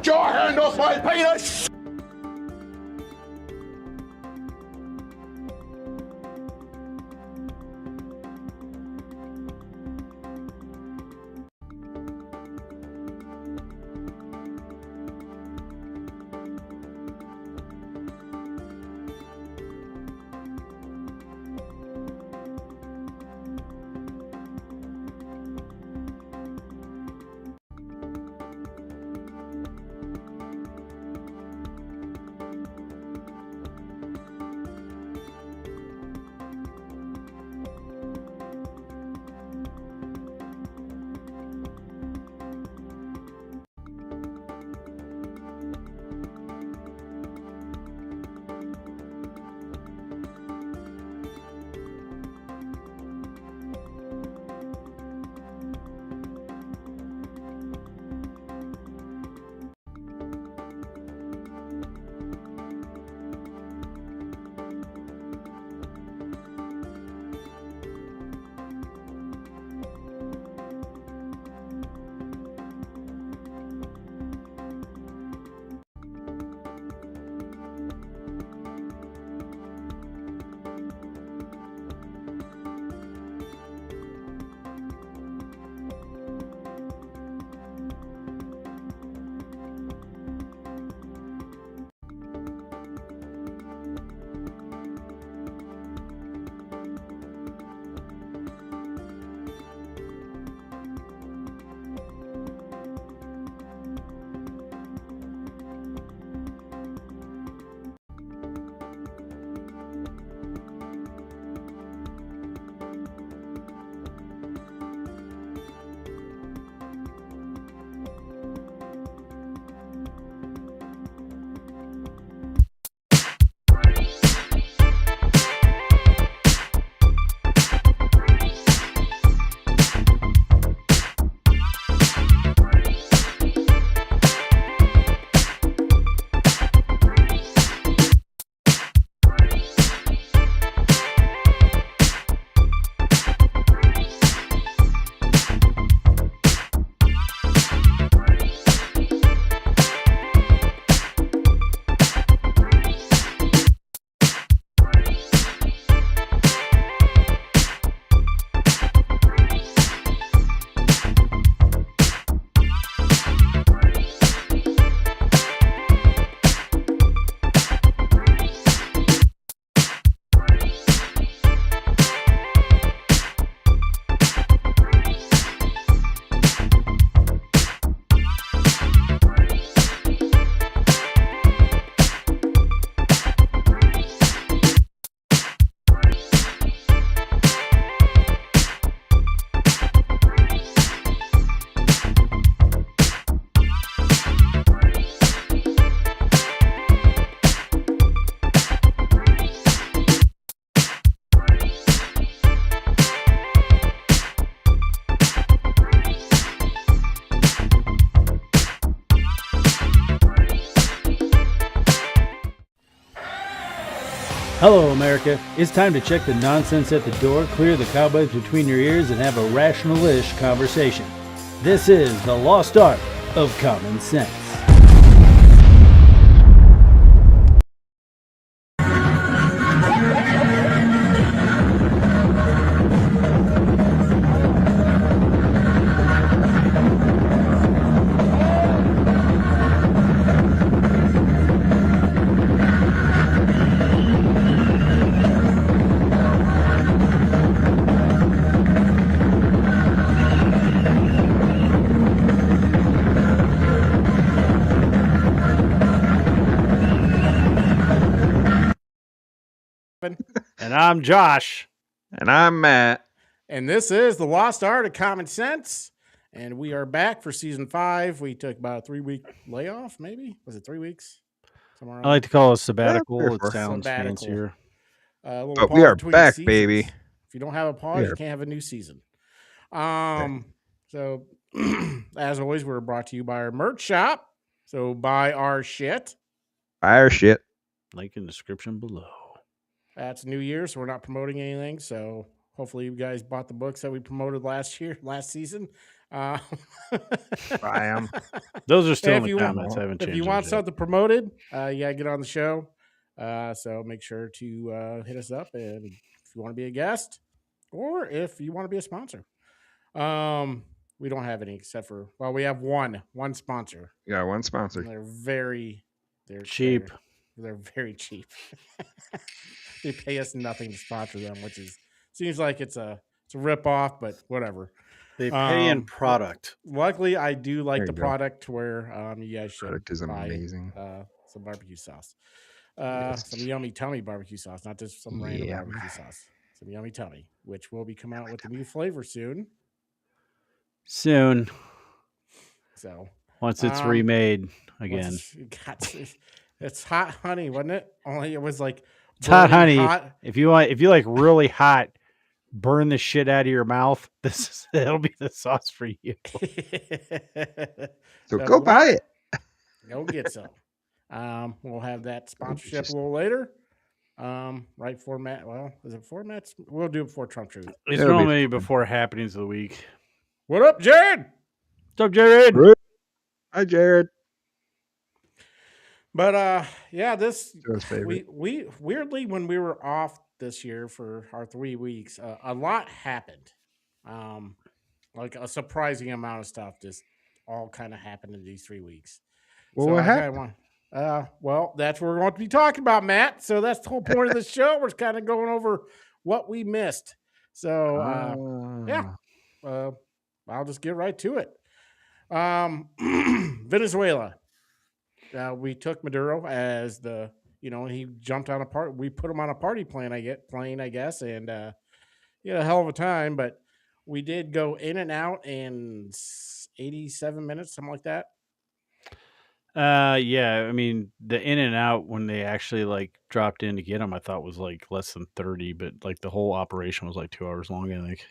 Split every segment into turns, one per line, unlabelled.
Get your hand off my penis!
Hello, America. It's time to check the nonsense at the door, clear the cobwebs between your ears, and have a rational-ish conversation. This is the lost art of common sense. And I'm Josh.
And I'm Matt.
And this is The Lost Art of Common Sense. And we are back for season 5. We took about a 3-week layoff, maybe? Was it 3 weeks?
Somewhere around. I like to call it a sabbatical.
Yeah,
it sounds fancier.
But we are back, baby.
If you don't have a pause, you can't have a new season. So, as always, we're brought to you by our merch shop. So, buy our shit.
Buy our shit.
Link in the description below.
That's New Year, so we're not promoting anything. So hopefully you guys bought the books that we promoted last season.
Buy them.
Those are still
if
in
you
the comments. I haven't
if
changed
you
those
want
yet.
something promoted, get on the show. So make sure to hit us up, and if you want to be a guest, or if you want to be a sponsor. We don't have any except for we have one sponsor.
Yeah, one sponsor.
They're
cheap.
They're very cheap. They pay us nothing to sponsor them, which seems like it's a rip off, but whatever.
They pay in product.
Luckily, I do like
There
the
you go.
product where you guys should
Product is
buy
amazing.
some barbecue sauce.
Yes.
Some yummy tummy barbecue sauce, not just some random barbecue sauce. Some yummy tummy, which will be coming out with a new flavor soon.
Soon.
So
once it's remade again.
It's hot honey, wasn't it? Only it was like
it's hot honey. If you like really hot, burn the shit out of your mouth. It'll be the sauce for you.
So go buy it.
Go get some. We'll have that sponsorship a little later. Right format. Well, is it formats? We'll do it before Trump Truth.
It's normally before happenings of the week.
What up, Jared?
What's up, Jared?
Hi, Jared.
But this we weirdly, when we were off this year for our 3 weeks, a lot happened. Like a surprising amount of stuff just all kind of happened in these 3 weeks.
Well, what happened?
That's what we're going to be talking about, Matt. So that's the whole point of the show. We're kind of going over what we missed. So I'll just get right to it. Venezuela. We took Maduro as he jumped on a part. We put him on a party plane, I guess, and he had a hell of a time. But we did go in and out in 87 minutes, something like that.
Yeah. I mean, the in and out when they actually dropped in to get him, I thought was less than 30, but the whole operation was 2 hours long, I think.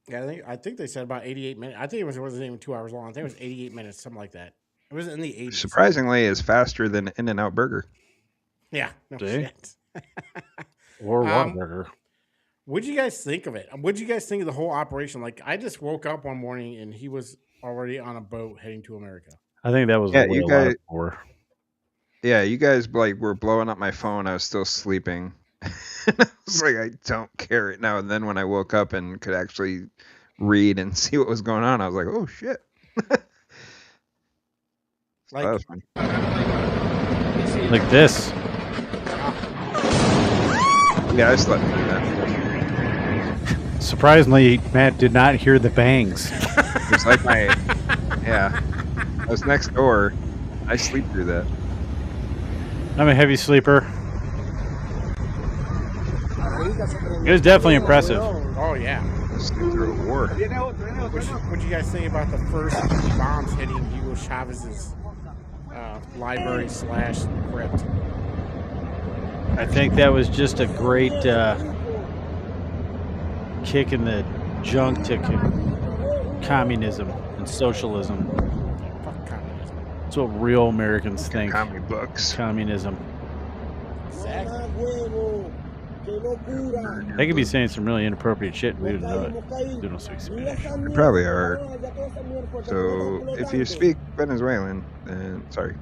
Yeah, I think they said about 88 minutes. I think it wasn't even 2 hours long. I think it was 88 minutes, something like that. It was in the 80s.
Surprisingly, is faster than In-N-Out Burger.
Yeah. No shit.
Or Whataburger.
What'd you guys think of it? What'd you guys think of the whole operation? I just woke up one morning and he was already on a boat heading to America.
I think that was
you guys.
Yeah,
you guys were blowing up my phone. I was still sleeping. I was like, I don't care right now. And then when I woke up and could actually read and see what was going on, I was like, oh shit. That was funny.
Like this.
Yeah, I slept through that.
Surprisingly, Matt did not hear the bangs.
It was I was next door. I sleep through that.
I'm a heavy sleeper. It was definitely impressive.
Oh, yeah.
I sleep through a war.
What do you guys think about the first bombs hitting Hugo Chavez's library / crypt?
I think that was just a great kick in the junk to communism and socialism.
Fuck communism.
That's what real Americans think.
Comic books.
Communism.
Exactly.
They could be saying some really inappropriate shit. We don't know it. They don't speak Spanish.
They probably are. So if you speak Venezuelan, then sorry.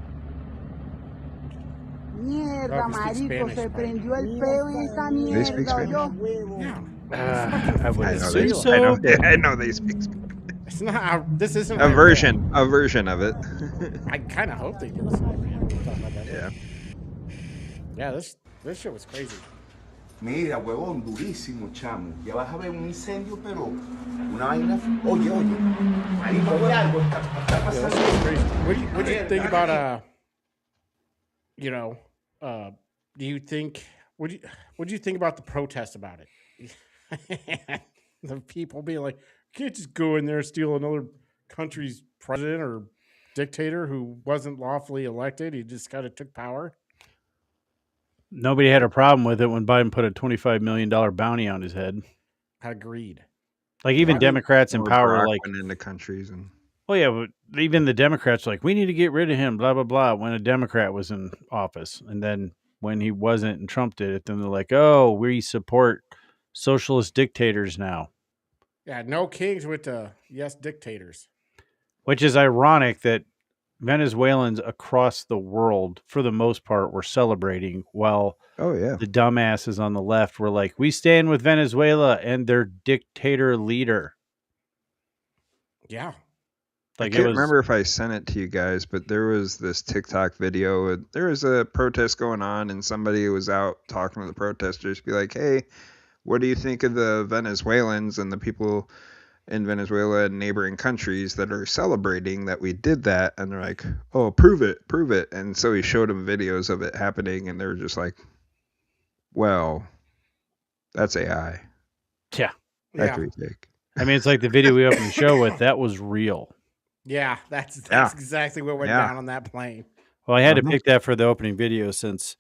Mierda, marico, se prendió el peo en esta mierda.
They speak Spanish?
I would assume so.
I know they speak Spanish.
It's not. This isn't
a version of it.
I kind of hope they do. Yeah, this shit was crazy.
Mira, huevón, durísimo, chamo. Ya vas a ver un incendio, pero una vaina. Oye. Marico, oye algo. Está pasando.
What do you think about do you think what do you think about the protest about it? The people being like, you can't just go in there and steal another country's president or dictator who wasn't lawfully elected. He just kind of took power.
Nobody had a problem with it when Biden put a $25 million bounty on his head.
Agreed.
Even Democrats in power
went into countries and.
Well, yeah, but even the Democrats were like, we need to get rid of him, blah, blah, blah, when a Democrat was in office. And then when he wasn't and Trump did it, then they're like, oh, we support socialist dictators now.
Yeah, no kings with yes dictators.
Which is ironic that Venezuelans across the world, for the most part, were celebrating while
Oh yeah.
the dumbasses on the left were like, we stand with Venezuela and their dictator leader.
Yeah.
I
Like, it
can't
was,
remember if I sent it to you guys, but there was this TikTok video. There was a protest going on, and somebody was out talking to the protesters, be like, "Hey, what do you think of the Venezuelans and the people in Venezuela and neighboring countries that are celebrating that we did that?" And they're like, "Oh, prove it, prove it." And so he showed them videos of it happening, and they were just like, "Well, that's AI.
yeah.
That
Yeah.
could be fake."
I mean, it's like the video we opened the show with. That was real.
Yeah, that's
Yeah.
exactly what went
Yeah.
down on that plane.
Well, I had to
Uh-huh.
pick that for the opening video since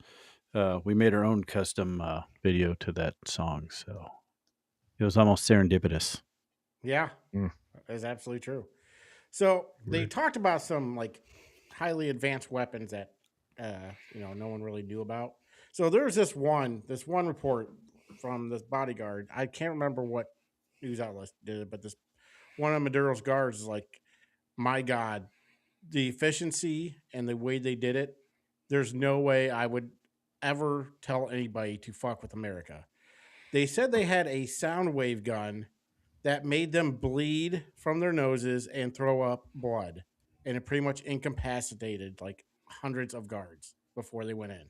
we made our own custom video to that song. So it was almost serendipitous.
Yeah,
Mm.
that's absolutely true. So they talked about some like highly advanced weapons that no one really knew about. So there's this one report from this bodyguard. I can't remember what news outlet did it, but this one of Maduro's guards is like, my God, the efficiency and the way they did it. There's no way I would ever tell anybody to fuck with America. They said they had a sound wave gun that made them bleed from their noses and throw up blood. And it pretty much incapacitated like hundreds of guards before they went in.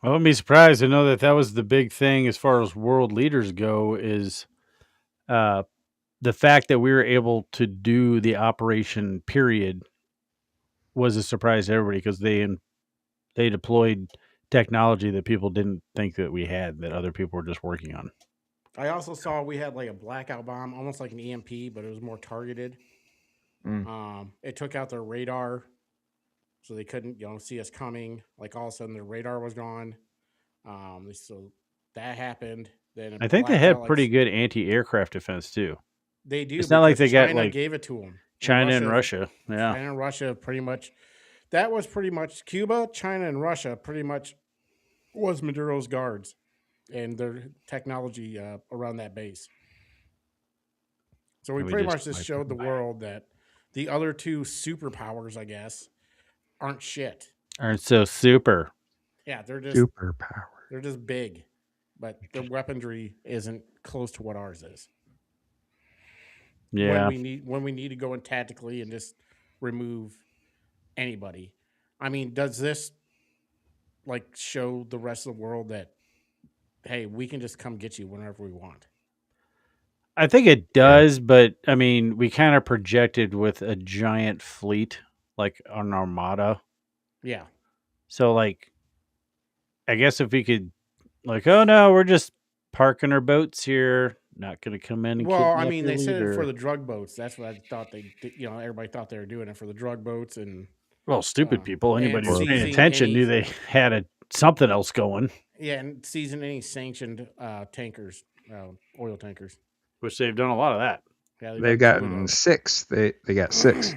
I wouldn't be surprised to know that that was the big thing as far as world leaders go is the fact that we were able to do the operation period was a surprise to everybody because they deployed technology that people didn't think that we had, that other people were just working on.
I also saw we had like a blackout bomb, almost like an EMP, but it was more targeted. It took out their radar, so they couldn't see us coming. Like all of a sudden, their radar was gone. So that happened. Then
I think they had pretty good anti-aircraft defense too.
They do.
It's not like they got
China
like
gave it to them.
China and Russia. Yeah,
China and Russia pretty much. That was pretty much Cuba, China, and Russia. Pretty much was Maduro's guards and their technology around that base. So we pretty much just showed the world that the other two superpowers, I guess, aren't shit.
Aren't so super.
Yeah, they're just
Superpower.
They're just big, but their weaponry isn't close to what ours is.
Yeah.
When we need to go in tactically and just remove anybody. I mean, does this like show the rest of the world that hey, we can just come get you whenever we want?
I think it does, but I mean, we kind of projected with a giant fleet, like an armada.
Yeah.
So, like, I guess if we could, like, oh no, we're just parking our boats here, not going to come in and
well, I
kidnap
mean,
your
they said it
leader.
for the drug boats. That's what I thought they did. Everybody thought they were doing it for the drug boats and
well, stupid people. Anybody who's paying
seizing
attention knew they had something else going.
Yeah, and seizing any sanctioned tankers, oil tankers.
Which they've done a lot of that.
Yeah,
They've gotten 6. They got 6.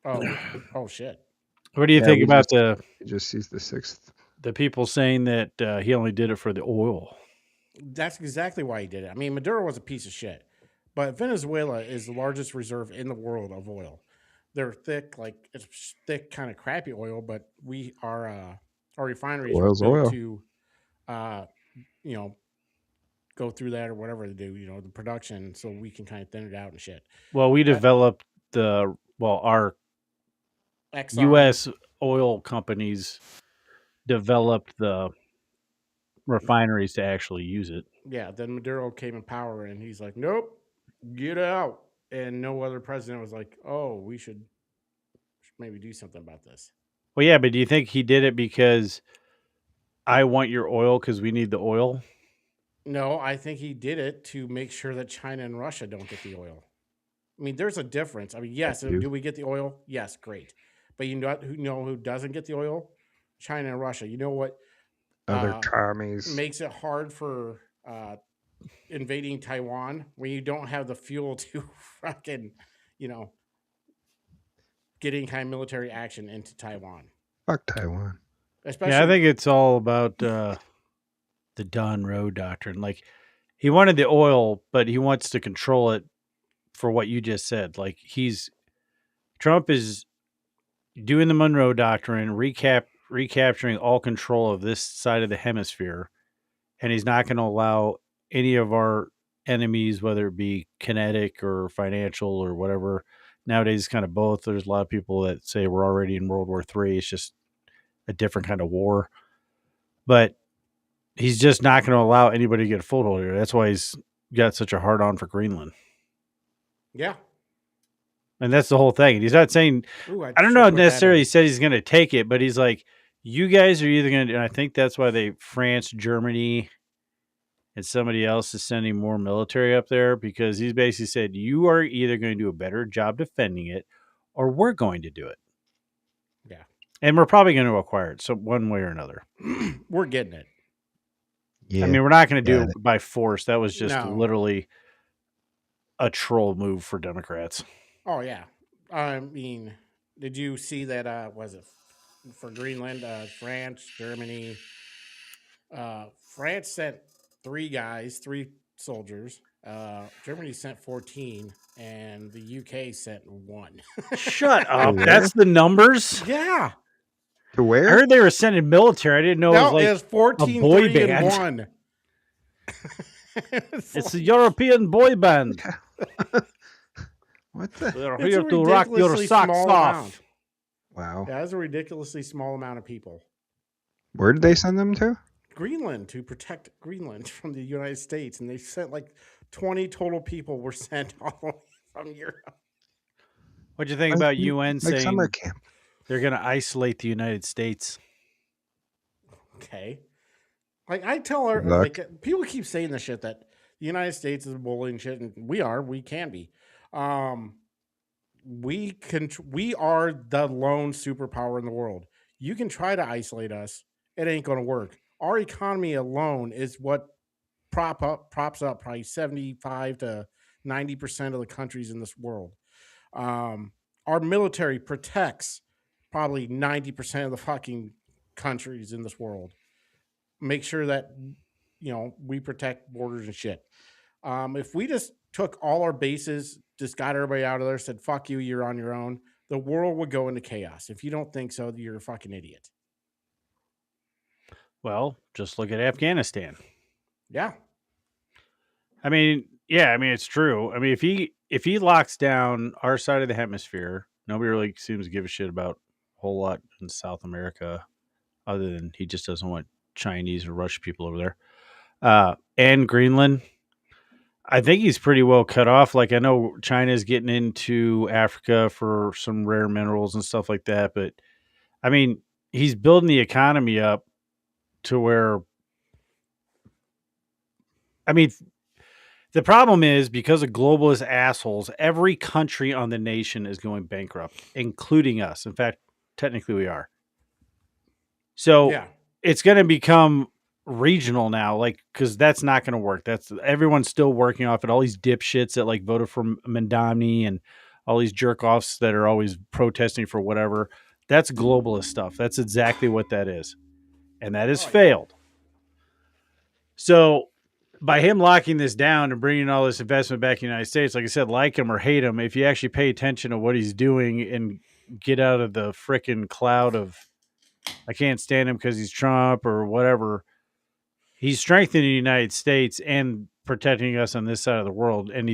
Oh shit.
What do you think about
just used the 6th?
The people saying that he only did it for the oil?
That's exactly why he did it. I mean, Maduro was a piece of shit, but Venezuela is the largest reserve in the world of oil. They're thick, like it's thick, kind of crappy oil, but our refineries
Oil's
are built
oil.
to, go through that or whatever they do, the production, so we can kind of thin it out and shit.
Well, we developed our
Exxon,
U.S. oil companies developed the refineries to actually use it.
Yeah, then Maduro came in power and he's like, nope, get out. And no other president was like, oh, we should maybe do something about this.
Well, yeah, but do you think he did it because I want your oil because we need the oil?
No, I think he did it to make sure that China and Russia don't get the oil. I mean, there's a difference. I mean, yes, do we get the oil? Yes, great. But who doesn't get the oil? China and Russia. You know what?
Other commies.
Makes it hard for invading Taiwan when you don't have the fuel to fucking, get any kind of military action into Taiwan.
Fuck Taiwan.
Especially,
yeah, I think it's all about the Monroe Doctrine. Like, he wanted the oil, but he wants to control it for what you just said. Like, Trump is doing the Monroe Doctrine, recapturing all control of this side of the hemisphere, and he's not going to allow any of our enemies, whether it be kinetic or financial or whatever. Nowadays, it's kind of both. There's a lot of people that say we're already in World War III. It's just a different kind of war. But he's just not going to allow anybody to get a foothold here. That's why he's got such a hard on for Greenland.
Yeah.
And that's the whole thing. And he's not saying,
Ooh,
I don't know necessarily he said he's going to take it, but he's like, you guys are either going to, and I think that's why France, Germany, and somebody else is sending more military up there, because he's basically said, you are either going to do a better job defending it or we're going to do it.
Yeah.
And we're probably going to acquire it. So one way or another.
We're getting it.
Yeah.
I mean, we're not going to do it by force. That was just
No.
literally a troll move for Democrats.
Oh, yeah. I mean, did you see that, was it for Greenland, France, Germany? France sent 3 soldiers. Germany sent 14, and the UK sent 1.
Shut up.
Where?
That's the numbers?
Yeah.
To where?
I heard they were sending military. I didn't know
No,
it
it
was
was
like
14,
a boy
3,
band.
and 1.
It's a European boy band.
What the?
They're
It's
here
a
to rock your
ridiculously
socks
small
off.
amount.
Wow.
Yeah, that's a ridiculously small amount of people.
Where did they send them to?
Greenland, to protect Greenland from the United States, and they sent like 20 total people were sent all the way from Europe.
What'd you think about UN
Like
saying
summer camp.
they're going to isolate the United States?
Okay. Like I tell her,
Good luck.
like people keep saying this shit that the United States is bullying shit, and we can be. We are the lone superpower in the world. You can try to isolate us, it ain't going to work. Our economy alone is what props up probably 75 to 90% of the countries in this world. Our military protects probably 90% of the fucking countries in this world. Make sure that we protect borders and shit. If we just took all our bases, just got everybody out of there, said fuck you, you're on your own, the world would go into chaos. If you don't think so, you're a fucking idiot.
Well, just look at Afghanistan.
Yeah.
I mean, yeah, I mean it's true. I mean, if he locks down our side of the hemisphere, nobody really seems to give a shit about a whole lot in South America, other than he just doesn't want Chinese or Russian people over there. And Greenland, I think he's pretty well cut off. Like, I know China's getting into Africa for some rare minerals and stuff like that, but I mean, he's building the economy up to where, I mean, the problem is because of globalist assholes, every country on the nation is going bankrupt, including us. In fact, technically we are. So
Yeah.
it's going to become regional now, like, because that's not going to work. Everyone's still working off it. All these dipshits that like voted for Mandami and all these jerk offs that are always protesting for whatever. That's globalist stuff. That's exactly what that is, and that has failed. So by him locking this down and bringing all this investment back in the United States, like I said, like him or hate him, if you actually pay attention to what he's doing and get out of the frickin' cloud of I can't stand him because he's Trump or whatever, he's strengthening the United States and protecting us on this side of the world. And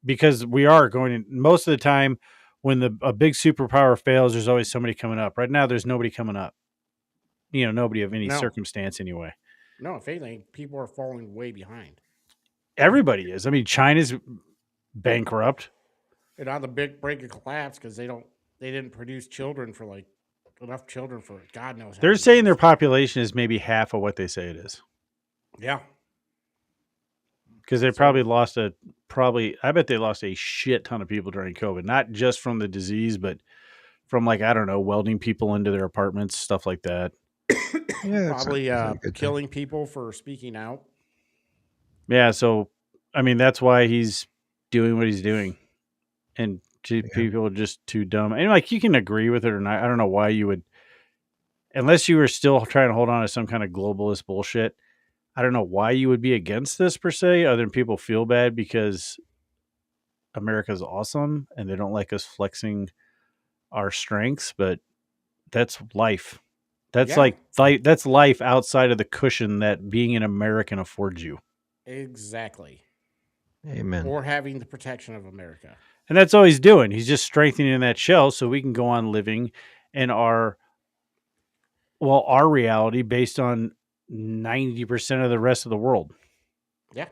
because we are going to, most of the time when a big superpower fails, there's always somebody coming up. Right now, there's nobody coming up. Nobody of any circumstance anyway.
No, if anything, people are falling way behind.
Everybody is. I mean, China's bankrupt.
And on the big break of collapse because they didn't produce children for like enough children for God knows.
They're saying their population is maybe half of what they say it is.
Yeah.
Because they probably I bet they lost a shit ton of people during COVID, not just from the disease, but from like, I don't know, welding people into their apartments, stuff like that.
Yeah,
probably killing people for speaking out.
Yeah, so I mean that's why he's doing what he's doing, and people are just too dumb. And like you can agree with it or not. I don't know why you would, unless you were still trying to hold on to some kind of globalist bullshit. I don't know why you would be against this per se, other than people feel bad because America's awesome and they don't like us flexing our strengths, but that's life. That's
Yeah.
that's life outside of the cushion that being an American affords you.
Exactly.
Amen.
Or having the protection of America.
And that's all he's doing. He's just strengthening that shell so we can go on living in our reality based on 90% of the rest of the world.
Yeah.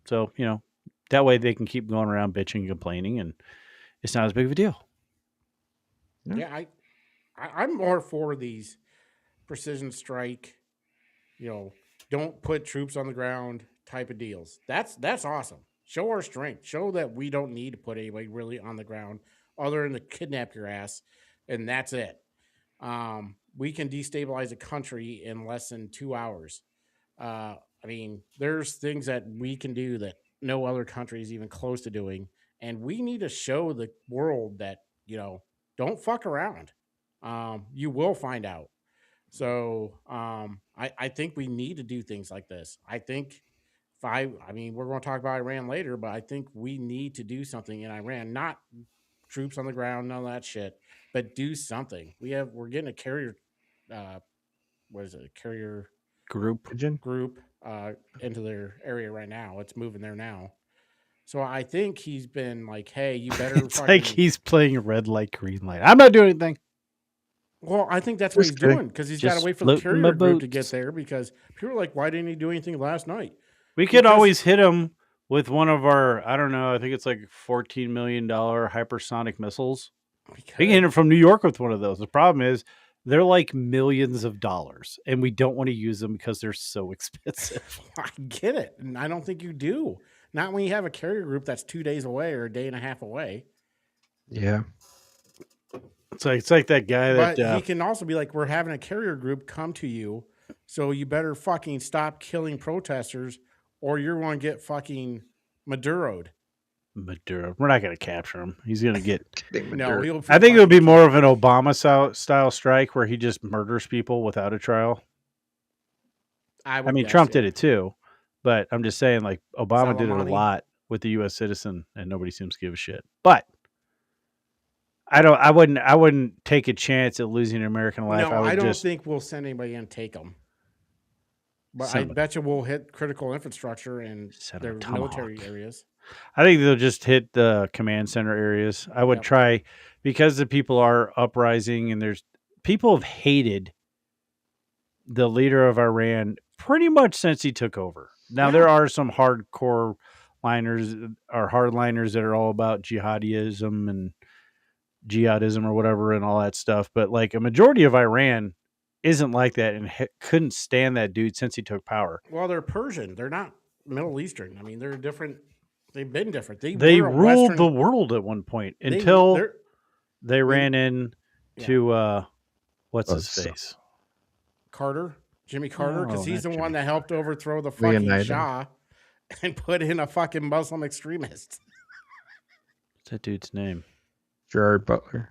So, that way they can keep going around bitching and complaining and it's not as big of a deal.
Yeah, I'm more for these precision strike, don't put troops on the ground type of deals. That's awesome. Show our strength. Show that we don't need to put anybody really on the ground other than to kidnap your ass, and that's it. We can destabilize a country in less than 2 hours. There's things that we can do that no other country is even close to doing, and we need to show the world that don't fuck around. You will find out. So I think we need to do things like this. I think we're going to talk about Iran later, but I think we need to do something in Iran, not troops on the ground, none of that shit, but do something. We're getting a carrier, carrier
Group.
group into their area right now. It's moving there now. So I think he's been like, hey, you better
It's like he's playing red light, green light. I'm not doing anything.
Well, I think that's what he's doing because he's got to wait for the carrier group to get there because people are like, why didn't he do anything last night?
We could always hit him with one of our, I don't know, I think it's like $14 million hypersonic missiles. We can hit him from New York with one of those. The problem is they're like millions of dollars and we don't want to use them because they're so expensive.
I get it. And I don't think you do. Not when you have a carrier group that's 2 days away or a day and a half away.
Yeah.
It's like that guy
but he can also be like, we're having a carrier group come to you, so you better fucking stop killing protesters or you're going to get fucking Maduro'd.
Maduro. We're not going to capture him. He's going to get...
No,
I think it would be more of an Obama style strike where he just murders people without a trial. Trump did it too, but I'm just saying, like, Obama did it a lot with the U.S. citizen and nobody seems to give a shit. But I wouldn't take a chance at losing an American life.
No, I don't think we'll send anybody in and take them. But I bet you we'll hit critical infrastructure and their military areas.
I think they'll just hit the command center areas. I would try, because the people are uprising and there's people have hated the leader of Iran pretty much since he took over. Now there are some hardcore hardliners that are all about jihadism or whatever and all that stuff. But like a majority of Iran isn't like that and couldn't stand that dude since he took power.
Well, they're Persian. They're not Middle Eastern. I mean, they're different. They've been different.
They ruled the world at one point until they ran into what's his face?
Jimmy Carter, because he's the one that helped overthrow the fucking Shah and put in a fucking Muslim extremist.
What's that dude's name?
Gerard Butler.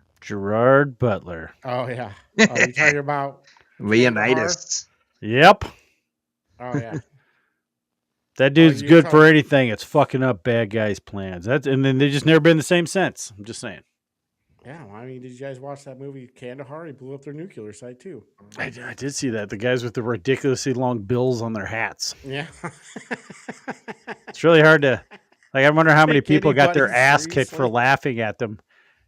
Oh, yeah. Oh, you're talking about
Leonidas.
Yep.
Oh, yeah.
That dude's good for anything. It's fucking up bad guys' plans. And then they just never been the same since. I'm just saying.
Yeah, well, did you guys watch that movie Kandahar? He blew up their nuclear site too.
I did see that. The guys with the ridiculously long bills on their hats.
Yeah.
It's really hard to... I wonder how many people got their ass kicked for laughing at them.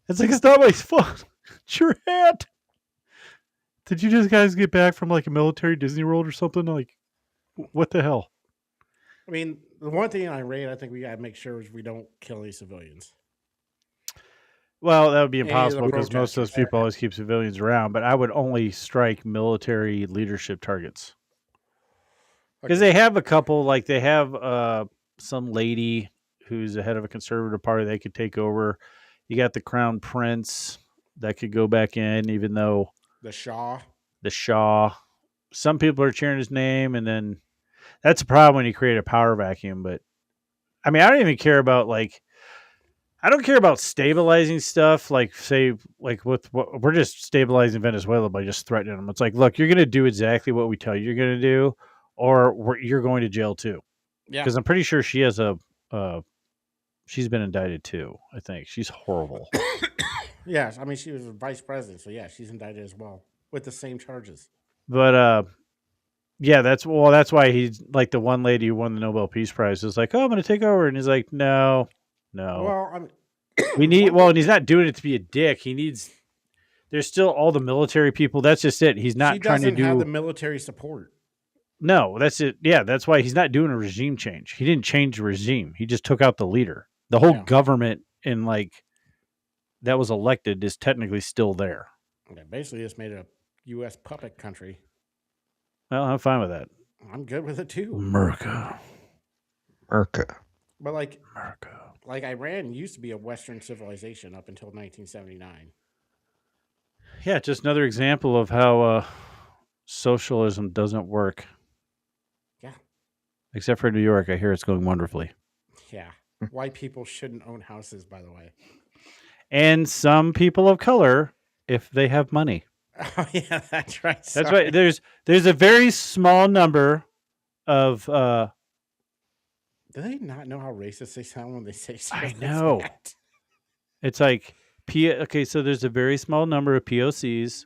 It's like, it's not my fault. It's your hat. Did you just guys get back from like a military Disney World or something? Like, what the hell?
The one thing in Iran, I think we got to make sure is we don't kill any civilians.
Well, that would be impossible because most of those people always keep civilians around, but I would only strike military leadership targets. Because they have a couple, like they have some lady who's the head of a conservative party they could take over. You got the crown prince that could go back in, even though...
The Shah.
Some people are cheering his name, and then that's a problem when you create a power vacuum. But I don't even care about I don't care about stabilizing stuff. Like say, like with what we're just stabilizing Venezuela by just threatening them. It's like, look, you're going to do exactly what we tell you you're going to do, or you're going to jail too.
Yeah.
Because I'm pretty sure she has she's been indicted too. I think she's horrible.
Yes. I mean, she was a vice president, so yeah, she's indicted as well with the same charges.
But yeah, that's why he's like the one lady who won the Nobel Peace Prize is like, oh, I'm going to take over, and he's like, no.
Well, I mean,
We need and he's not doing it to be a dick. He needs. There's still all the military people. That's just it. He's not
she
trying to
doesn't
do
have the military support.
No, that's it. Yeah, that's why he's not doing a regime change. He didn't change the regime. He just took out the leader. The whole government in that was elected is technically still there.
Okay, basically, just made a U.S. puppet country.
Well, I'm fine with that.
I'm good with it too.
America.
But like Iran used to be a Western civilization up until 1979.
Yeah, just another example of how socialism doesn't work.
Yeah.
Except for New York, I hear it's going wonderfully.
Yeah. White people shouldn't own houses, by the way.
And some people of color, if they have money.
Oh yeah, that's right.
That's right. There's a very small number of.
Do they not know how racist they sound when they say something?
I know.
Like that?
It's like okay, so there's a very small number of POCs,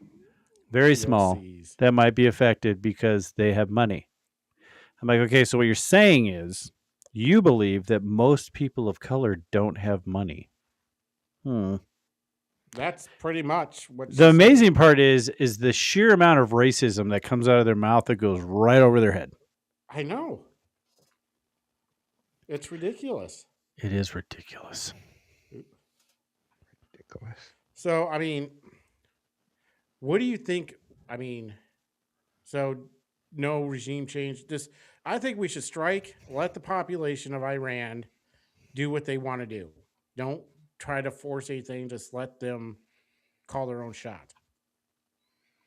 very small, that might be affected because they have money. I'm like, okay, so what you're saying is you believe that most people of color don't have money.
That's pretty much what
the amazing part is the sheer amount of racism that comes out of their mouth that goes right over their head.
I know. It's ridiculous.
It is ridiculous.
So, I mean, what do you think? I mean, so no regime change. I think we should strike, let the population of Iran do what they want to do. Don't try to force anything. Just let them call their own shot.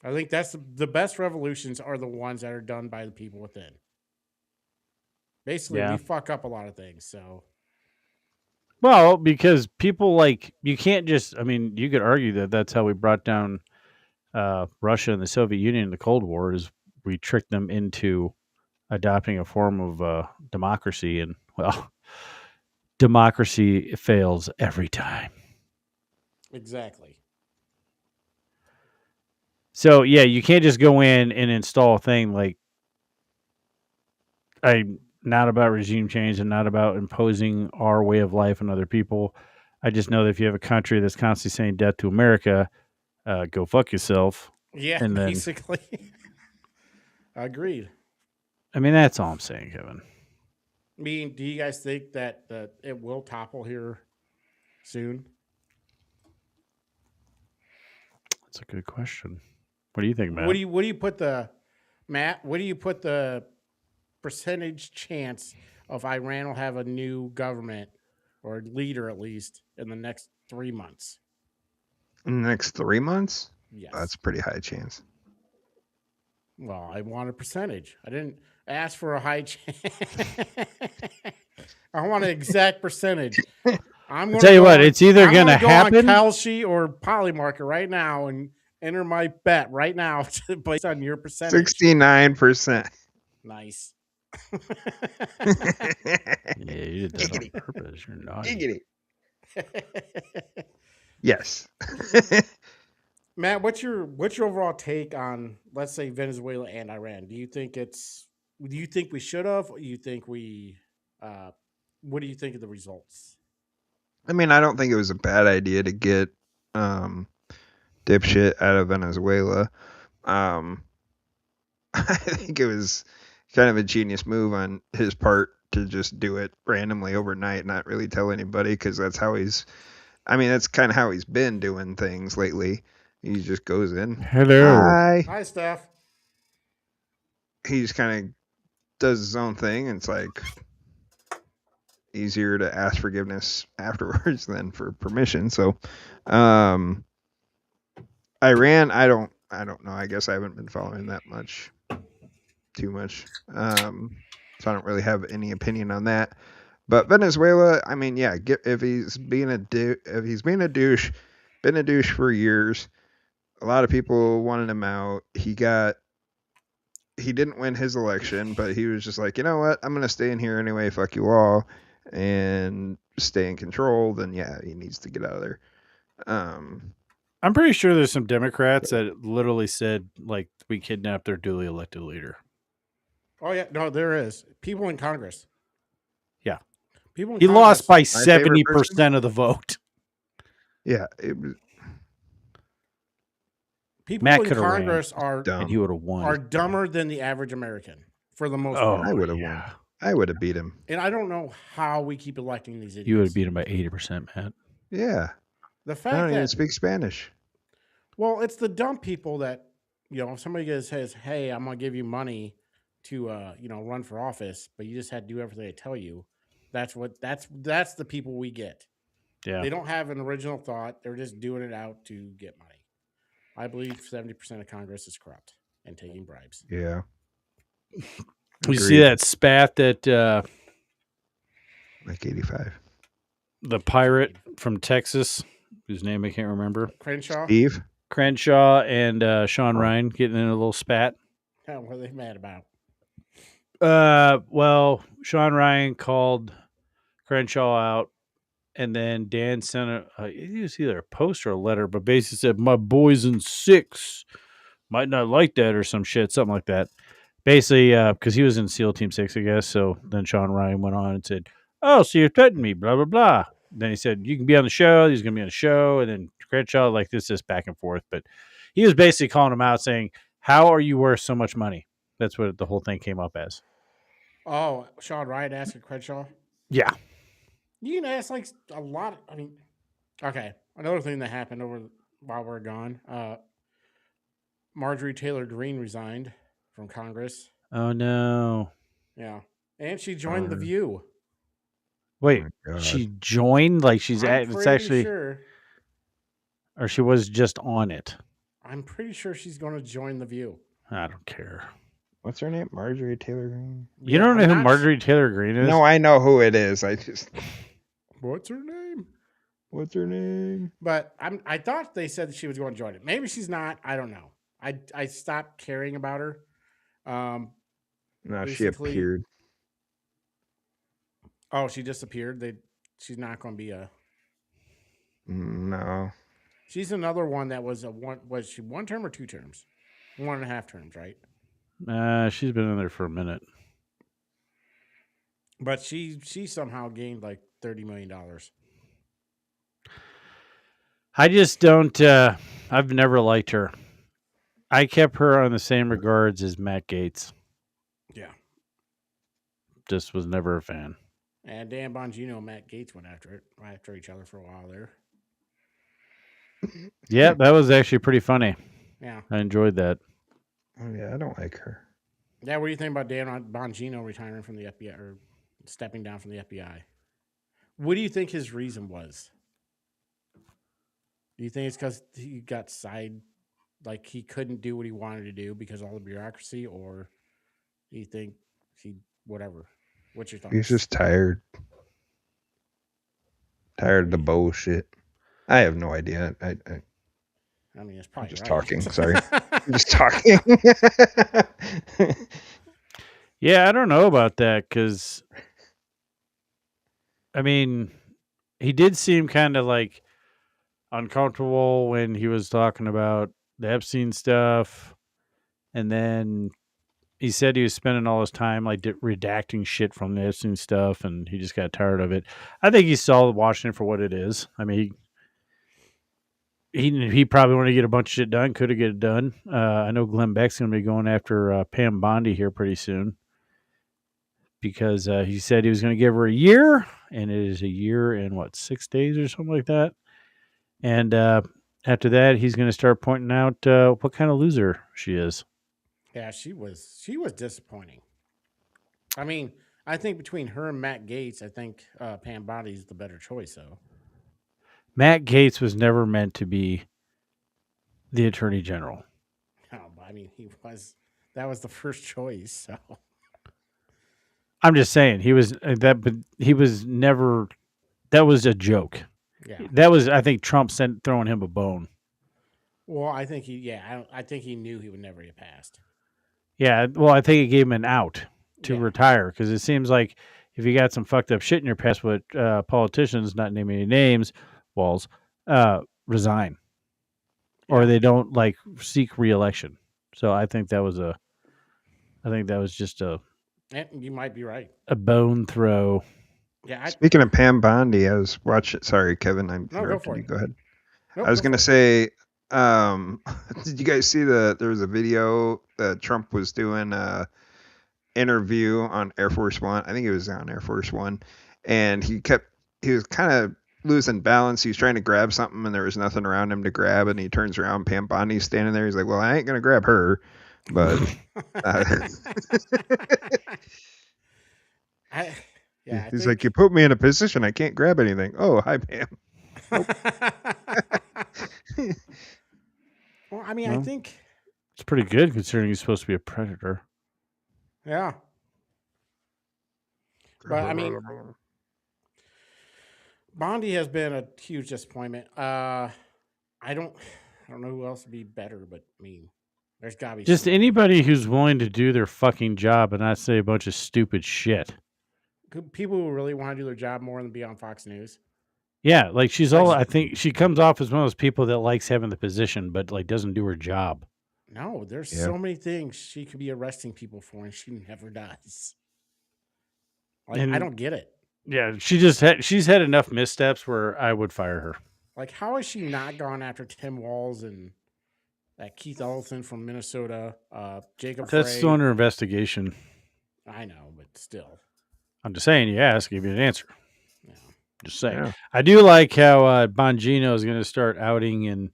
I think that's the best revolutions are the ones that are done by the people within. Basically, we fuck up a lot of things. So,
well, because people you can't just. I mean, you could argue that that's how we brought down Russia and the Soviet Union in the Cold War. Is we tricked them into adopting a form of democracy, and well, democracy fails every time.
Exactly.
So yeah, you can't just go in and install a thing like I'm not about regime change and not about imposing our way of life on other people. I just know that if you have a country that's constantly saying death to America, go fuck yourself.
Yeah,
and
basically. Agreed.
I mean, that's all I'm saying, Kevin.
I mean, do you guys think that it will topple here soon?
That's a good question. What do you think, Matt?
What do you put the percentage chance of Iran will have a new government or leader at least in the next 3 months?
In the next 3 months?
Yes.
That's a pretty high chance.
Well, I want a percentage. I didn't ask for a high chance. I want an exact percentage. I'm going to
tell you what, it's either going to happen
on Kalshi or Polymarket right now and enter my bet right now based on your percentage.
69%.
Nice.
Yeah, you did that on purpose. You're naughty.
Yes.
Matt, what's your overall take on, let's say, Venezuela and Iran? Do you think we should have? Or do you think what do you think of the results?
I mean, I don't think it was a bad idea to get dipshit out of Venezuela. I think it was kind of a genius move on his part to just do it randomly overnight, not really tell anybody, because that's kind of how he's been doing things lately. He just goes in.
Hello.
Hi, Steph.
He just kind of does his own thing, and it's like easier to ask forgiveness afterwards than for permission. So, Iran, I don't know. I guess I haven't been following that too much. So I don't really have any opinion on that. But Venezuela, I mean, yeah, if he's being a douche, been a douche for years. A lot of people wanted him out. He he didn't win his election, but he was just like, you know what? I'm going to stay in here anyway. Fuck you all, and stay in control. Then yeah, he needs to get out of there.
I'm pretty sure there's some Democrats that literally said like we kidnapped their duly elected leader.
Oh yeah, no, there is people in Congress.
Yeah,
people. In
he
Congress,
lost by
favorite
70% of the vote.
Yeah, it was
People
Matt
in
coulda ran.
Congress are
dumb.
And he would have won.
are dumber than the average American for the most
Oh,
part.
I would have won. I would have beat him.
And I don't know how we keep electing these idiots.
You would have beat him by 80%, Matt.
Yeah,
The
I
fact
don't even
that
speak Spanish.
well, it's the dumb people that if somebody says, "Hey, I'm gonna give you money to run for office," but you just had to do everything they tell you. That's the people we get.
Yeah.
They don't have an original thought. They're just doing it out to get money. I believe 70% of Congress is corrupt and taking bribes.
Yeah.
You see that spat that
like 85.
the pirate from Texas, whose name I can't remember,
Crenshaw?
Steve?
Crenshaw and Sean Ryan getting in a little spat.
What are they mad about?
Well, Sean Ryan called Crenshaw out, and then Dan sent it was either a post or a letter, but basically said, "My boys in 6 might not like that," or some shit, something like that. Basically, because he was in SEAL Team 6, I guess. So then Sean Ryan went on and said, "Oh, so you're threatening me, blah, blah, blah." Then he said, "You can be on the show." He's going to be on the show. And then Crenshaw, like this back and forth. But he was basically calling him out saying, "How are you worth so much money?" That's what the whole thing came up as.
Oh, Sean Ryan asking Crenshaw?
Yeah.
You can ask like a lot. Okay. Another thing that happened while we're gone. Marjorie Taylor Greene resigned from Congress.
Oh, no.
Yeah. And she joined The View.
Wait,
Oh
she joined? Like she's it's actually,
sure.
or she was just on it.
I'm pretty sure she's going to join The View.
I don't care.
What's her name? Marjorie Taylor Greene?
You don't know who Marjorie Taylor Greene is?
No, I know who it is. I just.
What's her name?
What's her name?
But I thought they said that she was going to join it. Maybe she's not. I don't know. I stopped caring about her.
No, she appeared.
Oh, she disappeared. She's not going to be a.
No.
She's another one that was was she 1 term or 2 terms? 1.5 terms, right?
She's been in there for a minute.
But she somehow gained like $30 million.
I just don't. I've never liked her. I kept her on the same regards as Matt Gaetz.
Yeah.
Just was never a fan.
And Dan Bongino and Matt Gaetz went after each other for a while there.
Yeah, that was actually pretty funny.
Yeah.
I enjoyed that.
Oh, yeah, I don't like her.
Yeah, what do you think about Dan Bongino retiring from the FBI or stepping down from the FBI? What do you think his reason was? Do you think it's because he got like he couldn't do what he wanted to do because of all the bureaucracy, or do you think whatever? What's your thoughts?
He's just tired. Tired of the bullshit. I have no idea. I
mean, it's probably
just
right.
talking. Sorry. I'm just talking.
Yeah, I don't know about that because, I mean, he did seem kind of like uncomfortable when he was talking about the Epstein stuff. And then he said he was spending all his time like redacting shit from the Epstein stuff, and he just got tired of it. I think he saw Washington for what it is. I mean, he probably wanted to get a bunch of shit done, could have get it done. I know Glenn Beck's going to be going after Pam Bondi here pretty soon because he said he was going to give her a year, and it is a year and 6 days or something like that. And after that, he's going to start pointing out what kind of loser she is.
Yeah, she was disappointing. I mean, I think between her and Matt Gaetz, I think Pam Bondi's the better choice, though.
Matt Gaetz was never meant to be the Attorney General.
No, I mean, that was the first choice, so.
I'm just saying he was but he was never. That was a joke.
Yeah.
That was, I think, Trump throwing him a bone.
Well, I think I think he knew he would never get passed.
Yeah, well, I think it gave him an out to
Yeah.
retire because it seems like if you got some fucked up shit in your past, what politicians, not naming any names, Walls, resign or
Yeah.
they don't like seek re-election. So I think that was just a
And you might be right.
bone throw.
Yeah.
Speaking of Pam Bondi, I was watching. Sorry, Kevin, I'm
No, go for
interrupting you.
it.
Go ahead.
Nope,
I was
go
gonna
for it.
say, did you guys see there was a video that Trump was doing a interview on Air Force One? I think it was on Air Force One, and he was kind of losing balance. He was trying to grab something, and there was nothing around him to grab, and he turns around, Pam Bondi's standing there. He's like, "Well, I ain't gonna grab her," but he's like, "You put me in a position I can't grab anything." Oh, hi, Pam.
Well, I mean,
Well,
I think
it's pretty good considering he's supposed to be a predator.
yeah. But I mean, Bondi has been a huge disappointment. I don't know who else would be better, but I mean, there's gotta be
Just
somebody.
anybody who's willing to do their fucking job and not say a bunch of stupid shit.
People who really want to do their job more than be on Fox News.
Yeah, like I think she comes off as one of those people that likes having the position, but like doesn't do her job.
No, there's so many things she could be arresting people for, and she never does. Like, I don't get it.
Yeah, she's had enough missteps where I would fire her.
Like, how has she not gone after Tim Walz and that Keith Ellison from Minnesota, Jacob Frey?
That's still under investigation.
I know, but still.
I'm just saying, you ask, give you an answer.
Yeah.
Just saying.
Yeah.
I do like how Bongino is going to start outing and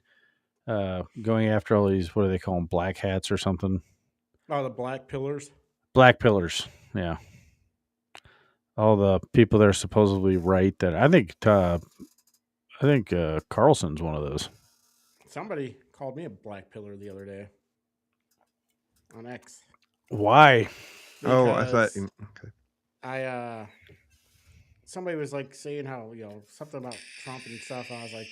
going after all these, what do they call them, black hats or something?
Oh, the Black Pillars?
Black pillars, yeah. All the people that are supposedly right. That I think Carlson's one of those.
Somebody called me a black pillar the other day on X.
Why?
Oh, I thought.
Because
Okay.
somebody was like saying how, something about Trump and stuff. And I was like,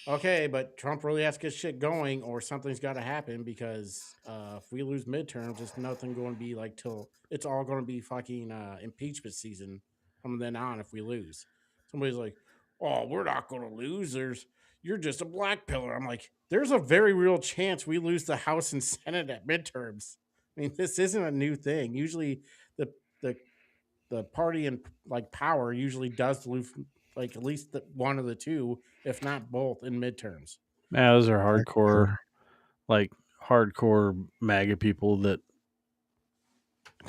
okay, but Trump really has to get shit going or something's got to happen because if we lose midterms, it's nothing going to be like till it's all going to be fucking impeachment season from then on if we lose. Somebody's like, oh, we're not going to lose. You're just a black pillar. I'm like, there's a very real chance we lose the House and Senate at midterms. I mean, this isn't a new thing. Usually the party in like power usually does lose like at least one of the two, if not both, in midterms.
Yeah, those are hardcore MAGA people that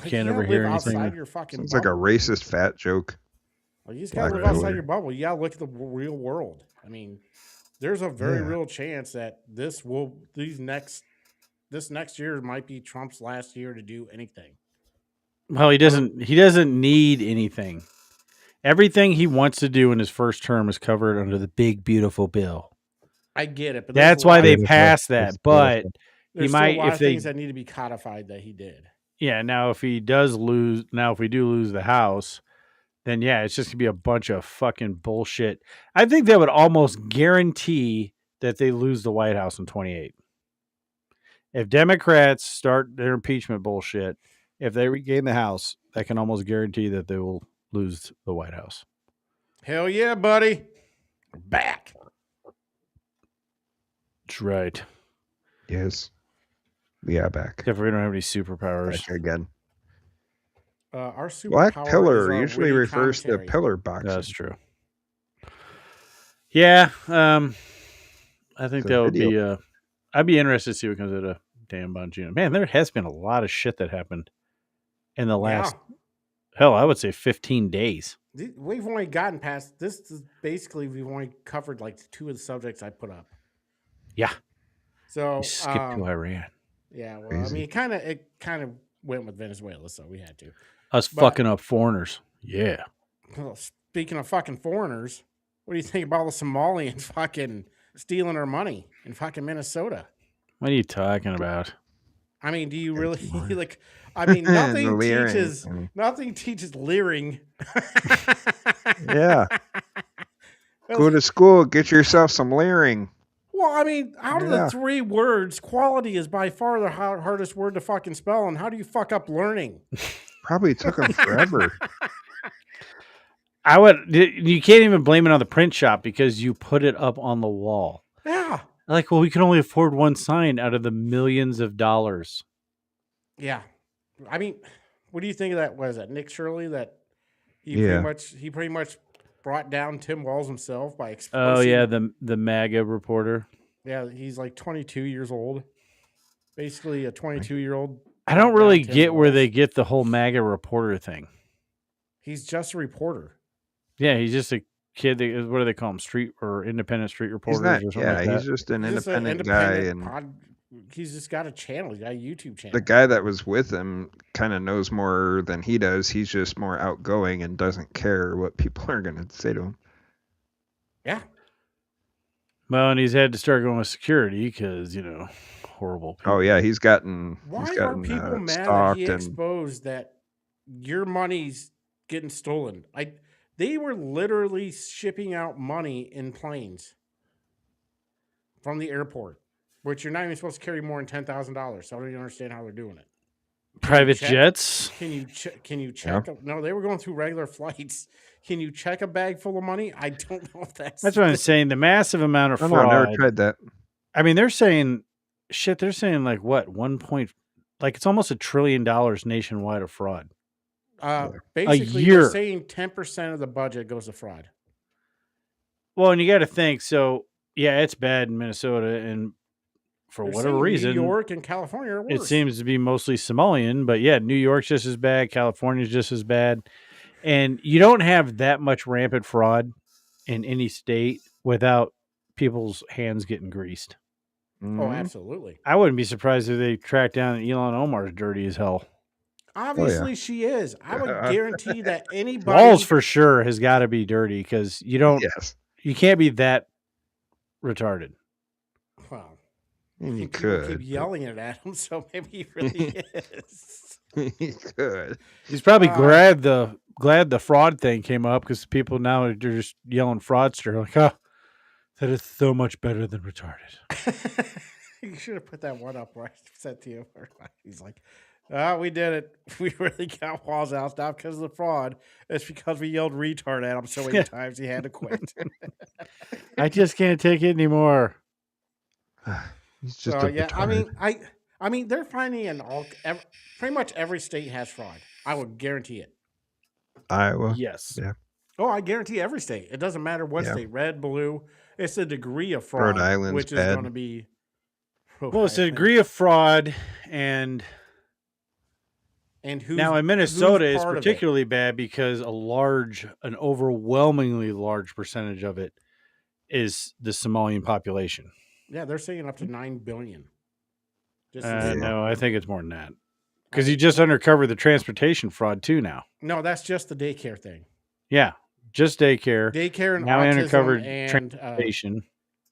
can't ever hear anything.
Outside your fucking
Sounds like a racist fat joke.
Well, you just gotta live outside your bubble. You gotta look at the real world. I mean, there's a very real chance that this next year might be Trump's last year to do anything.
Well, he doesn't need anything. Everything he wants to do in his first term is covered under the big beautiful bill.
I get it, but
that's why they passed that. But
there's
he might
still a lot of things that need to be codified that he did.
Yeah. Now, if we do lose the House, then yeah, it's just gonna be a bunch of fucking bullshit. I think that would almost guarantee that they lose the White House in 2028. If Democrats start their impeachment bullshit, if they regain the House, that can almost guarantee that they will lose the White House.
Hell yeah, buddy. We're back.
That's right.
Yes. We are back.
Except for we don't have any superpowers.
Back again.
Our superpower
Black pillar
is
usually refers
commentary.
to pillar boxing.
That's true. Yeah. I think that would be I'd be interested to see what comes out of damn Bongino. Man, there has been a lot of shit that happened in the last hell, I would say 15 days.
We've only gotten past this. Is basically, we've only covered like two of the subjects I put up.
Yeah.
So
skip to Iran.
Yeah. Well, I mean, it kind of went with Venezuela, so we had to.
Us fucking up foreigners. Yeah.
Well, speaking of fucking foreigners, what do you think about the Somalians fucking stealing our money in fucking Minnesota?
What are you talking about?
I mean, do you really like? I mean, nothing teaches leering.
Yeah. Go to school, get yourself some leering.
Well, I mean, out of the 3 words, quality is by far the hardest word to fucking spell. And how do you fuck up learning?
Probably took them forever.
You can't even blame it on the print shop because you put it up on the wall.
Yeah.
Like, well, we can only afford one sign out of the millions of dollars.
Yeah. I mean, what do you think of that? Was that Nick Shirley that he pretty much brought down Tim Walz himself by exposing?
Oh yeah, the MAGA reporter.
Yeah, he's like 22 years old. Basically a 22-year-old.
I don't really get where they get the whole MAGA reporter thing.
He's just a reporter.
Yeah, he's just a kid. What do they call him? Street or independent street reporters?
He's not,
or something like that.
He's just an independent guy, and
he's just got a channel. He's got a YouTube channel.
The guy that was with him kind of knows more than he does. He's just more outgoing and doesn't care what people are going to say to him.
Yeah.
Well, and he's had to start going with security because horrible people.
Oh yeah, he's gotten.
Why
he's
are
gotten,
people mad that he exposed that your money's getting stolen? They were literally shipping out money in planes from the airport, which you're not even supposed to carry more than $10,000. So I don't even understand how they're doing it.
Private jets?
Can you check? Yeah. No, they were going through regular flights. Can you check a bag full of money? I don't know if that's
what I'm saying. The massive amount of fraud.
No, I never tried that.
I mean, they're saying like what? It's almost $1 trillion nationwide of fraud.
Basically, they're saying 10% of the budget goes to fraud.
Well, and you got to think. So, yeah, it's bad in Minnesota, and for whatever reason,
New York and California are worse.
It seems to be mostly Somalian, but yeah, New York's just as bad. California's just as bad, and you don't have that much rampant fraud in any state without people's hands getting greased.
Mm-hmm. Oh, absolutely.
I wouldn't be surprised if they tracked down Elon Omar's dirty as hell.
Obviously, she is. I would guarantee that anybody.
Walz for sure has got to be dirty because you don't.
Yes.
You can't be that retarded.
Well,
you could
keep yelling it at him, so maybe he really is.
He could.
He's probably glad the fraud thing came up because people now are just yelling fraudster like, oh, that is so much better than retarded.
You should have put that one up where I said to you. He's like, we did it. We really got Walz out, not because of the fraud. It's because we yelled retard at him so many times he had to quit.
I just can't take it anymore.
He's just
I mean, they're finding pretty much every state has fraud. I would guarantee it.
Iowa.
Yes.
Yeah.
Oh, I guarantee every state. It doesn't matter what state, red, blue. It's the degree of fraud,
Rhode Island's
which is going to be.
Well, it's the degree of fraud and
who's
now in Minnesota is particularly bad because an overwhelmingly large percentage of it is the Somalian population.
Yeah, they're saying up to 9 billion.
No, I think it's more than that because you just uncovered the transportation fraud too now.
No, that's just the daycare thing.
Yeah, just daycare.
Daycare and
now
autism
uncovered
and
transportation.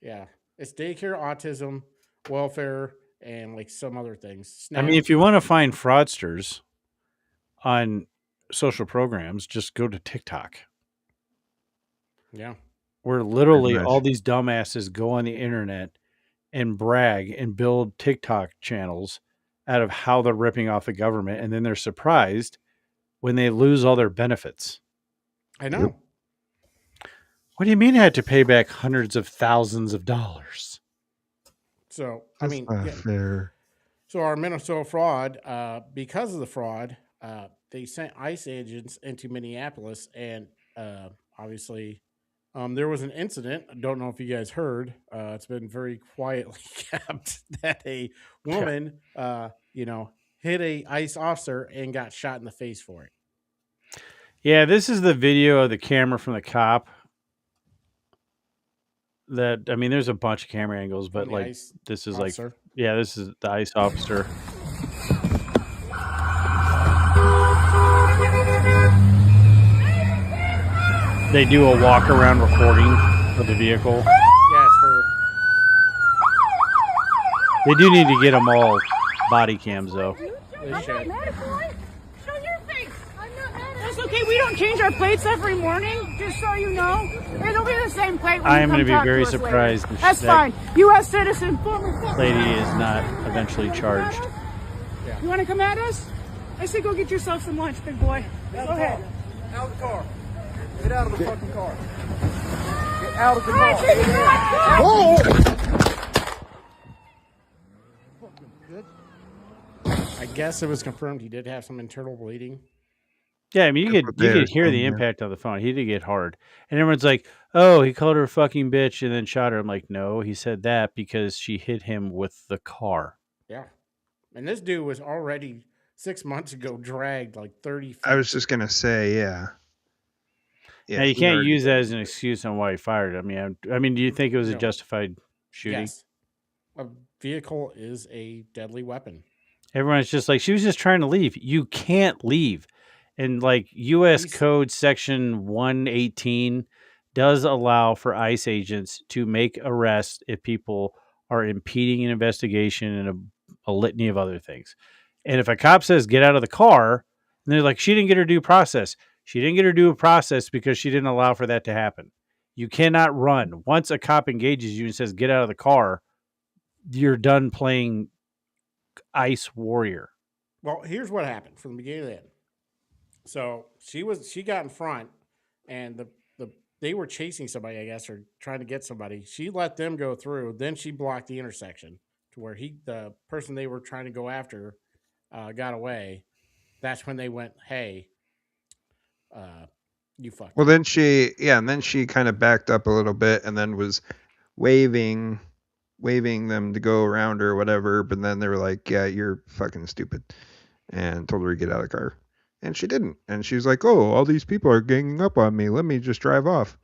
Yeah, it's daycare, autism, welfare, and like some other things.
SNAP. I mean, if you want to find fraudsters on social programs, just go to TikTok.
Yeah.
Where literally all these dumbasses go on the internet and brag and build TikTok channels out of how they're ripping off the government. And then they're surprised when they lose all their benefits.
I know.
What do you mean I had to pay back hundreds of thousands of dollars?
So,
That's not fair.
So our Minnesota fraud, because of the fraud, they sent ICE agents into Minneapolis, and obviously there was an incident. I don't know if you guys heard. It's been very quietly kept that a woman, hit a ICE officer and got shot in the face for it.
Yeah, this is the video of the camera from the cop. There's a bunch of camera angles, but this is officer. This is the ICE officer. They do a walk around recording of the vehicle.
Yeah, it's for.
They do need to get them all body cams though.
I'm not mad at boy. Show your face. I'm not mad at It's okay. We don't change our plates every morning, just so you know. It'll be the same plate when
I
you
am
come
going to
talk
be very
to us later.
surprised
That's
that
fine. U.S. citizen, former
lady is not eventually charged.
Yeah.
You want to come at us? I say go get yourself some lunch, big boy. Go ahead.
Out of the car. Get out of the fucking car. Get out of the
All right,
car.
take it back.
I guess it was confirmed he did have some internal bleeding.
Yeah, I mean, you
what
could
they're
hear
saying,
the
yeah.
impact on the phone. He did get hard, and everyone's like, "Oh, he called her a fucking bitch and then shot her." I'm like, "No, he said that because she hit him with the car."
Yeah. And this dude was already 6 months ago dragged like 30 feet.
I was just gonna say, yeah.
Now you
he'd
can't
already
use
been
that as an
in it.
excuse on why he fired. I mean, do you think it was a
No.
justified shooting?
Yes. A vehicle is a deadly weapon.
Everyone's just like, she was just trying to leave. You can't leave. And like U.S.
He's-
Code Section 118 does allow for ICE agents to make arrests if people are impeding an investigation and a litany of other things. And if a cop says, get out of the car, and they're like, she didn't get her due process. She didn't get her due process because she didn't allow for that to happen. You cannot run. Once a cop engages you and says, get out of the car, you're done playing ICE warrior.
Well, here's what happened from the beginning to the end. So she got in front, and they were chasing somebody, I guess, or trying to get somebody. She let them go through. Then she blocked the intersection to where the person they were trying to go after got away. That's when they went, hey, you fucked.
Well, then she kind of backed up a little bit and then was waving them to go around her or whatever. But then they were like, yeah, you're fucking stupid, and told her to get out of the car. And she didn't. And she was like, oh, all these people are ganging up on me. Let me just drive off.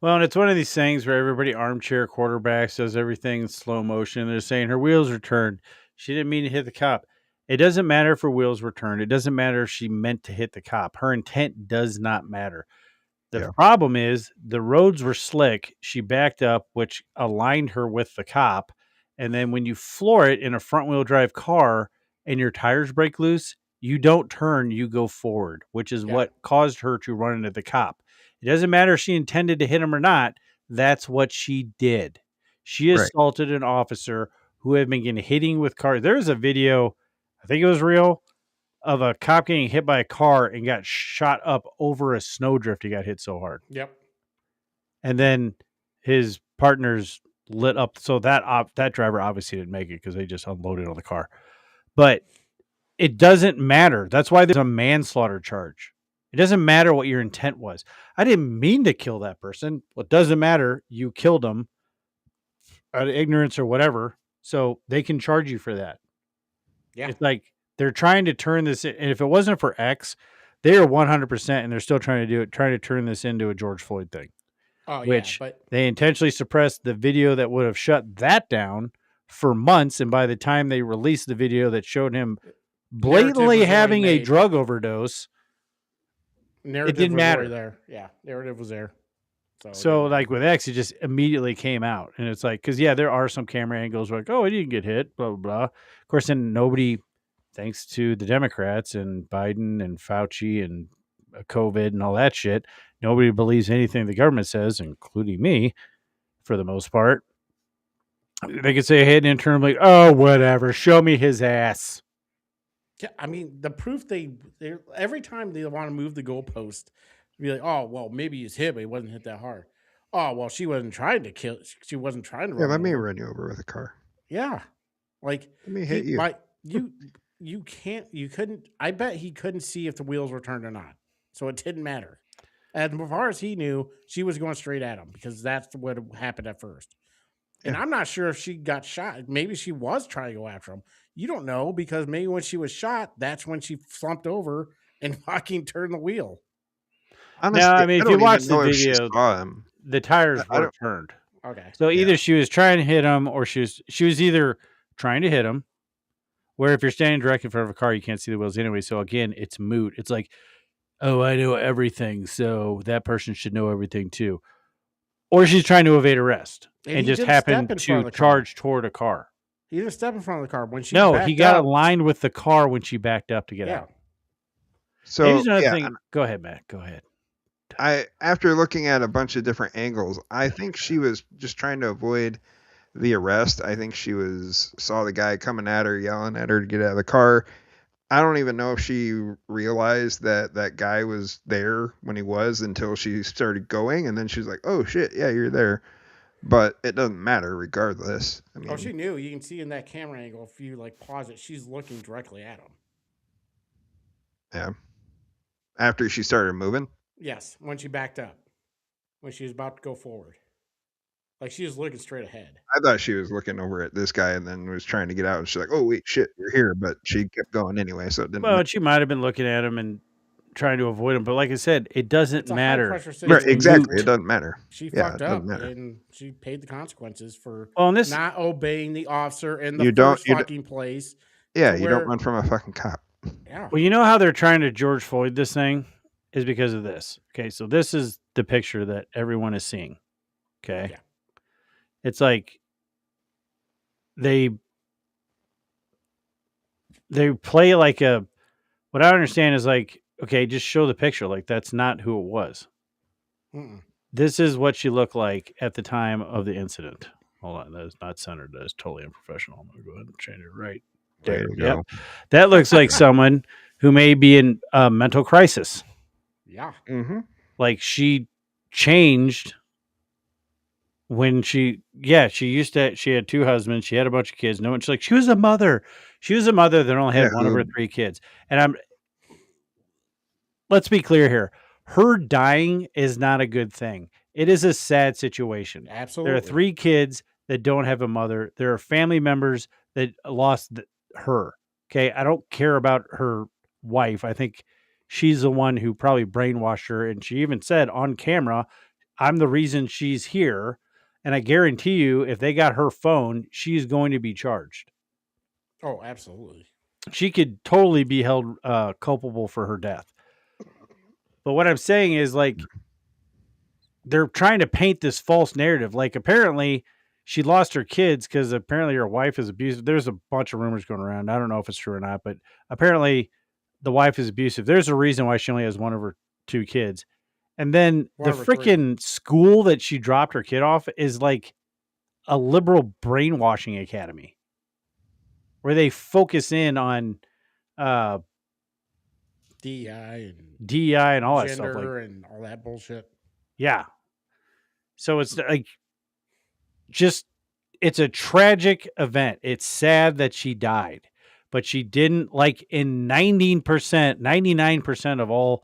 Well, and it's one of these things where everybody armchair quarterbacks does everything in slow motion. They're saying her wheels were turned. She didn't mean to hit the cop. It doesn't matter if her wheels were turned. It doesn't matter if she meant to hit the cop. Her intent does not matter. The problem is the roads were slick. She backed up, which aligned her with the cop. And then when you floor it in a front wheel drive car and your tires break loose, you don't turn, you go forward, which is what caused her to run into the cop. It doesn't matter if she intended to hit him or not. That's what she did. She assaulted an officer who had been getting hitting with cars. There's a video, I think it was real, of a cop getting hit by a car and got shot up over a snowdrift. He got hit so hard.
Yep.
And then his partners lit up. So that driver obviously didn't make it because they just unloaded on the car. But it doesn't matter. That's why there's a manslaughter charge. It doesn't matter what your intent was. I didn't mean to kill that person. Well, it doesn't matter. You killed them out of ignorance or whatever. So they can charge you for that.
Yeah.
It's like they're trying to turn this. And if it wasn't for X, they are 100%, and they're still trying to turn this into a George Floyd thing.
Oh,
which
yeah, but
they intentionally suppressed the video that would have shut that down for months. And by the time they released the video that showed him blatantly having a drug overdose,
narrative
it didn't
was
matter.
already there. Yeah, narrative was there.
So like with X, it just immediately came out. And it's like, because, there are some camera angles where like, oh, he didn't get hit, blah, blah, blah. Of course, then nobody, thanks to the Democrats and Biden and Fauci and COVID and all that shit, nobody believes anything the government says, including me, for the most part. They could say, hey, an intern, like, oh, whatever, show me his ass.
Yeah, I mean, the proof every time they want to move the goalpost, be like, oh, well, maybe he's hit, but he wasn't hit that hard. Oh, well, she wasn't trying to kill. She wasn't trying to run.
Yeah, let me
over.
run you over with a car.
Yeah, like
let me hit you.
You couldn't. I bet he couldn't see if the wheels were turned or not, so it didn't matter. And as far as he knew, she was going straight at him because that's what happened at first. And I'm not sure if she got shot. Maybe she was trying to go after him. You don't know, because maybe when she was shot, that's when she slumped over and fucking turned the wheel.
Honestly,
no, I mean, if you watch the video,
him.
The tires were turned.
Okay.
So either she was trying to hit him, or she was either trying to hit him, where if you're standing directly in front of a car, you can't see the wheels anyway. So again, it's moot. It's like, oh, I know everything, so that person should know everything too. Or she's trying to evade arrest and just happened to charge toward a car.
He didn't step in front of the car when she.
No, he got aligned with the car when she backed up to get out.
So
Here's another
yeah,
thing. Go ahead, Matt. Go ahead.
after looking at a bunch of different angles, I think she was just trying to avoid the arrest. I think she saw the guy coming at her, yelling at her to get out of the car. I don't even know if she realized that that guy was there when he was until she started going, and then she's like, "Oh shit, yeah, you're there." But it doesn't matter regardless. I mean,
Oh, she knew. You can see in that camera angle, if you like pause it, she's looking directly at him.
yeah. After she started moving.
Yes, when she backed up, when she was about to go forward, like she was looking straight ahead.
I thought she was looking over at this guy and then was trying to get out. And she's like, "Oh wait, shit, you're here," but she kept going anyway, so it didn't.
Well, she might have been looking at him and trying to avoid him, but like I said, it doesn't
It's a
matter.
high-pressure
Right,
situation.
exactly.
moot.
It doesn't matter.
She
Yeah,
fucked
it doesn't
up,
matter.
and she paid the consequences for
Well, and this,
not obeying the officer in the
You don't-
first
you don't-
fucking place.
Yeah,
to
you
where-
don't run from a fucking cop.
Yeah.
well, you know how they're trying to George Floyd this thing is because of this. Okay, so this is the picture that everyone is seeing. Okay,
Yeah.
it's like they play like a. What I understand is like, okay, just show the picture. Like that's not who it was.
Mm-mm.
This is what she looked like at the time of the incident. Hold on, that is not centered. That is totally unprofessional. I'm gonna go ahead and change it right
Way
there.
to
Yep.
go.
That looks like someone who may be in a mental crisis.
Yeah.
Mm-hmm.
Like she changed when she used to, she had 2 husbands, she had a bunch of kids. No one, she's like, she was a mother that only had
Yeah,
one of her 3 kids. And let's be clear here. Her dying is not a good thing. It is a sad situation.
Absolutely.
There are 3 kids that don't have a mother. There are family members that lost her. Okay. I don't care about her wife. I think she's the one who probably brainwashed her. And she even said on camera, I'm the reason she's here. And I guarantee you, if they got her phone, she's going to be charged.
Oh, absolutely.
She could totally be held culpable for her death. But what I'm saying is, like, they're trying to paint this false narrative. Like, apparently she lost her kids because apparently her wife is abusive. There's a bunch of rumors going around. I don't know if it's true or not, but apparently the wife is abusive. There's a reason why she only has one of her 2 kids. And then the freaking school that she dropped her kid off is like a liberal brainwashing academy where they focus in on
DEI
and all that stuff,
like, and all that bullshit.
Yeah. So it's like it's a tragic event. It's sad that she died, but she didn't, like, in 99% of all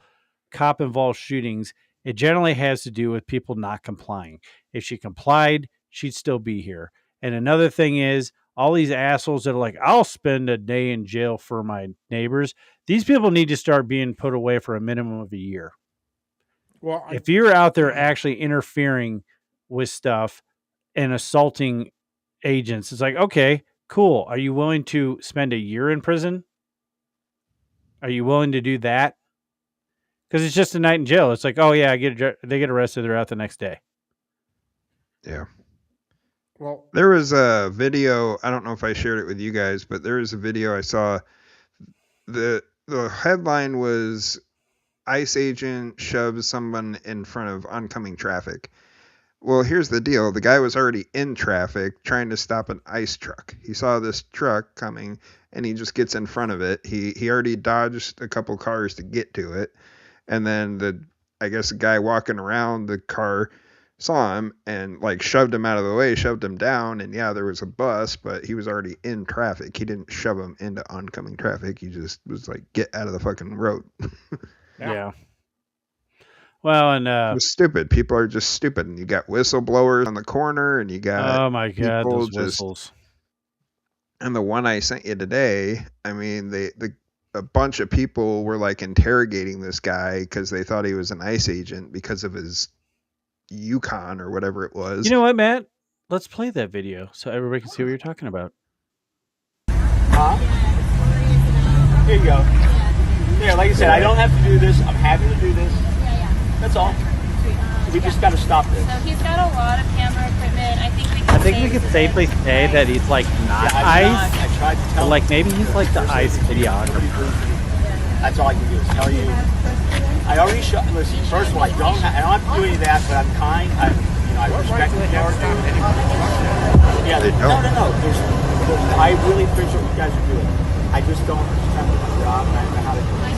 cop involved shootings, it generally has to do with people not complying. If she complied, she'd still be here. And another thing is, all these assholes that are like, I'll spend a day in jail for my neighbors. These people need to start being put away for a minimum of a year.
Well,
if you're out there actually interfering with stuff and assaulting agents, it's like, okay, cool. Are you willing to spend a year in prison? Are you willing to do that? Because it's just a night in jail. It's like, oh yeah, they get arrested. They're out the next day.
Yeah.
Well,
there was a video. I don't know if I shared it with you guys, but there was a video I saw. The headline was ICE agent shoves someone in front of oncoming traffic. Well, here's the deal. The guy was already in traffic trying to stop an ICE truck. He saw this truck coming and he just gets in front of it. He already dodged a couple cars to get to it. And then I guess the guy walking around the car saw him and like shoved him out of the way, shoved him down. And yeah, there was a bus, but he was already in traffic. He didn't shove him into oncoming traffic. He just was like, get out of the fucking road.
Yeah. Well, and
it was stupid. People are just stupid. And you got whistleblowers on the corner and you got,
oh my God, those whistles.
And the one I sent you today, I mean, a bunch of people were like interrogating this guy because they thought he was an ICE agent because of his Yukon or whatever it was.
You know what, Matt? Let's play that video so everybody can see what you're talking about.
Here you go. Yeah, like I said, I don't have to do this. I'm happy to do this. That's all. We just got to stop this.
So he's got a lot of camera equipment. I think we can
safely say that he's like not ICE.
I tried to tell
like maybe he's like the ICE videographer.
That's all I can do is tell you. I already shot. Listen, first of all, I don't have to do any of that, but I'm kind. I respect what you are doing. Yeah, no. I really appreciate what you guys are doing. I just don't understand my job and I don't know how to do it.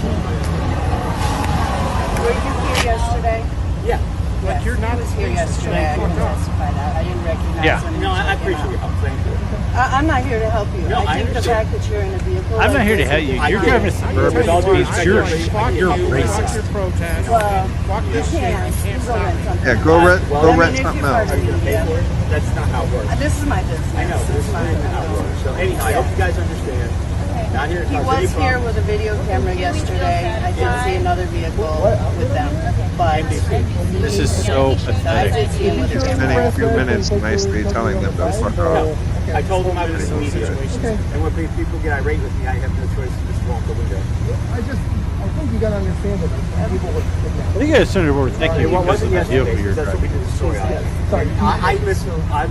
Were you here yesterday?
Yeah.
Like you're not
was here yesterday. I didn't testify that. I didn't recognize him.
No, I appreciate your help. Thank you.
I'm not here to help you.
No,
I think the fact that you're in a vehicle.
I'm not here to help you. You're driving a Suburban. You're racist.
Your protest.
Well,
Fuck
you
this shit.
can.
You can't stop me.
Yeah, go rent something else.
That's not how it works.
This is my business.
I know. This is not how it works. So anyhow, I hope you guys understand. Not here to
He
cause
was
any
here
problems.
with a video camera yesterday. I did see another vehicle with them, but
This is so
I
pathetic.
did see him with a
Spending
camera.
a few minutes nicely telling them to fuck off.
I told them I was in media. And when people get irate with me, I have no choice to just walk the window.
I think you gotta understand that people would.
I think you guys understand what we're thinking
It
because
wasn't
of the vehicle
yesterday,
you're
that's what we
driving.
did the story on.
Sorry,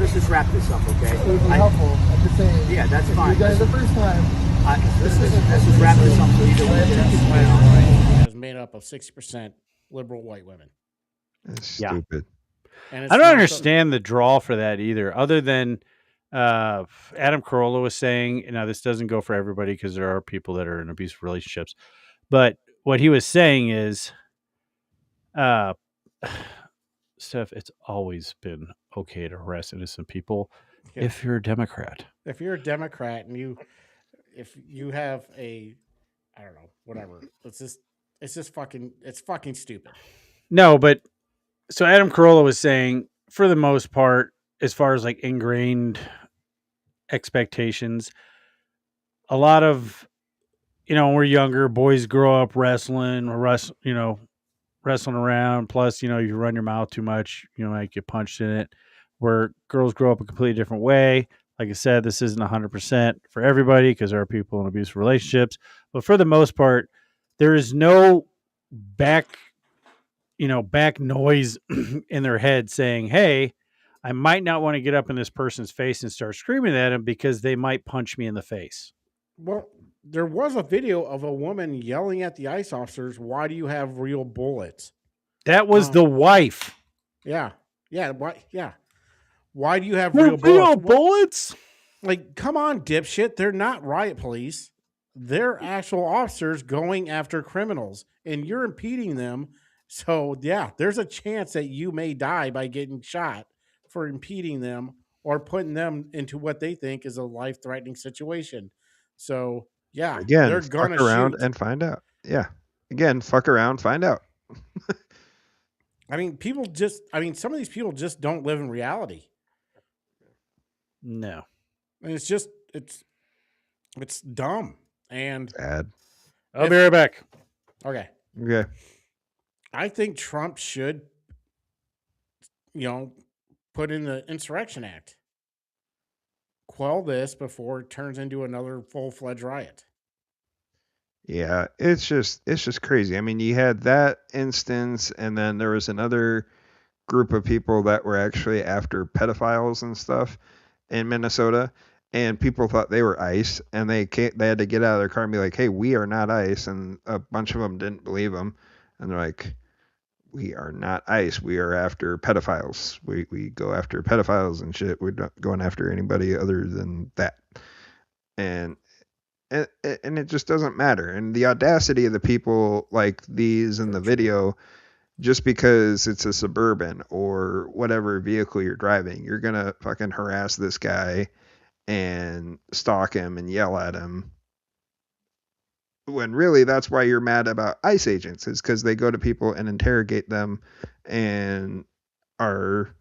Let's just wrap this up, okay?
it would be helpful. I'm just saying.
Yeah, that's
if
fine.
You guys the first time.
Let's just wrap this up so you don't
is made up of 60% liberal white women.
It's
Yeah.
stupid.
And it's
I don't
not
understand the draw for that either, other than Adam Carolla was saying, now this doesn't go for everybody because there are people that are in abusive relationships, but what he was saying is, Steph, it's always been okay to harass innocent people if you're a Democrat.
If you're a Democrat and if you have I don't know, whatever. It's fucking stupid.
No, but so Adam Carolla was saying, for the most part, as far as like ingrained expectations, a lot of, when we're younger, boys grow up wrestling or wrestling around. Plus, you run your mouth too much, might get punched in it. Where girls grow up a completely different way. Like I said, this isn't 100% for everybody because there are people in abusive relationships. But for the most part, there is no back noise in their head saying, hey, I might not want to get up in this person's face and start screaming at them because they might punch me in the face.
Well, there was a video of a woman yelling at the ICE officers, "Why do you have real bullets?"
That was the wife.
Yeah. Why do you have
Real
real bullets?
bullets?
Like, come on, dipshit. They're not riot police. They're actual officers going after criminals, and you're impeding them. So, yeah, there's a chance that you may die by getting shot for impeding them or putting them into what they think is a life-threatening situation. So, yeah,
Again,
they're
fuck
gonna
around
shoot.
and find out. Yeah. Again, fuck around, find out.
I mean, some of these people just don't live in reality.
No.
And it's dumb. And
Bad.
I'll be right back.
okay.
Okay.
I think Trump should, put in the Insurrection Act. Quell this before it turns into another full-fledged riot.
Yeah, it's just crazy. I mean, you had that instance, and then there was another group of people that were actually after pedophiles and stuff in Minnesota, and people thought they were ICE, and they had to get out of their car and be like, "Hey, we are not ICE," and a bunch of them didn't believe them, and they're like, "We are not ICE. We are after pedophiles. We go after pedophiles and shit. We're not going after anybody other than that." And it just doesn't matter. And the audacity of the people like these in the video, just because it's a Suburban or whatever vehicle you're driving, you're going to fucking harass this guy and stalk him and yell at him. When really that's why you're mad about ICE agents, is because they go to people and interrogate them and are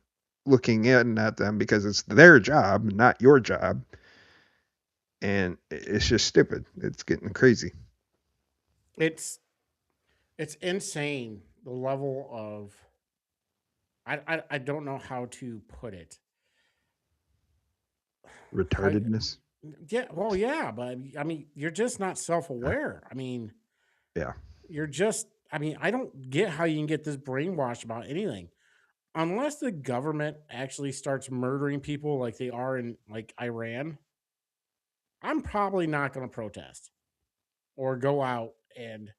looking in at them because it's their job, not your job. And it's just stupid. It's getting crazy.
It's insane, the level of I don't know how to put it.
Retardedness.
Yeah, well, yeah, but I mean, you're just not self-aware. I mean,
Yeah.
I don't get how you can get this brainwashed about anything. Unless the government actually starts murdering people like they are in like Iran, I'm probably not going to protest or go out and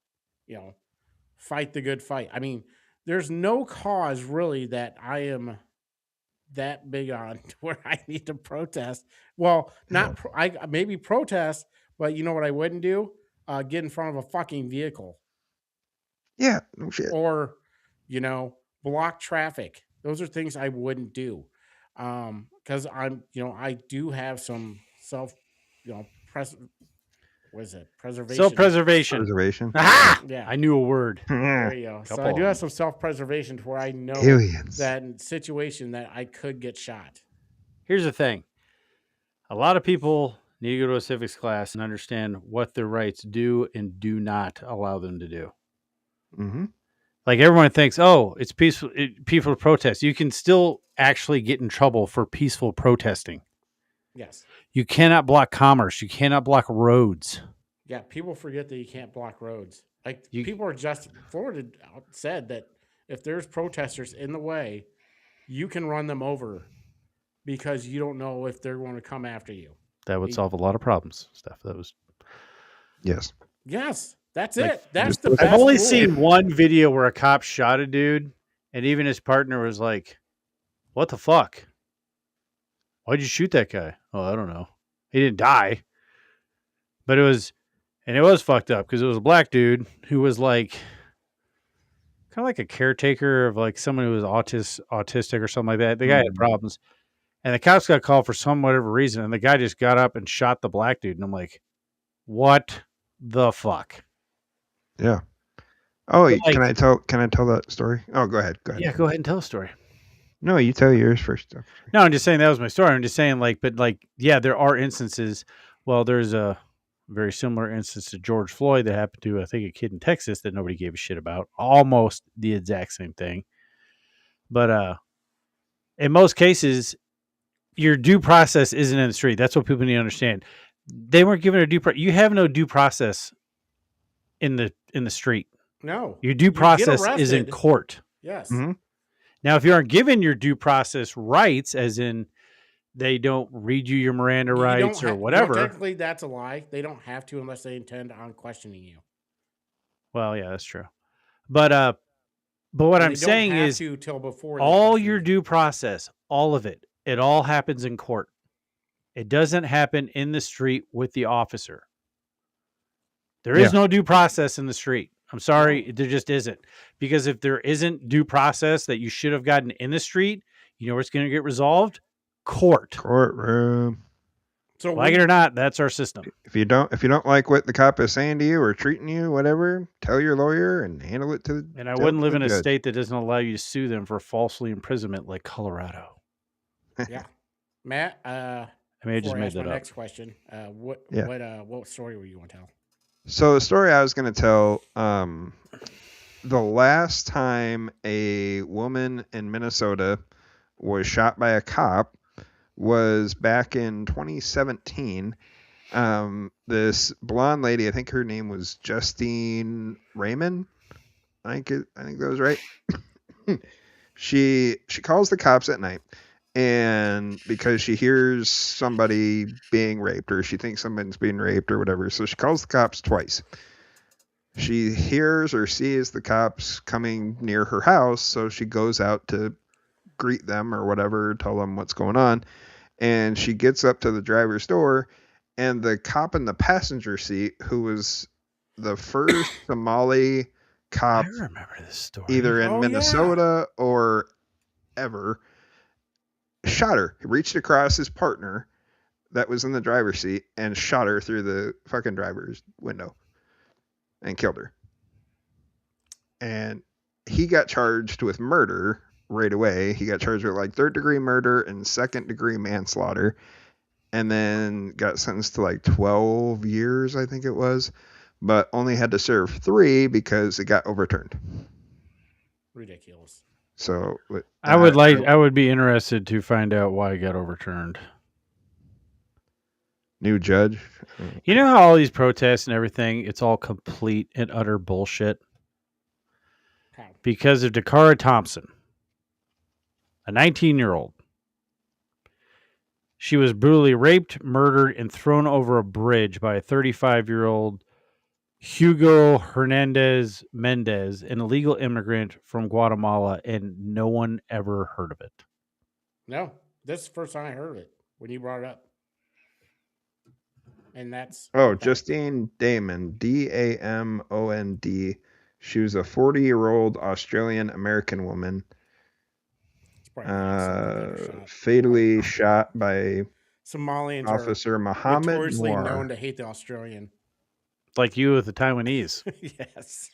fight the good fight. I mean, there's no cause really that I am that big on to where I need to protest. Well, not I maybe protest, but you know what I wouldn't do? Get in front of a fucking vehicle.
Yeah, no shit.
Or, block traffic. Those are things I wouldn't do. Because I do have some preservation.
Self-preservation.
Preservation.
Aha!
Yeah.
I knew a word.
There you go. So
Couple
I
of
do have
them.
some self-preservation to where I know
Aliens.
that in situation that I could get shot.
Here's the thing. A lot of people need to go to a civics class and understand what their rights do and do not allow them to do.
Mm-hmm.
Like everyone thinks, oh, it's peaceful protest. You can still actually get in trouble for peaceful protesting.
Yes.
You cannot block commerce. You cannot block roads.
Yeah, people forget that you can't block roads. Like people are Florida said that if there's protesters in the way, you can run them over because you don't know if they're going to come after you.
That would solve a lot of problems. Stuff that was.
Yes.
Yes, that's it. That's the best.
I've only
rule.
seen one video where a cop shot a dude, and even his partner was like, "What the fuck? Why'd you shoot that guy?" Oh, I don't know. He didn't die, but it was fucked up because it was a black dude who was like, kind of like a caretaker of like someone who was autistic or something like that. The guy had problems, and the cops got called for some whatever reason, and the guy just got up and shot the black dude, and I'm like, what the fuck?
Yeah. Oh,
Like,
can I tell that story? Oh, go ahead.
Yeah, go ahead and tell a story.
No, you tell yours first.
No, I'm just saying that was my story. I'm just saying, yeah, there are instances. Well, there's a very similar instance to George Floyd that happened to, I think, a kid in Texas that nobody gave a shit about. Almost the exact same thing. But in most cases, your due process isn't in the street. That's what people need to understand. They weren't given a due process. You have no due process in the street.
No.
Your due process is in court.
Yes.
Mm-hmm.
Now, if you aren't given your due process rights, as in they don't read you your Miranda rights or whatever.
Technically, that's a lie. They don't have to unless they intend on questioning you.
Well, yeah, that's true. But what I'm saying is all your due process, all of it, it all happens in court. It doesn't happen in the street with the officer. There is no due process in the street. I'm sorry, there just isn't. Because if there isn't due process that you should have gotten in the street, you know where it's going to get resolved? Courtroom. So like it or not, that's our system.
If you don't like what the cop is saying to you or treating you, whatever, tell your lawyer and handle it to.
And I wouldn't live in a state that doesn't allow you to sue them for falsely imprisonment like Colorado.
Yeah, Matt.
I may have just made that up.
Next question. What story were you going to tell?
So the story I was going to tell, the last time a woman in Minnesota was shot by a cop was back in 2017. This blonde lady, I think her name was Justine Raymond. I think that was right. She calls the cops at night, and because she hears somebody being raped, or she thinks someone's being raped or whatever, so she calls the cops twice. She hears or sees the cops coming near her house, so she goes out to greet them or whatever, tell them what's going on, and she gets up to the driver's door, and the cop in the passenger seat, who was the first Somali cop,
I remember this story,
either in Minnesota or ever, shot her. He reached across his partner that was in the driver's seat and shot her through the fucking driver's window and killed her. And he got charged with murder right away. He got charged with like 3rd degree murder and 2nd degree manslaughter, and then got sentenced to like 12 years, I think it was, but only had to serve 3 because it got overturned.
Ridiculous.
So
I would be interested to find out why it got overturned.
New judge.
You know how all these protests and everything, it's all complete and utter bullshit? Because of Dakara Thompson, a 19-year-old. She was brutally raped, murdered, and thrown over a bridge by a 35-year-old Hugo Hernandez Mendez, an illegal immigrant from Guatemala, and no one ever heard of it.
No, this is the first time I heard of it when you brought it up. And that's
Justine Damon, Damond. She was a 40-year-old Australian American woman, fatally shot by
Somalians
Officer
are
Mohammed
notoriously
Noor.
known to hate the Australian.
Like you with the Taiwanese.
Yes.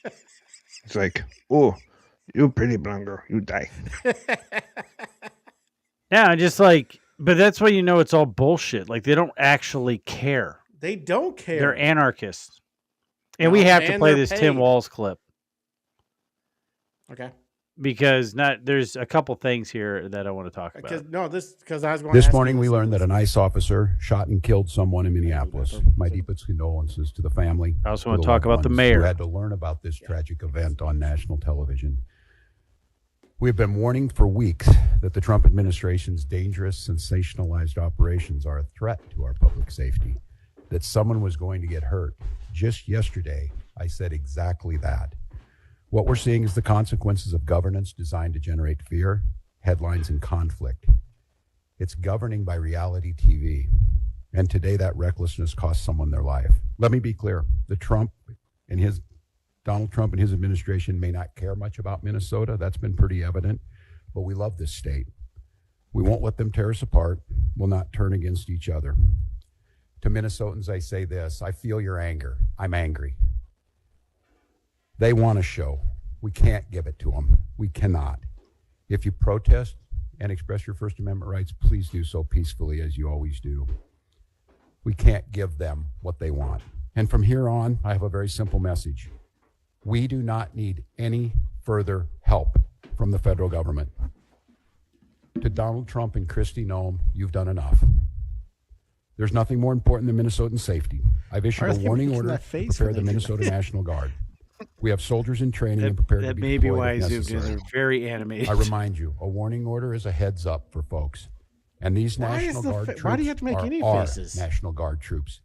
It's like, oh, you pretty blonde girl, you die.
Yeah, just like, but that's why you know it's all bullshit. Like they don't actually care.
They don't care.
They're anarchists. And we have to play this Tim Walz clip.
Okay.
Because there's a couple things here that I want to talk about.
Because I was going.
This morning, we learned that an ICE officer shot and killed someone in Minneapolis. My deepest condolences to the family.
I also want to talk about the mayor
who had to learn about this tragic event on national television. We have been warning for weeks that the Trump administration's dangerous, sensationalized operations are a threat to our public safety. That someone was going to get hurt. Just yesterday, I said exactly that. What we're seeing is the consequences of governance designed to generate fear, headlines, and conflict. It's governing by reality TV. And today that recklessness cost someone their life. Let me be clear. Donald Trump and his administration may not care much about Minnesota. That's been pretty evident. But we love this state. We won't let them tear us apart. We'll not turn against each other. To Minnesotans, I say this. I feel your anger. I'm angry. They want a show. We can't give it to them. We cannot. If you protest and express your First Amendment rights, please do so peacefully as you always do. We can't give them what they want. And from here on, I have a very simple message. We do not need any further help from the federal government. To Donald Trump and Kristi Noem, you've done enough. There's nothing more important than Minnesotan safety. I've issued a warning order to prepare the Minnesota National Guard. We have soldiers in training and prepared to be
That may be
deployed
why
if
Zoom
necessary.
is very animated.
I remind you, a warning order is a heads up for folks. And these National Guard troops
why do you have to make
are
any
our
faces?
National Guard troops.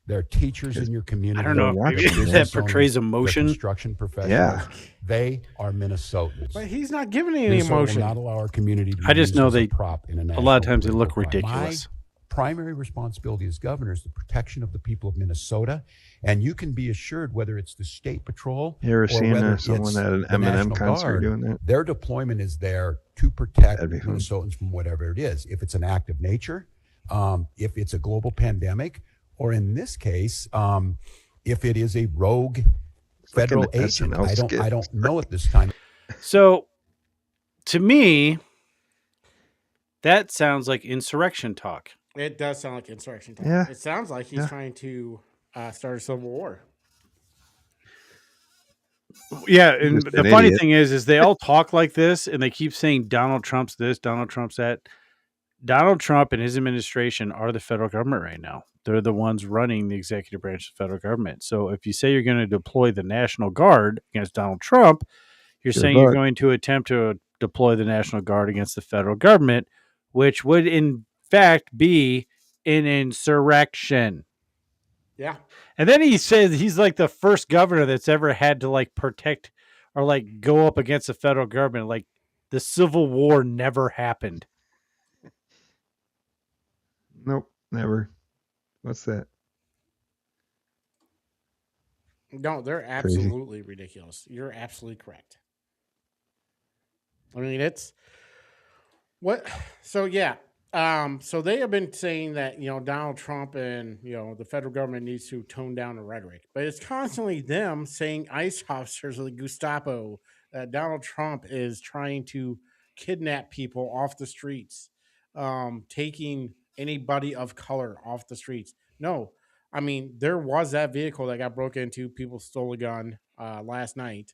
They're teachers in your community.
I don't know if maybe that portrays emotion.
Construction professionals.
Yeah.
They are Minnesotans.
But he's not giving any
Minnesota
emotion.
will not allow our community to be
I just
used
know
as
they,
a prop in a
a lot of
national
times they look
political crime.
ridiculous.
My primary responsibility as governor is the protection of the people of Minnesota. And you can be assured whether it's the state patrol
You ever
or
seen
whether
someone
it's
at an
the
Eminem
National
concert
Guard,
doing that?
their deployment is there to protect
That'd be fun.
Minnesotans from whatever it is. If it's an act of nature, if it's a global pandemic, or in this case, if it is a rogue federal
Like an
agent.
SNL
I don't know at this time.
So, to me, that sounds like insurrection talk.
It does sound like insurrection talk.
Yeah.
It sounds like he's trying to start a civil war.
Yeah, and
Just
the
an
funny
idiot.
thing is they all talk like this, and they keep saying Donald Trump's this, Donald Trump's that. Donald Trump and his administration are the federal government right now. They're the ones running the executive branch of the federal government. So if you say you're going to deploy the National Guard against Donald Trump, you're saying you're going to attempt to deploy the National Guard against the federal government, which would in fact be an insurrection.
Yeah.
And then he says he's like the first governor that's ever had to like protect or like go up against the federal government. Like the Civil War never happened.
Nope, never. What's that?
No, they're absolutely ridiculous. You're absolutely correct. I mean, it's what. So yeah. So they have been saying that Donald Trump and the federal government needs to tone down the rhetoric, but it's constantly them saying ICE officers or the Gestapo that Donald Trump is trying to kidnap people off the streets, taking anybody of color off the streets. No, I mean there was that vehicle that got broken into. People stole a gun last night.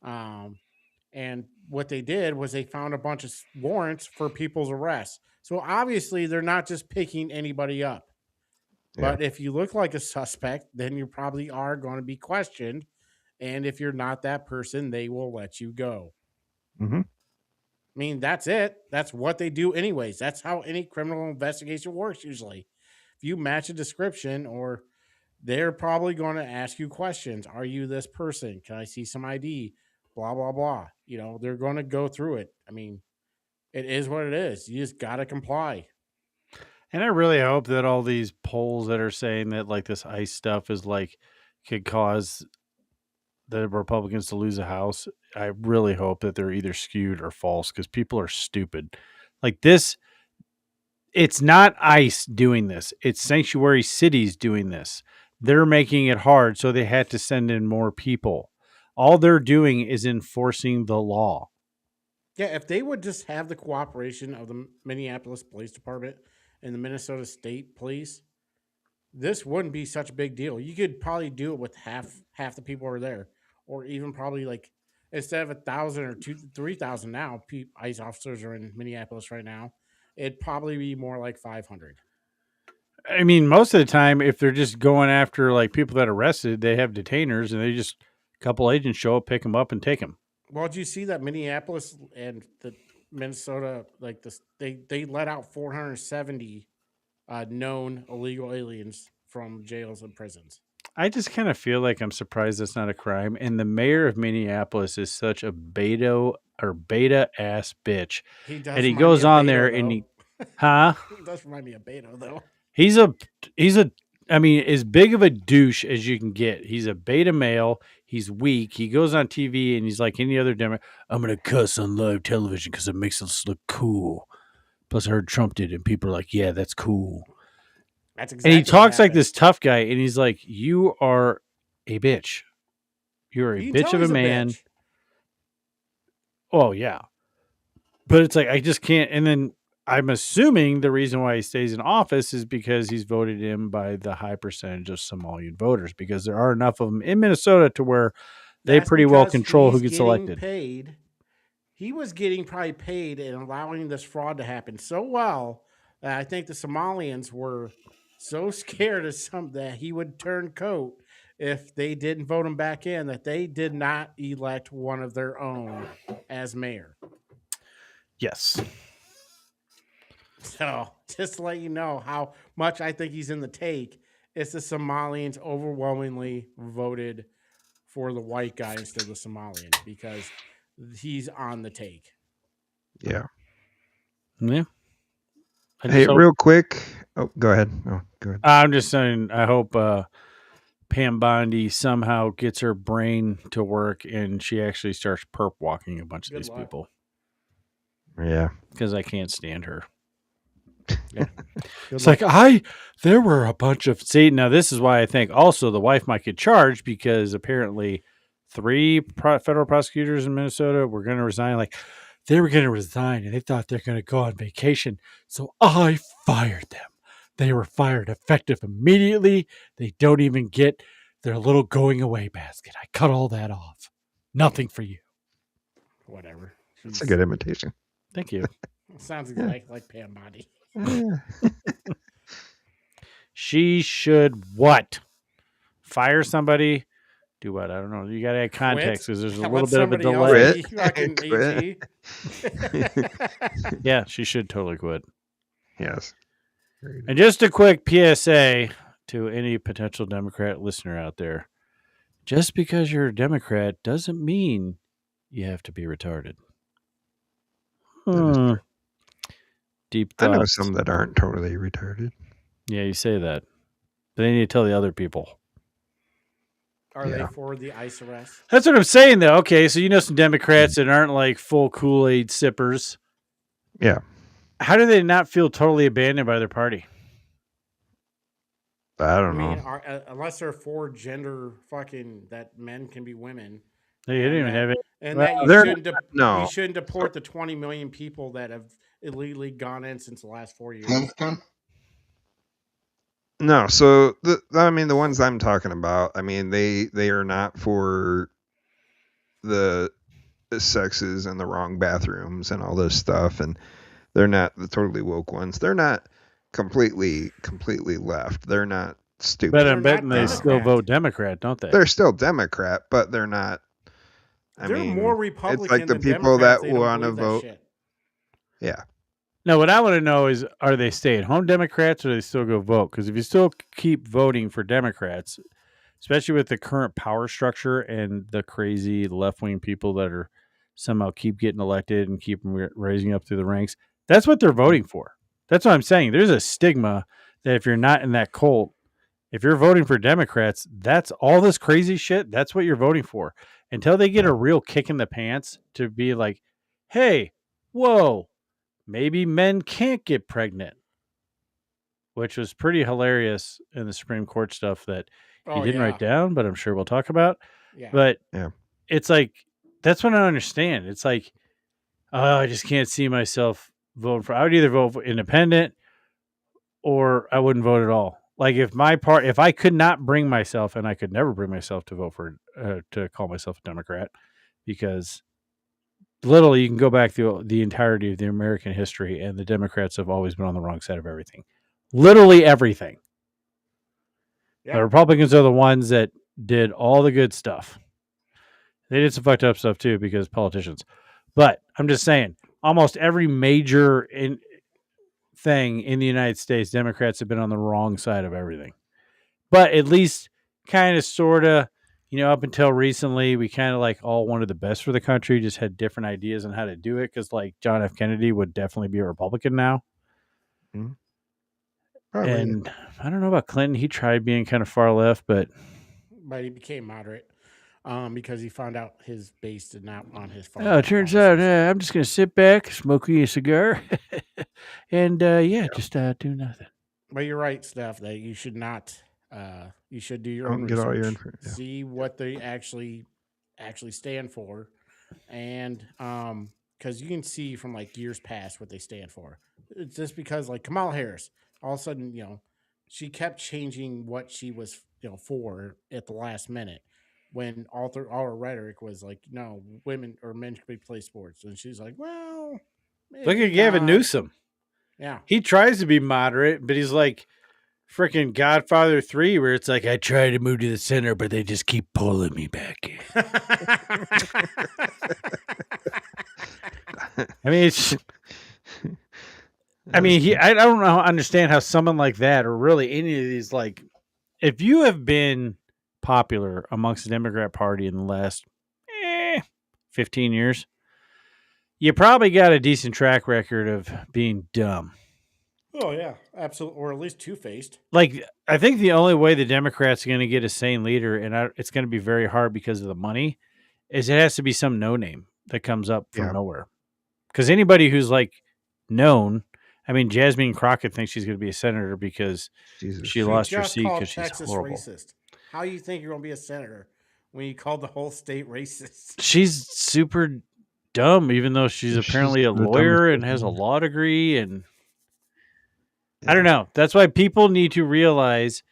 And what they did was they found a bunch of warrants for people's arrests. So obviously they're not just picking anybody up.
Yeah.
But if you look like a suspect, then you probably are going to be questioned. And if you're not that person, they will let you go.
Mm-hmm.
I mean, that's it. That's what they do anyways. That's how any criminal investigation works usually. If you match a description or they're probably going to ask you questions. Are you this person? Can I see some ID? Blah, blah, blah. They're going to go through it. I mean, it is what it is. You just got to comply.
And I really hope that all these polls that are saying that like this ICE stuff is like could cause the Republicans to lose a house, I really hope that they're either skewed or false because people are stupid. Like this, it's not ICE doing this. It's sanctuary cities doing this. They're making it hard, so they had to send in more people. All they're doing is enforcing the law.
Yeah, if they would just have the cooperation of the Minneapolis Police Department and the Minnesota State Police, this wouldn't be such a big deal. You could probably do it with half the people are there, or even probably like instead of 1,000 or 3,000 now, ICE officers are in Minneapolis right now. It'd probably be more like 500.
I mean, most of the time, if they're just going after like people that are arrested, they have detainers, and they just a couple agents show up, pick them up, and take them.
Well, did you see that Minneapolis and the Minnesota, like this, they let out 470 known illegal aliens from jails and prisons.
I just kind of feel like I'm surprised that's not a crime. And the mayor of Minneapolis is such a beta ass bitch. And he goes on there and he, huh?
He does remind me of Beto though.
He's I mean, as big of a douche as you can get. He's a beta male. He's weak. He goes on TV and he's like any other Democrat. I'm going to cuss on live television because it makes us look cool. Plus, I heard Trump did, and people are like, yeah, that's cool.
That's exactly.
And he talks like this tough guy, and he's like, you are a bitch. You're a bitch of a man. Oh, yeah. But it's like, I just can't. And then I'm assuming the reason why he stays in office is because he's voted in by the high percentage of Somalian voters, because there are enough of them in Minnesota to where they pretty well control who gets elected.
Paid. He was getting probably paid and allowing this fraud to happen so well that I think the Somalians were so scared of that he would turn coat if they didn't vote him back in, that they did not elect one of their own as mayor.
Yes.
So just to let you know how much I think he's in the take, it's the Somalians overwhelmingly voted for the white guy instead of the Somalian because he's on the take.
Yeah.
Yeah.
Hey, real quick. Oh, go ahead. Oh, go ahead.
I'm just saying, I hope Pam Bondi somehow gets her brain to work and she actually starts perp walking a bunch of these people.
Yeah.
Because I can't stand her.
Yeah.
It's like, there were a bunch of, see, now this is why I think also the wife might get charged, because apparently 3 federal prosecutors in Minnesota were going to resign. Like, they were going to resign and they thought they're going to go on vacation. So I fired them. They were fired effective immediately. They don't even get their little going away basket. I cut all that off. Nothing for you.
Whatever.
That's a good imitation.
Thank you.
Sounds exactly like Pam Bondi.
She should what? Fire somebody? Do what? I don't know. You got to add context because there's a little bit of a delay.
Quit.
Yeah, she should totally quit.
Yes.
And just a quick PSA to any potential Democrat listener out there. Just because you're a Democrat doesn't mean you have to be retarded. Deep thoughts.
I know some that aren't totally retarded.
Yeah, you say that. But they need to tell the other people.
Are they for the ICE arrest?
That's what I'm saying, though. Okay, so you know some Democrats that aren't like full Kool-Aid sippers.
Yeah.
How do they not feel totally abandoned by their party?
I don't know.
Unless they're for gender fucking, that men can be women.
They didn't even have it.
And
well,
that
you
shouldn't deport the 20 million people that have illegally gone in since the last 4 years.
No, so the ones I'm talking about, I mean, they are not for the sexes and the wrong bathrooms and all this stuff, and they're not the totally woke ones. They're not completely left. They're not stupid.
But I'm betting they still vote Democrat, don't they?
They're still Democrat, but they're not.
They're more Republican.
It's like the
than
people
Democrats.
that want to vote.
Shit.
Yeah.
No, what I want to know is, are they stay-at-home Democrats or do they still go vote? Because if you still keep voting for Democrats, especially with the current power structure and the crazy left-wing people that are somehow keep getting elected and keep raising up through the ranks, that's what they're voting for. That's what I'm saying. There's a stigma that if you're not in that cult, if you're voting for Democrats, that's all this crazy shit. That's what you're voting for until they get a real kick in the pants to be like, hey, whoa, maybe men can't get pregnant, which was pretty hilarious in the Supreme Court stuff that he didn't write down, but I'm sure we'll talk about.
Yeah.
But
Yeah.
it's like, that's what I don't understand. It's like, I just can't see myself voting for, I would either vote for independent or I wouldn't vote at all. Like if I could not bring myself, and I could never bring myself to vote for, to call myself a Democrat, because literally you can go back through the entirety of the American history and the Democrats have always been on the wrong side of everything. Literally everything. Yeah. The Republicans are the ones that did all the good stuff. They did some fucked up stuff too because politicians. But I'm just saying, almost every major thing in the United States, Democrats have been on the wrong side of everything. But at least kind of sort of, up until recently, we kind of like all wanted the best for the country, just had different ideas on how to do it. Because like John F. Kennedy would definitely be a Republican now.
Mm-hmm.
And I don't know about Clinton. He tried being kind of far left, but
he became moderate because he found out his base did not want his far.
Oh, it turns out I'm just going to sit back, smoke me a cigar, and just do nothing.
But you're right, Steph, that you should not. You should do your own
get
research,
all your info. Yeah.
See what they actually stand for, and because you can see from like years past what they stand for. It's just because like Kamala Harris, all of a sudden, she kept changing what she was, for at the last minute, when all her rhetoric was like, no, women or men can play sports, and she's like, well,
look at Gavin Newsom.
Yeah,
he tries to be moderate, but he's like freaking Godfather 3, where it's like, I try to move to the center, but they just keep pulling me back in. I mean, I don't understand how someone like that, or really any of these, like, if you have been popular amongst the Democrat Party in the last 15 years, you probably got a decent track record of being dumb.
Oh, yeah, absolutely. Or at least two-faced.
Like, I think the only way the Democrats are going to get a sane leader, and it's going to be very hard because of the money, is it has to be some no-name that comes up from nowhere. Because anybody who's, like, known, I mean, Jasmine Crockett thinks she's going to be a senator because she lost her seat because she's horrible.
Racist. How do you think you're going to be a senator when you called the whole state racist?
She's super dumb, even though she's apparently a lawyer and has a law degree, and I don't know. That's why people need to realize,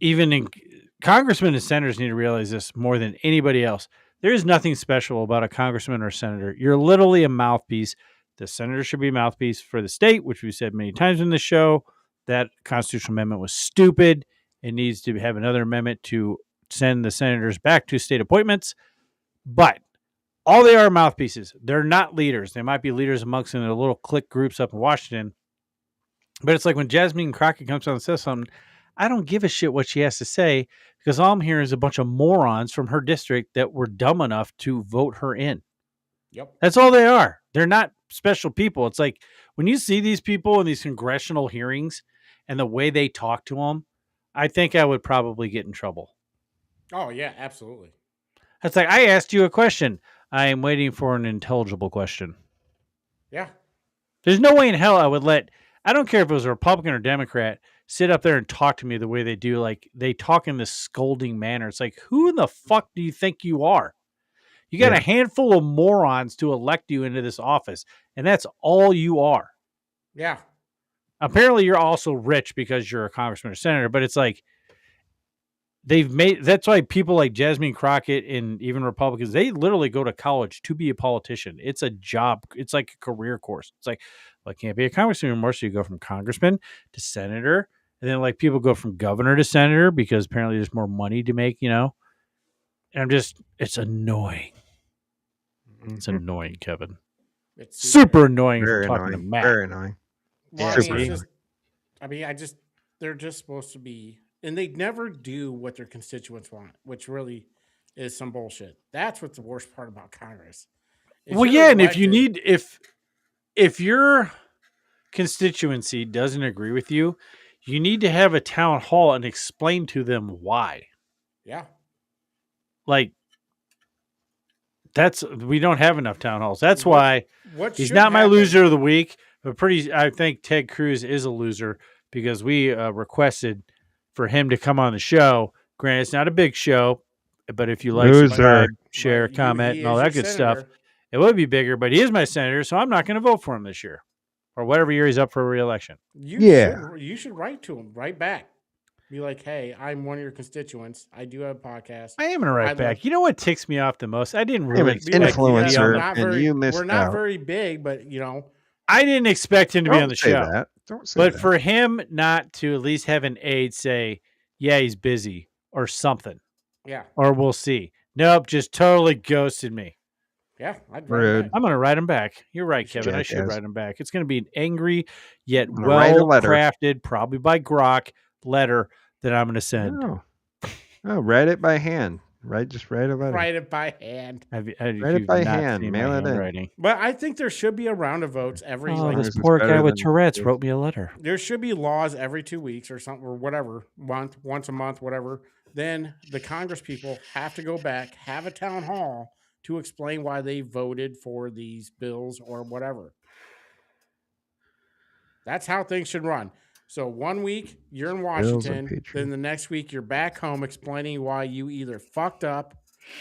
even congressmen and senators need to realize this more than anybody else. There is nothing special about a congressman or senator. You're literally a mouthpiece. The senator should be a mouthpiece for the state, which we've said many times in the show. That constitutional amendment was stupid. It needs to have another amendment to send the senators back to state appointments. But all they are mouthpieces. They're not leaders. They might be leaders amongst in their little clique groups up in Washington. But it's like when Jasmine Crockett comes on and says something, I don't give a shit what she has to say, because all I'm hearing is a bunch of morons from her district that were dumb enough to vote her in.
Yep.
That's all they are. They're not special people. It's like when you see these people in these congressional hearings and the way they talk to them, I think I would probably get in trouble.
Oh, yeah, absolutely.
It's like, I asked you a question. I am waiting for an intelligible question.
Yeah.
There's no way in hell I would I don't care if it was a Republican or Democrat, sit up there and talk to me the way they do. Like, they talk in this scolding manner. It's like, who in the fuck do you think you are? You got a handful of morons to elect you into this office, and that's all you are.
Yeah.
Apparently, you're also rich because you're a congressman or senator, but it's like, that's why people like Jasmine Crockett and even Republicans, they literally go to college to be a politician. It's a job. It's like a career course. It's like, well, I can't be a congressman anymore. So you go from congressman to senator. And then like people go from governor to senator because apparently there's more money to make, And it's annoying. It's annoying, Kevin.
It's
super annoying if
Very
I'm talking to
annoying.
Matt.
Very annoying.
Well,
Super
they're just supposed to be, and they never do what their constituents want, which really is some bullshit. That's what's the worst part about Congress. If
Well,
you're
yeah, and if you
elected-
need if your constituency doesn't agree with you, you need to have a town hall and explain to them why.
yeah,
Like we don't have enough town halls. That's why
what
he's
should
not my
happen-
loser of the week, but I think Ted Cruz is a loser because we requested for him to come on the show. Granted, it's not a big show, but if you like,
Loser.
subscribe, share,
But
comment,
he
and all
is
that
your
good stuff,
senator.
it would be bigger. But he is my senator, so I'm not going to vote for him this year or whatever year he's up for re-election.
You should write to him, write back. Be like, hey, I'm one of your constituents. I do have a podcast.
I am going to write back. You know what ticks me off the most? I didn't
I'm
really
an
expect him to be on
influencer,
the-
and you missed
We're not
out.
very big, but you know,
I didn't expect him to be
Don't
on the
say
show.
that. Don't say
But
that.
for him not to at least have an aide say, yeah, he's busy or something,
yeah,
or we'll see. Nope, just totally ghosted me.
yeah, I'd write
Rude.
back.
I'm going to write him back. You're right,
should.
Kevin. I should
Jackass.
write him back. It's going to be an angry yet
I'm gonna write a letter.
well-crafted, probably by Grok, letter that I'm going to send.
No, write it by hand. Just write a letter.
Write it by hand.
Have
Write
you've
it by
not
hand.
seen
Mail
my
it in.
handwriting.
But I think there should be a round of votes every.
Oh,
like,
this
This is
poor guy
better
with
than
Tourette's
this.
wrote me a letter.
there should be laws every 2 weeks or something, or whatever, once a month, whatever. Then the Congress people have to go back, have a town hall to explain why they voted for these bills or whatever. That's how things should run. So 1 week you're in Washington, then the next week you're back home explaining why you either fucked up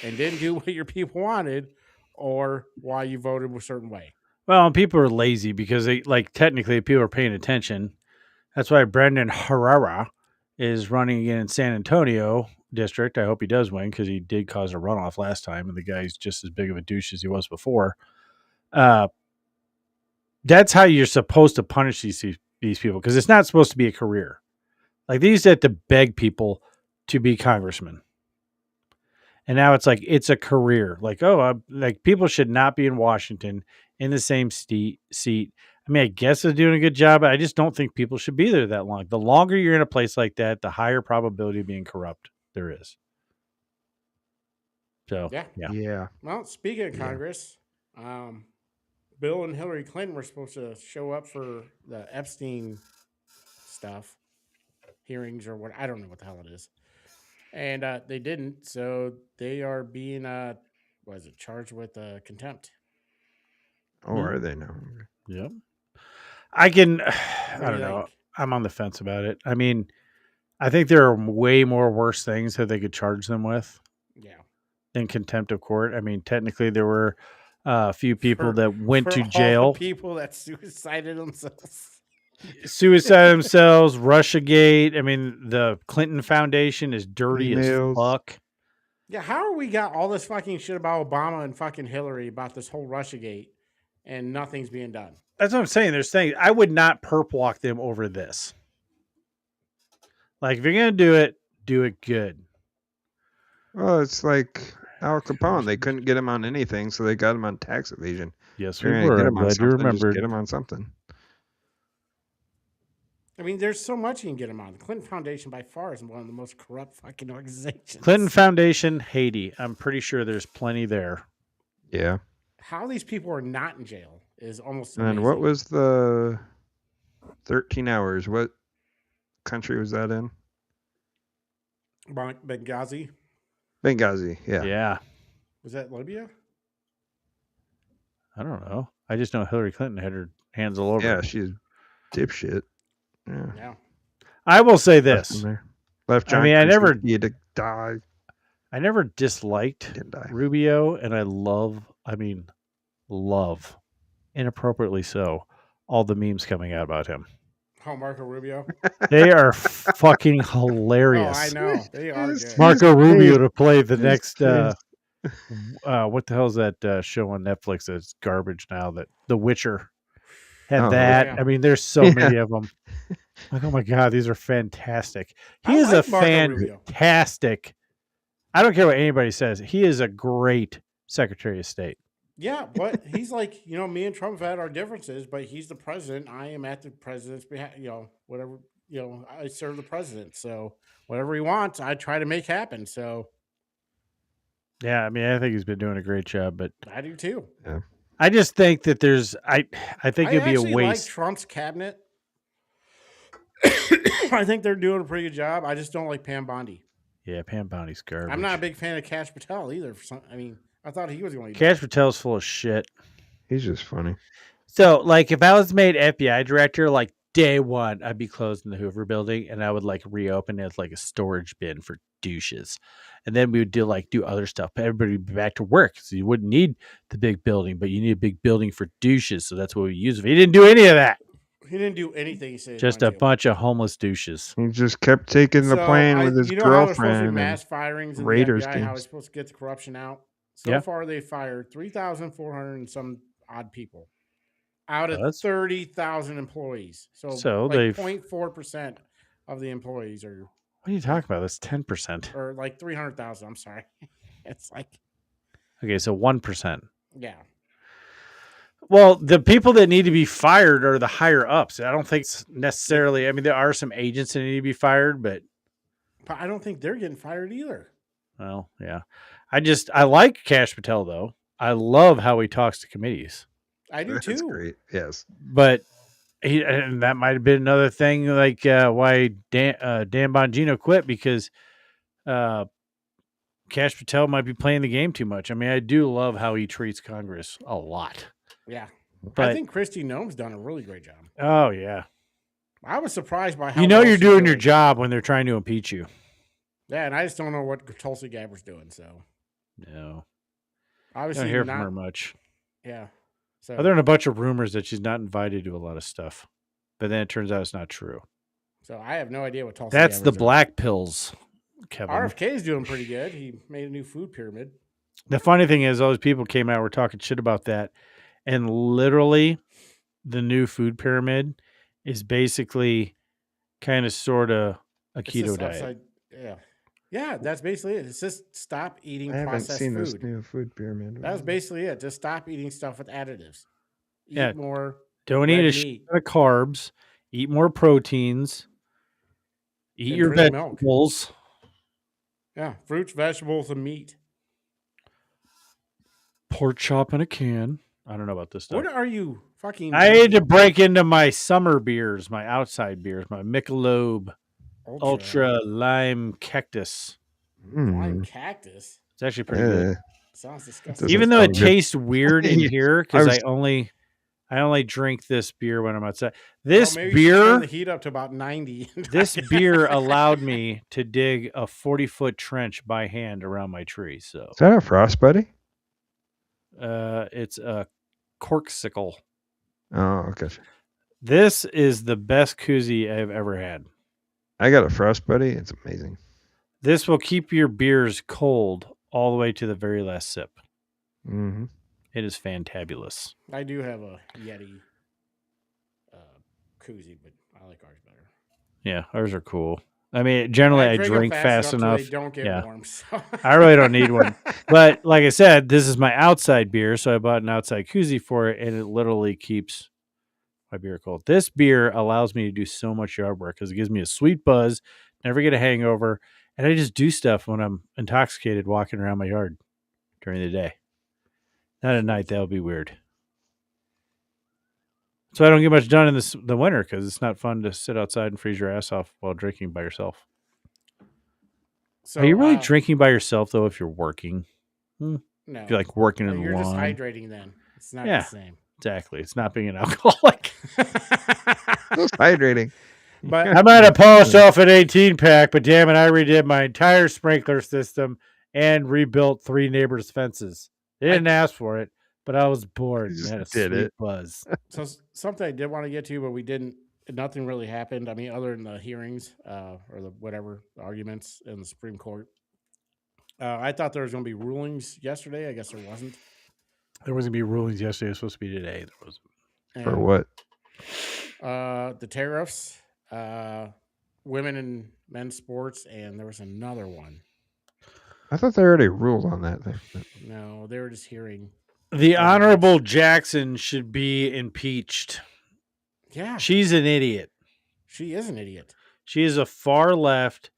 and didn't do what your people wanted, or why you voted a certain way.
Well, and people are lazy because they technically people are paying attention. That's why Brendan Herrera is running again in San Antonio district. I hope he does win because he did cause a runoff last time, and the guy's just as big of a douche as he was before. That's how you're supposed to punish these people because it's not supposed to be a career. Like they used to have to beg people to be congressmen. And now it's like it's a career. Like, people should not be in Washington in the same seat. I mean, I guess they're doing a good job, but I just don't think people should be there that long. The longer you're in a place like that, the higher probability of being corrupt there is. So,
yeah. Well, speaking of Congress, Bill and Hillary Clinton were supposed to show up for the Epstein stuff, hearings or what. I don't know what the hell it is. And they didn't, so they are being charged with contempt.
Oh, are they now?
Yep. I don't
do you
know.
think?
I'm on the fence about it. I mean, I think there are way more worse things that they could charge them with.
Yeah.
Than contempt of court. I mean, technically there were a few people that went
for
to
all the
jail.
people that suicided themselves.
Suicide themselves, Russiagate. I mean, the Clinton Foundation is dirty
Emails.
as fuck.
Yeah, how are we got all this fucking shit about Obama and fucking Hillary about this whole Russiagate and nothing's being done?
That's what I'm saying. There's things I would not perp walk them over this. Like, if you're gonna do it good.
Well, it's like Al Capone. They couldn't get him on anything, so they got him on tax evasion.
Yes,
They're
we
gonna
were.
get
I'm
him on
glad you
something, just
remembered.
get him on something.
I mean, there's so much you can get them on. The Clinton Foundation by far is one of the most corrupt fucking organizations.
Clinton Foundation, Haiti. I'm pretty sure there's plenty there.
Yeah.
How these people are not in jail is almost
And
amazing.
what was the 13 hours? What country was that in?
Benghazi?
Benghazi. Yeah.
Yeah.
Was that Libya?
I don't know. I just know Hillary Clinton had her hands all over.
Yeah,
it.
she's dipshit. Yeah.
Yeah.
I will say
Left
this.
him there. Left John
I mean, I never
Krasinski to die.
I never disliked
Didn't die.
Rubio, and I love, inappropriately so, all the memes coming out about him.
Oh, Marco Rubio?
They are fucking
Oh,
hilarious.
I know. They are good.
Marco Rubio to play the
His
next,
face.
what the hell is that show on Netflix that's garbage now? That The Witcher had
Oh,
that.
yeah.
I mean, there's so many of them. Like, oh my God, these are fantastic. He
I
is
like
a
Marco Rubio.
fantastic. I don't care what anybody says. He is a great Secretary of State.
Yeah, but he's like, me and Trump have had our differences, but he's the president. I am at the president's behalf. Whatever. I serve the president, so whatever he wants, I try to make happen. So
Yeah, I mean, I think he's been doing a great job, but
I do too.
Yeah.
I just think that I think
I
it'd be a
actually like
waste.
Trump's cabinet. I think they're doing a pretty good job. I just don't like Pam Bondi.
Yeah, Pam Bounty's garbage.
I'm not a big fan of Kash Patel either. I thought he was going to.
Kash Patel's full of shit.
He's just funny.
So, like, if I was made FBI director, like day one, I'd be closing the Hoover Building, and I would like reopen it as like a storage bin for douches, and then we would do other stuff. But everybody would be back to work, so you wouldn't need the big building, but you need a big building for douches. So that's what we use. He didn't do any of that.
He didn't do anything. He said
Just a bunch of homeless douches.
He just kept taking the plane with his
how there's supposed to be
girlfriend.
mass firings in
Raiders
the FBI, how
games.
he's supposed to get the corruption out. So far, they fired 3,400 and some odd people out of 30,000 employees. So like 0.4% of the employees are.
What are you talking about? That's 10%.
Or like 300,000. I'm sorry. It's like.
Okay, so 1%.
Yeah.
Well, the people that need to be fired are the higher ups. I don't think it's necessarily. I mean, there are some agents that need to be fired, but
I don't think they're getting fired either.
Well, yeah. I like Kash Patel though. I love how he talks to committees.
I do too.
That's great. Yes.
But and that might have been another thing, like why Dan Bongino quit, because Kash Patel might be playing the game too much. I mean, I do love how he treats Congress a lot.
Yeah.
But
I think Kristi Noem's done a really great job.
Oh, yeah.
I was surprised by how
you're doing your job when they're trying to impeach you.
Yeah, and I just don't know what Tulsi Gabbard's doing, so.
No.
Obviously
don't hear from her much.
Yeah. So
other than a bunch of rumors that she's not invited to a lot of stuff. But then it turns out it's not true.
So I have no idea what Tulsi
That's
Gabbard's
the black pills, Kevin.
RFK is doing pretty good. He made a new food pyramid.
The funny thing is, all those people came out, were talking shit about that. And literally, the new food pyramid is basically kind of sort of a keto diet.
Yeah, that's basically it. It's just stop eating processed food.
I haven't seen this new food pyramid.
That's basically it. Just stop eating stuff with additives.
Eat
more.
Don't eat a shit of carbs. Eat more proteins. Eat your vegetables.
Milk. Yeah, fruits, vegetables, and meat.
Pork chop in a can. I don't know about this stuff.
What are you fucking?
I had to break into my summer beers, my outside beers, my Michelob Ultra Lime Cactus.
Lime Cactus?
It's actually pretty good.
Sounds disgusting.
Even though it tastes weird in here, because I only drink this beer when I'm outside. This beer,
turn the heat up to about 90.
This beer allowed me to dig a 40-foot trench by hand around my tree. So
is that a frost buddy?
It's a corksicle.
Oh, okay.
This is the best koozie I've ever had.
I got a frost buddy. It's amazing.
This will keep your beers cold all the way to the very last sip.
Mm-hmm.
It is fantabulous.
I do have a Yeti koozie, but I like ours better.
Yeah, ours are cool. I mean, generally I drink fast enough.
They don't get warm. So.
I really don't need one. But like I said, this is my outside beer, so I bought an outside koozie for it, and it literally keeps my beer cold. This beer allows me to do so much yard work because it gives me a sweet buzz, never get a hangover, and I just do stuff when I'm intoxicated walking around my yard during the day. Not at night, that would be weird. So I don't get much done in the winter because it's not fun to sit outside and freeze your ass off while drinking by yourself. So, are you really drinking by yourself, though, if you're working?
No.
If you're like working in the
lawn. You're just hydrating then. It's not the same.
Exactly. It's not being an alcoholic.
Just hydrating.
But I might have polished off an 18-pack, but damn it, I redid my entire sprinkler system and rebuilt 3 neighbors' fences. They didn't ask for it, but I was bored and had a sweet buzz.
So something I did want to get to, but we didn't. Nothing really happened. I mean, other than the hearings or the whatever arguments in the Supreme Court. I thought there was going to be rulings yesterday. I guess there wasn't.
There was going to be rulings yesterday. It was supposed to be today. There wasn't.
For what?
The tariffs, women and men's sports, and there was another one.
I thought they already ruled on that thing.
No, they were just hearing.
The Honorable Jackson should be impeached.
Yeah.
She's an idiot.
She is an idiot.
She is a far left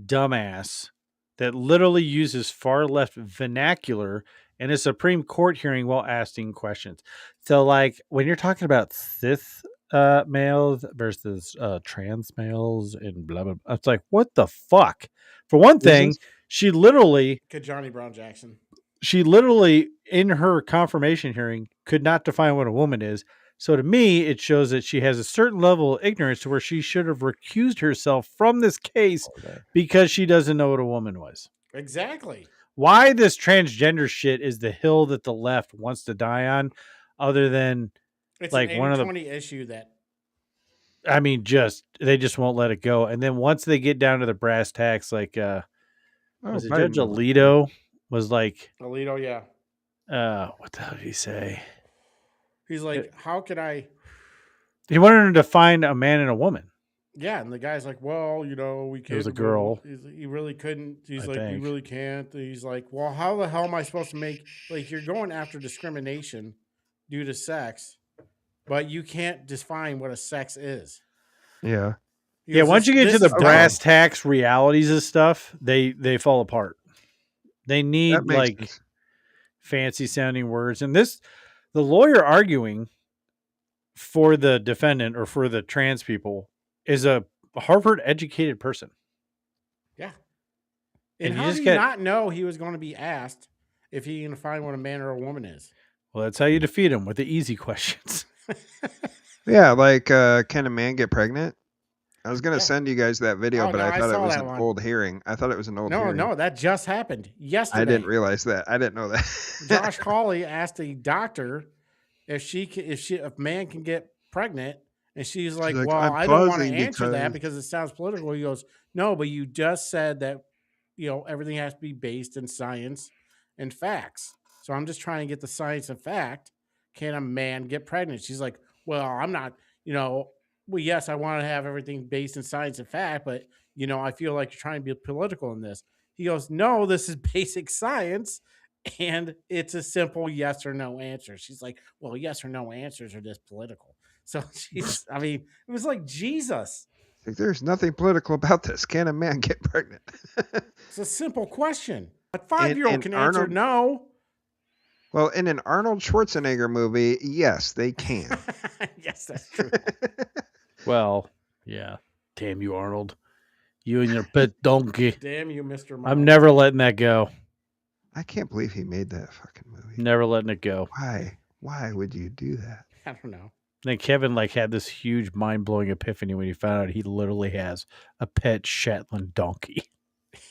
dumbass that literally uses far left vernacular in a Supreme Court hearing while asking questions. So, like, when you're talking about cis males versus trans males and blah, blah, blah, it's like, what the fuck? For one thing, she literally,
Johnny Brown Jackson.
in her confirmation hearing, could not define what a woman is. So to me, it shows that she has a certain level of ignorance to where she should have recused herself from this case because she doesn't know what a woman was.
Exactly.
Why this transgender shit is the hill that the left wants to die on, other than
it's
like
an 80-20
one of the
issue that
they just won't let it go. And then once they get down to the brass tacks, like was it Judge Alito was like
Alito, yeah.
What the hell did he say?
He's like, how could I?
He wanted her to find a man and a woman.
Yeah, and the guy's like, well, we can't.
It was a girl.
He really couldn't. He's
I
like,
think.
you really can't. He's like, well, how the hell am I supposed to make, like, you're going after discrimination due to sex, but you can't define what a sex is.
Yeah.
Yeah, once you get to the brass tacks realities of stuff, they fall apart. They need like fancy sounding words. And the lawyer arguing for the defendant or for the trans people is a Harvard educated person.
Yeah. And how do you not know he was going to be asked if he can find what a man or a woman is?
Well, that's how you defeat him, with the easy questions.
Yeah, like can a man get pregnant? I was going to send you guys that video, but I thought it was an old hearing. I thought it was an old hearing.
No, that just happened yesterday.
I didn't realize that. I didn't know that.
Josh Hawley asked a doctor if a man can get pregnant, and she's like, well, I don't want to answer that because it sounds political. He goes, no, but you just said that, everything has to be based in science and facts. So I'm just trying to get the science and fact. Can a man get pregnant? She's like, well, I'm not, well, yes, I want to have everything based in science and fact, but, I feel like you're trying to be political in this. He goes, no, this is basic science, and it's a simple yes or no answer. She's like, well, yes or no answers are just political. So it was like, Jesus.
Like, there's nothing political about this. Can a man get pregnant?
It's a simple question. A 5-year-old can answer no.
Well, in an Arnold Schwarzenegger movie, yes, they can.
Yes, that's true.
Well, yeah. Damn you, Arnold. You and your pet donkey.
Damn you, Mr. Mom.
I'm never letting that go.
I can't believe he made that fucking movie.
Never letting it go.
Why? Why would you do that?
I don't know.
Then Kevin had this huge mind-blowing epiphany when he found out he literally has a pet Shetland donkey.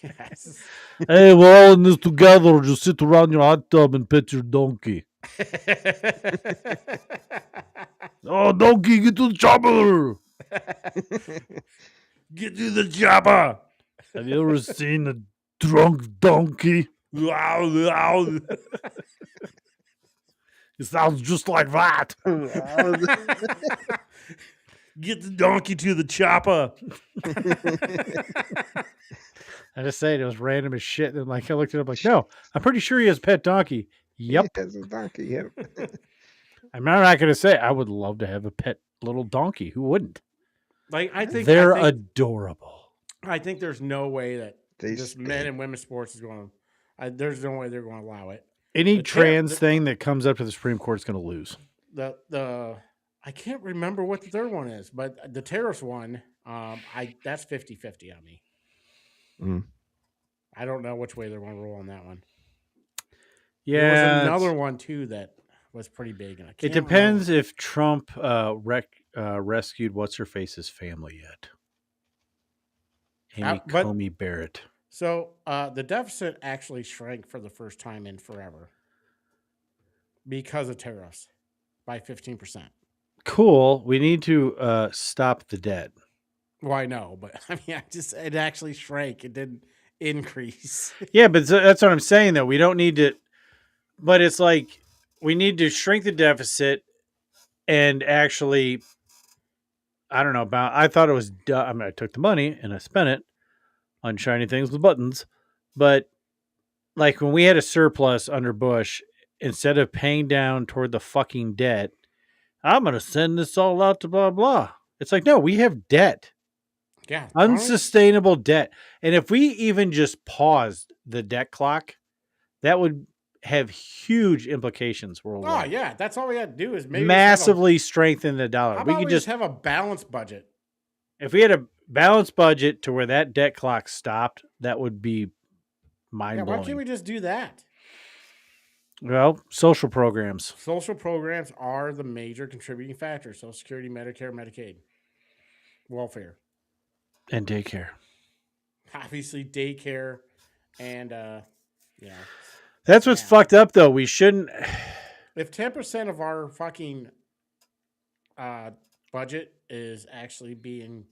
Yes.
Hey, we're all in this together. Just sit around your hot tub and pet your donkey. Oh, donkey, get to the chopper.
Get to the chopper.
Have you ever seen a drunk donkey? It sounds just like that.
Get the donkey to the chopper.
I just say it was random as shit. And I looked it up no, I'm pretty sure he has a pet donkey. Yep.
He has a donkey, yep.
I'm not going to say I would love to have a pet little donkey. Who wouldn't?
I think
they're adorable.
I think there's no way that this men and women's sports is going to. There's no way they're going to allow it.
Any trans thing that comes up to the Supreme Court is going to lose.
I can't remember what the third one is, but the terrorist one, that's 50-50 on me.
Mm.
I don't know which way they're going to roll on that one.
Yeah,
there was another one too that was pretty big. And
it depends if Trump rescued what's her face's family yet. Amy Comey Barrett.
So the deficit actually shrank for the first time in forever because of tariffs by 15%.
Cool. We need to stop the debt.
Well, I know, but it actually shrank. It didn't increase.
Yeah, but that's what I'm saying, though. We don't need to, but it's like we need to shrink the deficit and actually, I don't know about, I thought it was, I took the money and I spent it on shiny things with buttons, but like when we had a surplus under Bush, instead of paying down toward the fucking debt, I'm going to send this all out to blah, blah. It's like, no, we have debt.
Yeah.
Unsustainable debt. And if we even just paused the debt clock, that would have huge implications
Oh,
worldwide.
yeah. That's all we got to do is maybe
massively strengthen the dollar.
How
We
about
could
we just have a balanced budget?
if we had a balanced budget to where that debt clock stopped, that would be mind
Yeah,
blowing.
why can't we just do that?
Well, social programs.
Social programs are the major contributing factor. Social Security, Medicare, Medicaid, welfare.
And daycare.
Obviously, daycare and,
That's what's fucked up, though. We shouldn't.
If 10% of our fucking budget is actually being,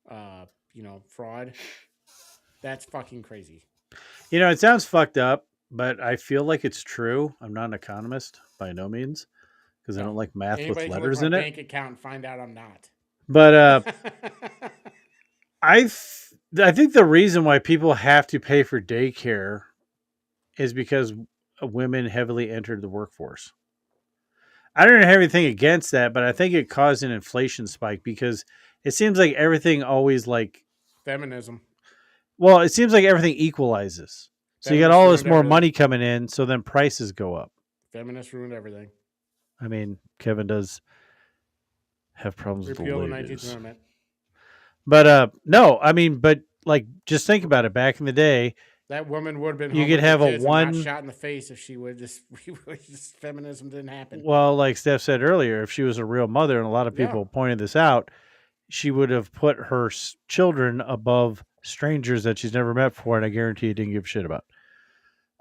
fraud, that's fucking crazy.
It sounds fucked up, but I feel like it's true. I'm not an economist by no means because I don't like math with letters in it.
Bank account and find out I'm not.
But I think the reason why people have to pay for daycare is because women heavily entered the workforce. I don't have anything against that, but I think it caused an inflation spike because it seems like everything always
feminism.
Well, it seems like everything equalizes. So you got all this more money coming in, so then prices go up.
Feminists ruined everything.
I mean, Kevin does have problems
Repeal
with
the
the
19th
wages.
Amendment.
But no, I mean, but just think about it. Back in the day,
that woman would have been.
You could have a one
shot in the face if she would just feminism didn't happen.
Well, like Steph said earlier, if she was a real mother, and a lot of people pointed this out, she would have put her children above strangers that she's never met before, and I guarantee you didn't give a shit about.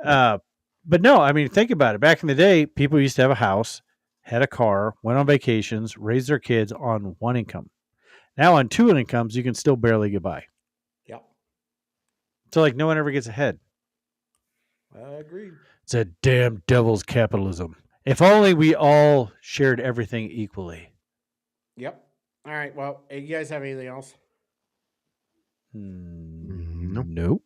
But no, I mean, think about it. Back in the day, people used to have a house, had a car, went on vacations, raised their kids on one income. Now on two incomes, you can still barely get by.
Yep.
So no one ever gets ahead.
I agree.
It's a damn devil's capitalism. If only we all shared everything equally.
Yep. All right. Well, you guys have anything else?
Nope.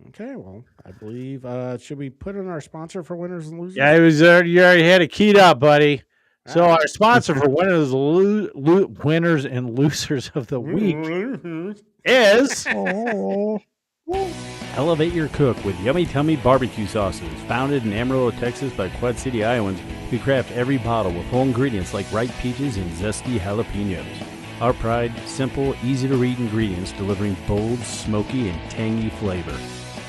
Okay. Well, I believe should we put in our sponsor for winners and losers?
Yeah, you already had it keyed up, buddy. So our sponsor for winners and losers of the week is Elevate Your Cook with Yummy Tummy Barbecue Sauces. Founded in Amarillo, Texas by Quad City Iowans, we craft every bottle with whole ingredients like ripe peaches and zesty jalapenos. Our pride, simple, easy-to-read ingredients delivering bold, smoky, and tangy flavor.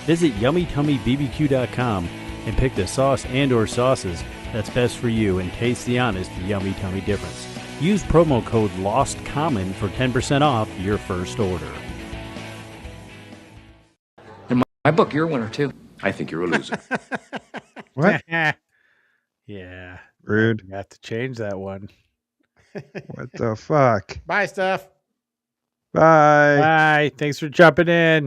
Visit YummyTummyBBQ.com and pick the sauce and or sauces that's best for you and taste the honest Yummy Tummy difference. Use promo code LOSTCOMMON for 10% off your first order.
In my book, you're a winner too.
I think you're a loser.
What?
Yeah.
Rude.
You have to change that one.
What the fuck?
Bye, Steph.
Bye.
Bye. Thanks for jumping in.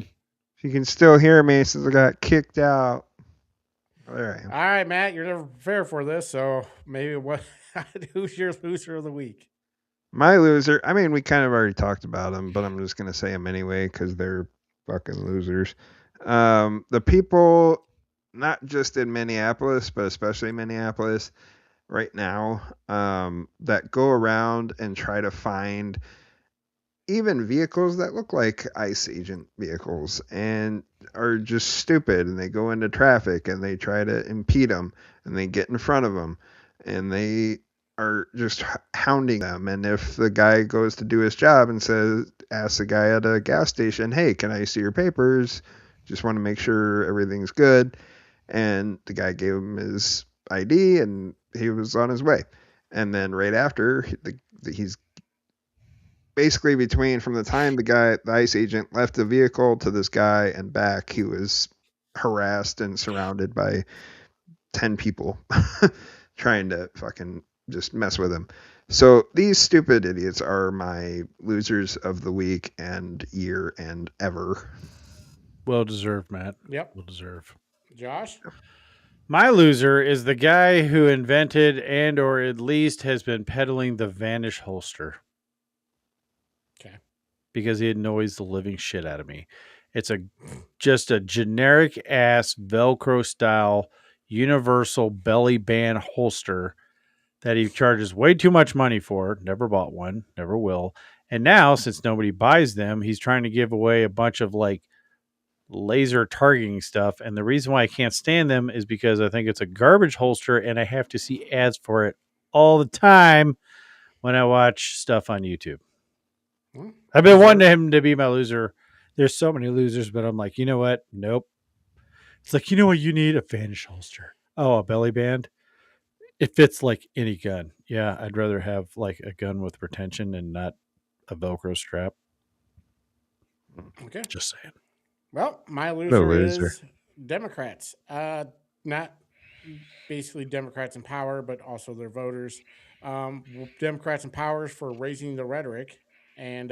If you can still hear me since I got kicked out. There I am.
All right, Matt, you're never prepared for this, so maybe who's your loser of the week?
My loser, I mean, we kind of already talked about them, but I'm just going to say them anyway because they're fucking losers. The people, not just in Minneapolis, but especially Minneapolis right now, that go around and try to find even vehicles that look like ICE agent vehicles and are just stupid, and they go into traffic and they try to impede them and they get in front of them and they are just hounding them. And if the guy goes to do his job and asks the guy at a gas station, hey, can I see your papers? Just want to make sure everything's good. And the guy gave him his ID and he was on his way. And then right after, he's basically between from the time the ICE agent left the vehicle to this guy and back, he was harassed and surrounded by 10 people trying to fucking just mess with him. So these stupid idiots are my losers of the week and year and ever.
Well deserved, Matt.
Yep.
Well deserved.
Josh?
My loser is the guy who invented and or at least has been peddling the Vanish holster.
Okay.
Because he annoys the living shit out of me. It's just a generic ass Velcro style. universal belly band holster that he charges way too much money for. Never bought one, never will. And now, since nobody buys them, he's trying to give away a bunch of like laser targeting stuff. And the reason why I can't stand them is because I think it's a garbage holster and I have to see ads for it all the time when I watch stuff on YouTube. I've been wanting him to be my loser. There's so many losers, but I'm like, you know what? Nope. It's like, you know what? You need a Vanish holster. Oh, a belly band. It fits like any gun. Yeah, I'd rather have like a gun with retention and not a Velcro strap.
Okay.
Just saying.
Well, my loser is Democrats. Not basically Democrats in power, but also their voters. Democrats in power for raising the rhetoric and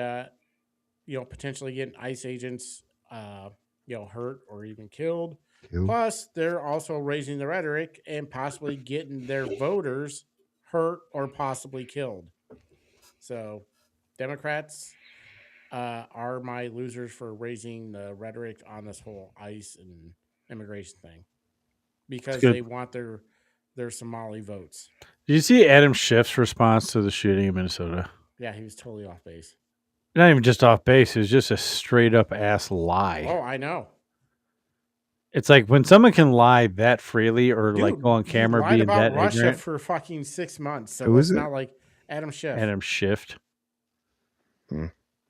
potentially getting ICE agents hurt or even killed. Plus, they're also raising the rhetoric and possibly getting their voters hurt or possibly killed. So, Democrats are my losers for raising the rhetoric on this whole ICE and immigration thing because they want their Somali votes.
Did you see Adam Schiff's response to the shooting in Minnesota?
Yeah, he was totally off base.
Not even just off base. It was just a straight up ass lie.
Oh, I know.
It's like when someone can lie that freely or
Dude,
like go on camera
he lied
being
about
that
Russia
ignorant.
for fucking 6 months. So
Who is
it's
it?
not like Adam Schiff.
Adam Schiff.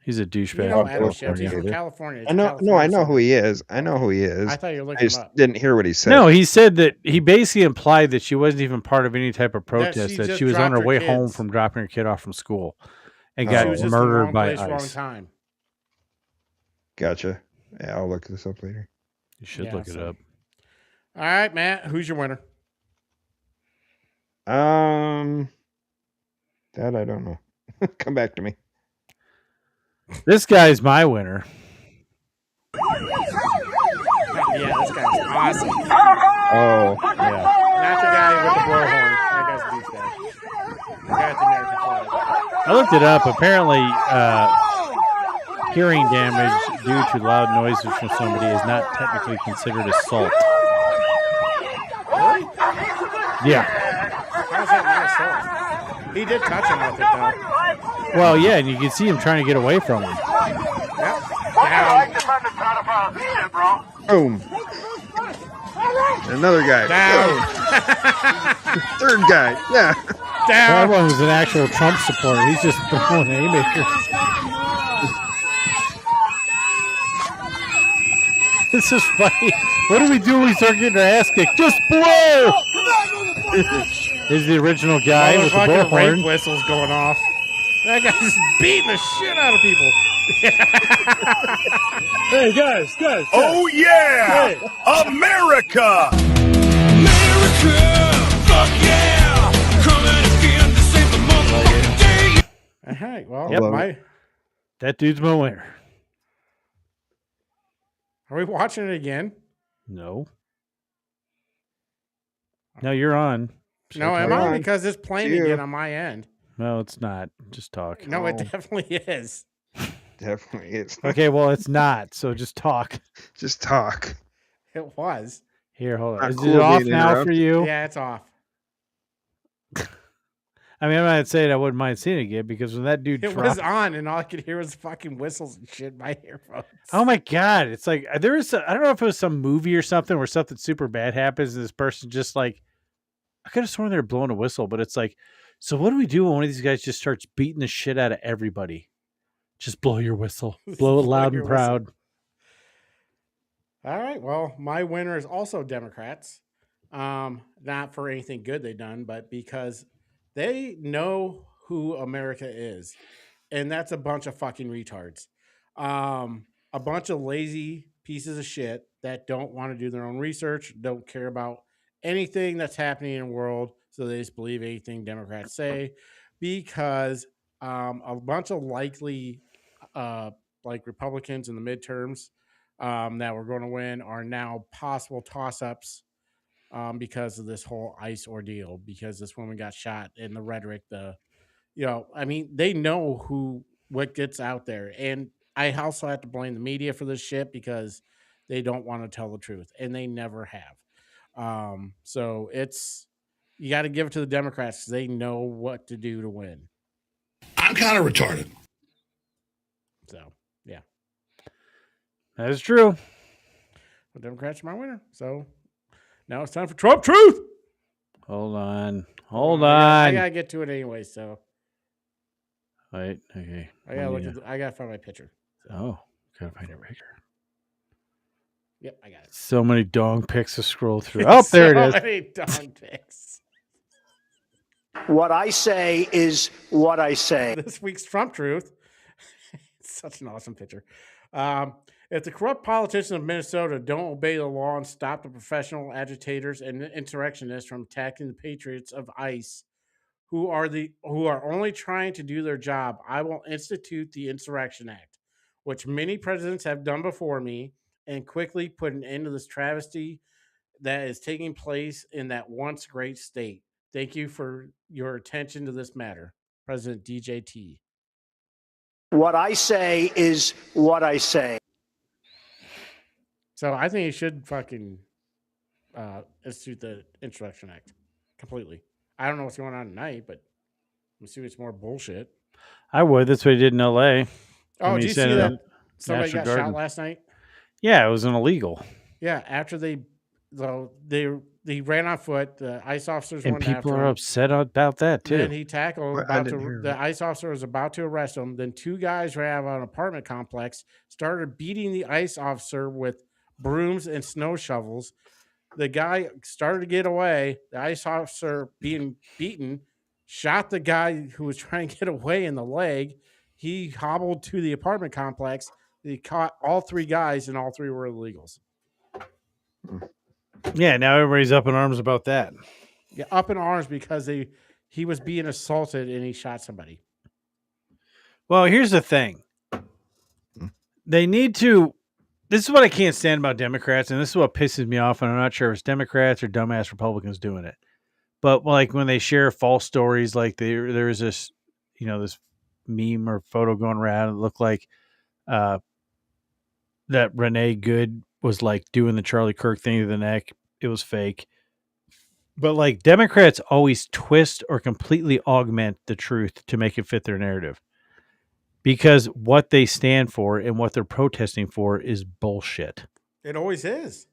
He's a douchebag.
You know Adam Schiff. He's from California.
I know who he is. I know who he is.
I thought you were looking
I just
him up.
didn't hear what he said.
No, he said that he basically implied that she wasn't even part of any type of
That
protest,
she
that
just
she was on
dropped
her
her
way home
kids.
from dropping her kid off from school and
She
got
was just in the
murdered
wrong
by
place, wrong
ICE.
time.
Gotcha. Yeah, I'll look this up later.
You should
Yeah,
look it
so-
up.
All right, Matt. Who's your winner?
That I don't know. Come back to me.
This guy's my winner.
Yeah, this guy's awesome.
Oh,
Yeah.
Not the guy with the blowhorn. That guy's a douchebag. The guy with the American flag.
I looked it up. Apparently, hearing damage due to loud noises from somebody is not technically considered assault.
Really?
Yeah.
How's that not assault? He did touch him with it, though.
Well, yeah, and you can see him trying to get away from him.
Yep. Down.
boom. Another guy.
Down.
Third guy. Yeah.
That one was an actual Trump supporter. He's just throwing haymakers. This is funny. What do we do when we start getting our ass kicked? Just blow! Is the original guy with the
Motherfucking
bullhorn.
rape whistles going off. That guy's just beating the shit out of people.
Hey, guys. Oh, yeah.
Hey.
America. America. Fuck yeah. Coming again to save the motherfucking day.
All right. Well,
Yep. That dude's my winner.
Are we watching it again?
No. No, you're on.
No, am I? Because it's playing again on my end.
No, it's not. Just talk.
No, it definitely is.
Definitely is.
Okay, well, it's not. So just talk.
Just talk.
It was.
Here, hold on.
Not
Is
cool
it off
being
now for
interrupted.
you?
Yeah, it's off.
I mean, I'm not saying I wouldn't mind seeing it again because when that dude
It was on, and all I could hear was fucking whistles and shit in my earphones.
Oh my god! It's like there is. I don't know if it was some movie or something where something super bad happens, and this person just like, I could have sworn they were blowing a whistle, but it's like, so what do we do when one of these guys just starts beating the shit out of everybody? Just blow your whistle, blow it loud and proud.
All right. Well, my winner is also Democrats. Not for anything good they've done, but because they know who America is. And that's a bunch of fucking retards. A bunch of lazy pieces of shit that don't want to do their own research, don't care about anything that's happening in the world. So they just believe anything Democrats say because a bunch of likely like Republicans in the midterms that we're going to win are now possible toss-ups because of this whole ICE ordeal, because this woman got shot and the rhetoric, I mean, they know what gets out there. And I also have to blame the media for this shit because they don't want to tell the truth, and they never have. So you got to give it to the Democrats because they know what to do to win.
I'm kind of retarded.
So, yeah.
That is true.
The Democrats are my winner. So now it's time for Trump Truth.
Hold on.
I gotta get to it anyway. So,
wait. Okay.
I gotta find my picture. So.
Oh, gotta find a picture.
Yep, I got it.
So many dong pics to scroll through. Oh, there it is.
So many dong pics.
What I say is what I say.
This week's Trump Truth. It's such an awesome picture. If the corrupt politicians of Minnesota don't obey the law and stop the professional agitators and insurrectionists from attacking the patriots of ICE, who are only trying to do their job, I will institute the Insurrection Act, which many presidents have done before me, and quickly put an end to this travesty that is taking place in that once great state. Thank you for your attention to this matter. President DJT.
What I say is what I say.
So I think he should fucking institute the Insurrection Act completely. I don't know what's going on tonight, but I'm assuming it's more bullshit.
I would. That's what he did in L.A.
Oh, did you see that somebody got
Garden.
shot last night?
Yeah, it was an illegal.
Yeah, after they ran on foot. The ICE officers
and
went after him.
people are upset about that too.
Then he tackled. The ICE officer was about to arrest him. Then two guys ran out of an apartment complex, started beating the ICE officer with brooms and snow shovels. The guy started to get away. The ICE officer, being beaten, shot the guy who was trying to get away in the leg. He hobbled to the apartment complex. He caught all three guys, and all three were illegals.
Yeah, now everybody's up in arms about that.
Yeah, up in arms because he was being assaulted and he shot somebody.
Well, here's the thing. They need to. This is what I can't stand about Democrats, and this is what pisses me off. And I'm not sure if it's Democrats or dumbass Republicans doing it. But like when they share false stories, like there was this, this meme or photo going around. It looked like that Renee Good was like doing the Charlie Kirk thing to the neck. It was fake. But like Democrats always twist or completely augment the truth to make it fit their narrative. Because what they stand for and what they're protesting for is bullshit.
It always is.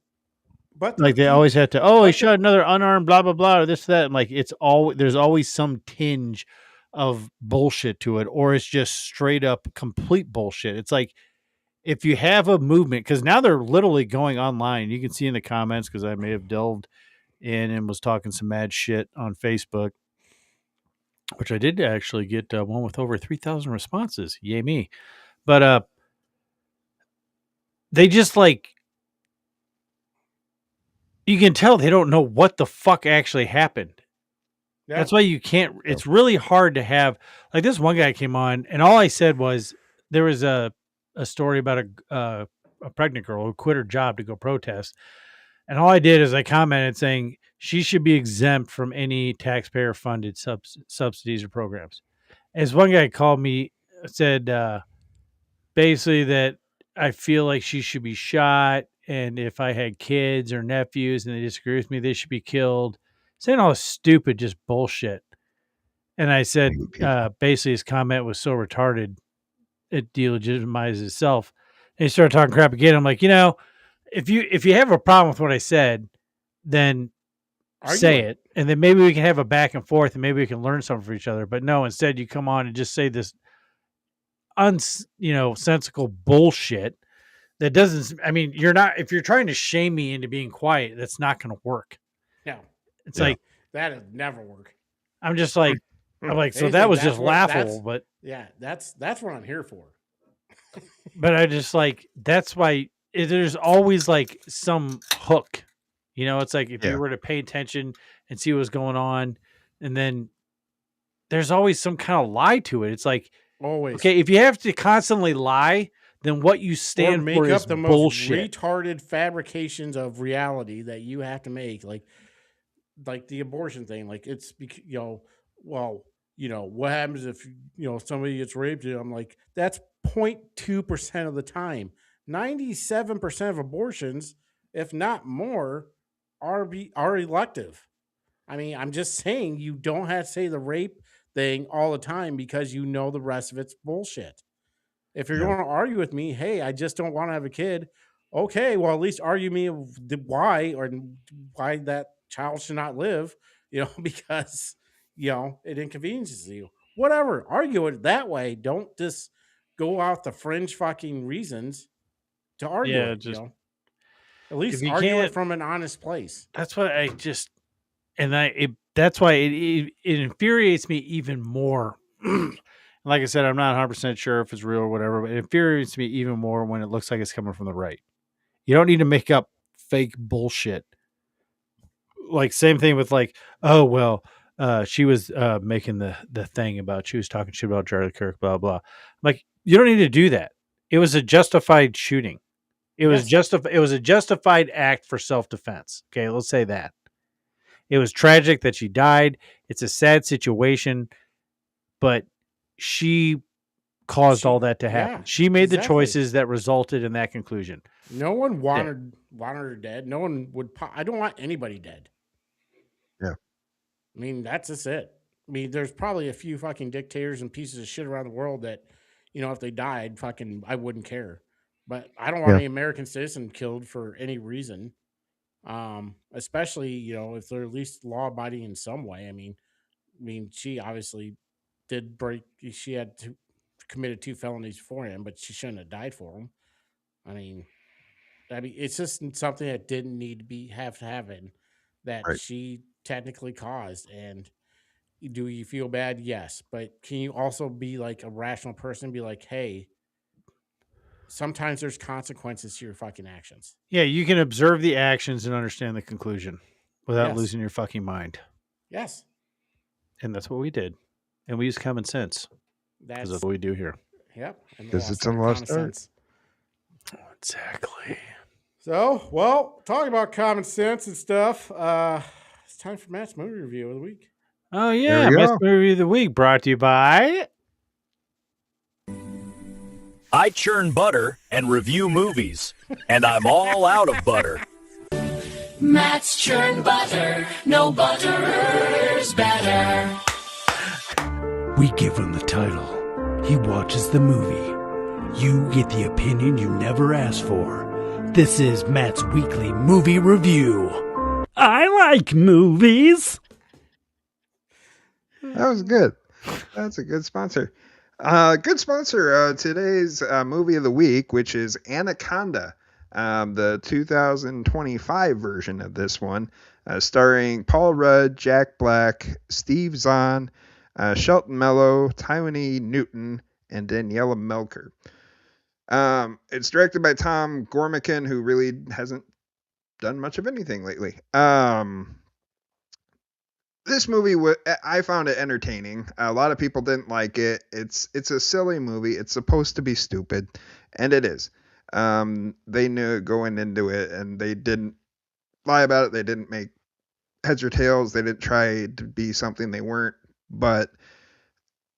But
like they always have to, he shot another unarmed blah, blah, blah, or this, that. And like there's always some tinge of bullshit to it, or it's just straight up complete bullshit. It's like if you have a movement, because now they're literally going online. You can see in the comments, because I may have delved in and was talking some mad shit on Facebook, which I did actually get one with over 3,000 responses. Yay me. But they just like, you can tell they don't know what the fuck actually happened. Yeah. That's why you can't, it's really hard to have, like this one guy came on and all I said was there was a story about a pregnant girl who quit her job to go protest. And all I did is I commented saying she should be exempt from any taxpayer funded subsidies or programs. As one guy called me, said basically that I feel like she should be shot. And if I had kids or nephews and they disagree with me, they should be killed. Saying all this stupid, just bullshit. And I said, basically his comment was so retarded, it delegitimizes itself. And he started talking crap again. I'm like, if you have a problem with what I said, then say it. And then maybe we can have a back and forth and maybe we can learn something from each other. But no, instead you come on and just say this sensical bullshit that doesn't, if you're trying to shame me into being quiet, that's not going to work.
No.
It's like,
that'd never work.
I'm just like, so that was just laughable, but
yeah, that's what I'm here for.
But I just like, that's why there's always like some hook, it's like if you were to pay attention and see what's going on, and then there's always some kind of lie to it. It's like,
always.
Okay, if you have to constantly lie, then what you stand
make
for
up
is
the
bullshit.
Most retarded fabrications of reality that you have to make, like the abortion thing. Like it's what happens if somebody gets raped? I'm like, that's 0.2% of the time. 97% of abortions, if not more, are elective. I mean, I'm just saying you don't have to say the rape thing all the time because you know the rest of it's bullshit. If you're going to argue with me, hey, I just don't want to have a kid. Okay, well, at least argue me why or why that child should not live, because, it inconveniences you. Whatever, argue it that way. Don't just go out the fringe fucking reasons to argue
Yeah,
it,
just
At least
if you
argue it
can't,
from an honest place.
that's what I just, and that's why it infuriates me even more. Like I said, I'm not 100% sure if it's real or whatever, but it infuriates me even more when it looks like it's coming from the right. You don't need to make up fake bullshit. Like same thing with like, oh well, she was making the thing about she was talking shit about Charlie Kirk, blah blah. Like you don't need to do that. It was a justified shooting. It was it was a justified act for self-defense. Okay, let's say that. It was tragic that she died. It's a sad situation, but she caused all that to happen. She made the choices that resulted in that conclusion.
No one wanted her dead. No one would. I don't want anybody dead.
Yeah.
I mean, that's just it. I mean, there's probably a few fucking dictators and pieces of shit around the world that, if they died, fucking, I wouldn't care. But I don't want any American citizen killed for any reason. Especially, if they're at least law abiding in some way. I mean, she obviously did she had committed 2 felonies for him, but she shouldn't have died for him. I mean, it's just something that didn't need to have to happen that she technically caused. And do you feel bad? Yes. But can you also be like a rational person and be like, hey, sometimes there's consequences to your fucking actions.
Yeah, you can observe the actions and understand the conclusion without losing your fucking mind.
Yes.
And that's what we did. And we use common sense. That's what we do here.
Yep.
Because it's a lost art.
Exactly.
So, well, talking about common sense and stuff, it's time for Matt's movie review of the week.
Oh, yeah. Matt's movie review of the week brought to you by...
I churn butter and review movies, and I'm all out of butter.
Matt's churn butter, no butter's better.
We give him the title. He watches the movie. You get the opinion you never asked for. This is Matt's weekly movie review. I like movies.
That was good. That's a good sponsor. Good sponsor. Today's movie of the week, which is Anaconda, the 2025 version of this one, starring Paul Rudd, Jack Black, Steve Zahn, Shelton Mello, Tywone Newton, and Daniela Melker. It's directed by Tom Gormican, who really hasn't done much of anything lately. This movie, I found it entertaining. A lot of people didn't like it. It's a silly movie. It's supposed to be stupid, and it is. They knew it going into it, and they didn't lie about it. They didn't make heads or tails. They didn't try to be something they weren't. But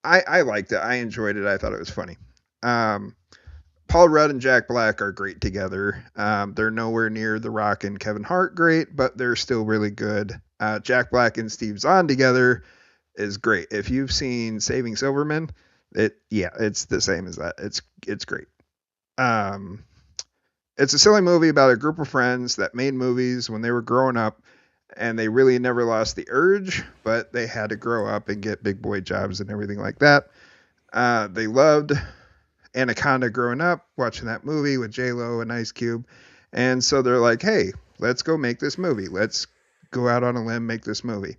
I liked it. I enjoyed it. I thought it was funny. Paul Rudd and Jack Black are great together. They're nowhere near The Rock and Kevin Hart great, but they're still really good. Jack Black and Steve Zahn together is great. If you've seen Saving Silverman, it's the same as that. It's great. It's a silly movie about a group of friends that made movies when they were growing up, and they really never lost the urge, but they had to grow up and get big boy jobs and everything like that. They loved Anaconda growing up, watching that movie with J-Lo and Ice Cube. And so they're like, hey, let's go make this movie. Let's go out on a limb, make this movie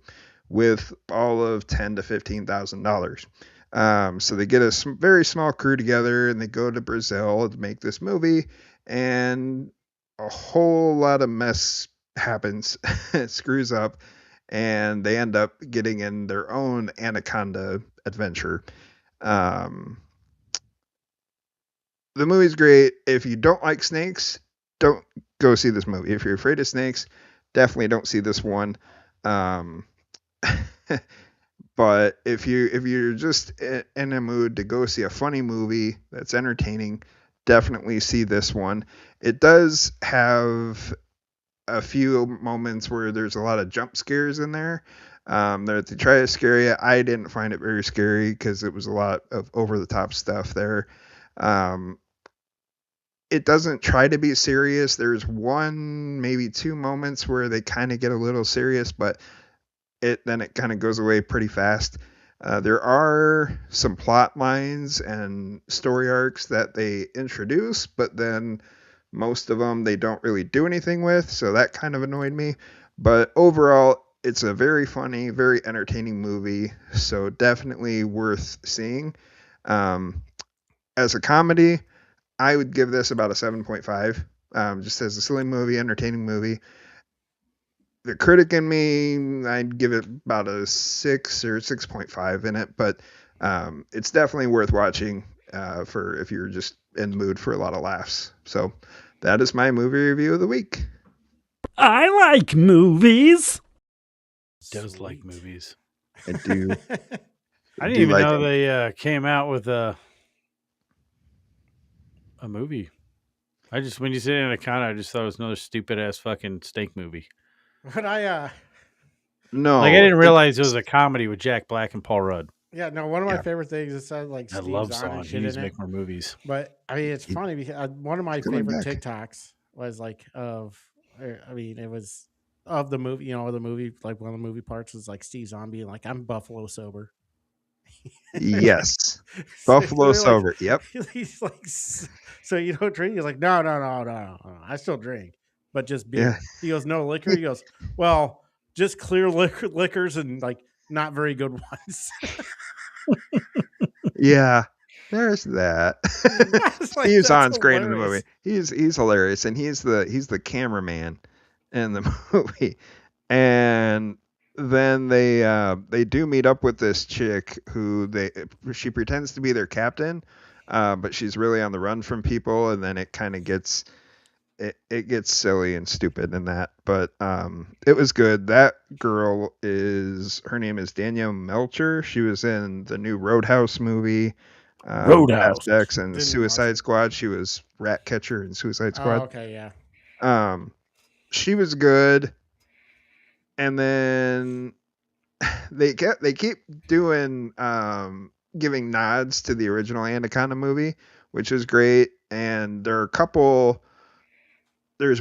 with all of $10,000 to $15,000. So they get a very small crew together and they go to Brazil to make this movie, and a whole lot of mess happens. It screws up, and they end up getting in their own Anaconda adventure. The movie's great. If you don't like snakes, don't go see this movie. If you're afraid of snakes, definitely don't see this one. But if you're just in a mood to go see a funny movie that's entertaining, definitely see this one. It does have a few moments where there's a lot of jump scares in there. That they try to scare you. I didn't find it very scary because it was a lot of over the top stuff there. It doesn't try to be serious. There's one, maybe two moments where they kind of get a little serious, but then it kind of goes away pretty fast. There are some plot lines and story arcs that they introduce, but then most of them they don't really do anything with, so that kind of annoyed me. But overall, it's a very funny, very entertaining movie, so definitely worth seeing. As a comedy, I would give this about a 7.5. Just as a silly movie, entertaining movie. The critic in me, I'd give it about a 6 or 6.5 in it, but it's definitely worth watching for if you're just in the mood for a lot of laughs. So that is my movie review of the week.
I like movies.
Does like movies.
I do.
I didn't even know they came out with a movie. When you said Anaconda, I just thought it was another stupid ass fucking steak movie.
But
no,
like I didn't realize it was a comedy with Jack Black and Paul Rudd.
Yeah, no, one of my favorite things is like
I
Steve
love
Zahn
Song.
and
He
shit
needs
in
to
it.
make more movies.
But I mean, it's funny because one of my
coming
favorite
back.
TikToks was like it was of the movie, the movie, like one of the movie parts was like Steve Zahn being like, "I'm Buffalo sober."
Yes. Buffalo
Like,
sober. Yep.
He's like, so you don't drink? He's like, no. I still drink, but just beer.
Yeah.
He goes, no liquor. He goes, well, just clear liquors and like not very good ones.
Yeah. There's that.
Like,
Steve
that's
Zahn's great in the
hilarious.
movie. He's hilarious, and he's the cameraman in the movie. And then they do meet up with this chick who she pretends to be their captain, but she's really on the run from people, and then it kind of gets it gets silly and stupid in that. But it was good. That girl her name is Danielle Melcher. She was in the new Roadhouse movie.
Roadhouse.
Fast X and
Didn't
Suicide
watch it.
Squad. She was Ratcatcher in Suicide
Oh,
Squad.
okay, yeah.
She was good. And then they keep doing giving nods to the original Anaconda movie, which is great. And there's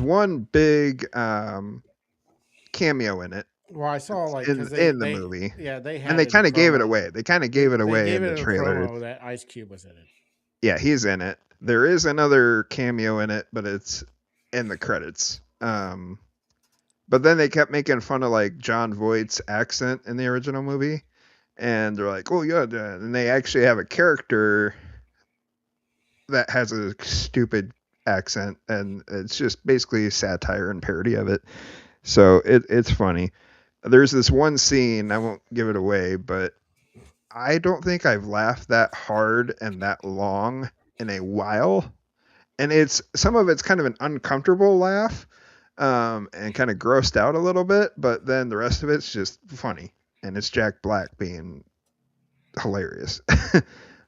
one big cameo in it.
Well, I saw like
in the movie.
Yeah, they had.
And they kind of gave it
promo.
away. They kind of gave it away
gave
in
it
the
a
trailer.
promo that Ice Cube was in it.
Yeah, he's in it. There is another cameo in it, but it's in the credits. But then they kept making fun of like John Voight's accent in the original movie, and they're like, "Oh yeah," and they actually have a character that has a stupid accent, and it's just basically satire and parody of it. So it's funny. There's this one scene, I won't give it away, but I don't think I've laughed that hard and that long in a while. And some of it's kind of an uncomfortable laugh, and kind of grossed out a little bit, but then the rest of it's just funny, and it's Jack Black being hilarious.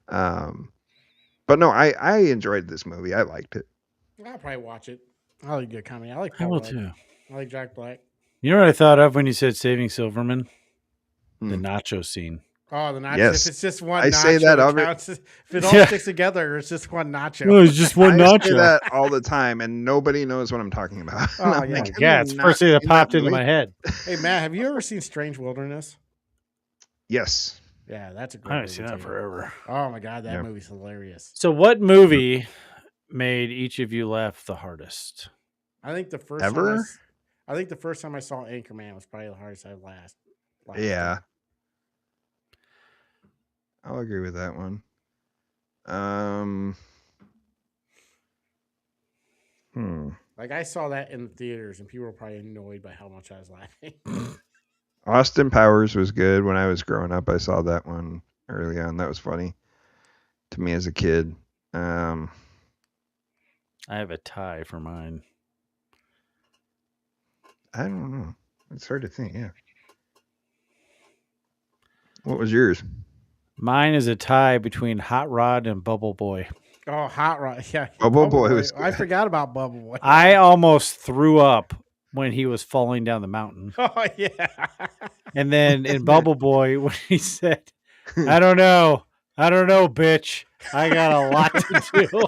But no, I enjoyed this movie. I liked it.
I'll probably watch it. I like good comedy. I like
I
Paul
will
Rudd.
too.
I like Jack Black.
You know what I thought of when you said Saving Silverman? The
Hmm.
nacho scene.
Oh, the nachos.
Yes.
If it's just one
I
nacho,
say that
it
every-
counts. If it all sticks together, it's just one nacho.
No, it's just one
I say
nacho.
that all the time, and nobody knows what I'm talking about.
Oh,
I'm
yeah.
like,
Yeah, it's the first thing that popped into my head.
Hey, Matt, have you ever seen Strange Wilderness?
Yes.
Yeah, that's a great
I haven't
movie.
seen that
too.
forever.
Oh, my God. That
Yeah.
movie's hilarious.
So, what movie made each of you laugh the hardest?
I think the first
Ever?
time I saw Anchorman was probably the hardest I've laughed.
Yeah. I'll agree with that one.
Like, I saw that in the theaters, and people were probably annoyed by how much I was laughing.
Austin Powers was good when I was growing up. I saw that one early on. That was funny to me as a kid.
I have a tie for mine.
I don't know. It's hard to think. Yeah. What was yours?
Mine is a tie between Hot Rod and Bubble Boy.
Oh, Hot Rod. Yeah.
Bubble Boy was
I
good.
forgot about Bubble Boy.
I almost threw up when he was falling down the mountain.
Oh yeah.
And then in Bubble Boy, when he said, I don't know, bitch. I got a lot to do.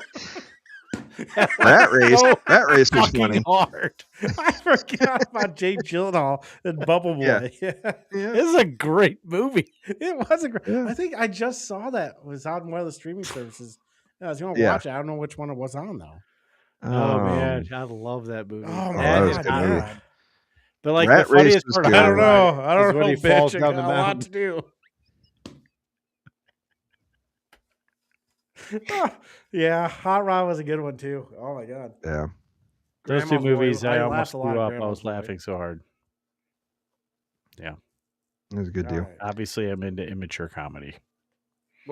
Rat race.
So
Rat race was
fucking
funny.
hard.
I forgot about Jake Gyllenhaal and Bubble Boy.
Yeah.
This is a great movie.
It was a great.
Yeah.
I think I just saw that. It was on one of the streaming services. I was going to
Yeah.
watch it. I don't know which one it was on though.
Oh man, I love that movie.
Oh
my
That
God,
is
that was a
hot
good movie.
rod. But like
Rat
the funniest
Race was
part of
good.
Hot
I don't
Rod
know. I don't
is when
know,
he falls
bitch. I
down
got
the
a lot
mountain.
to do. Yeah, Hot Rod was a good one too. Oh my god.
Yeah.
Those two
Grandma's Boy,
movies, I
laughed
almost
a lot
threw
at
up. I
Grandma's
was
Boy.
laughing so hard. Yeah.
It was a good deal.
Alright.
Obviously, I'm into immature comedy.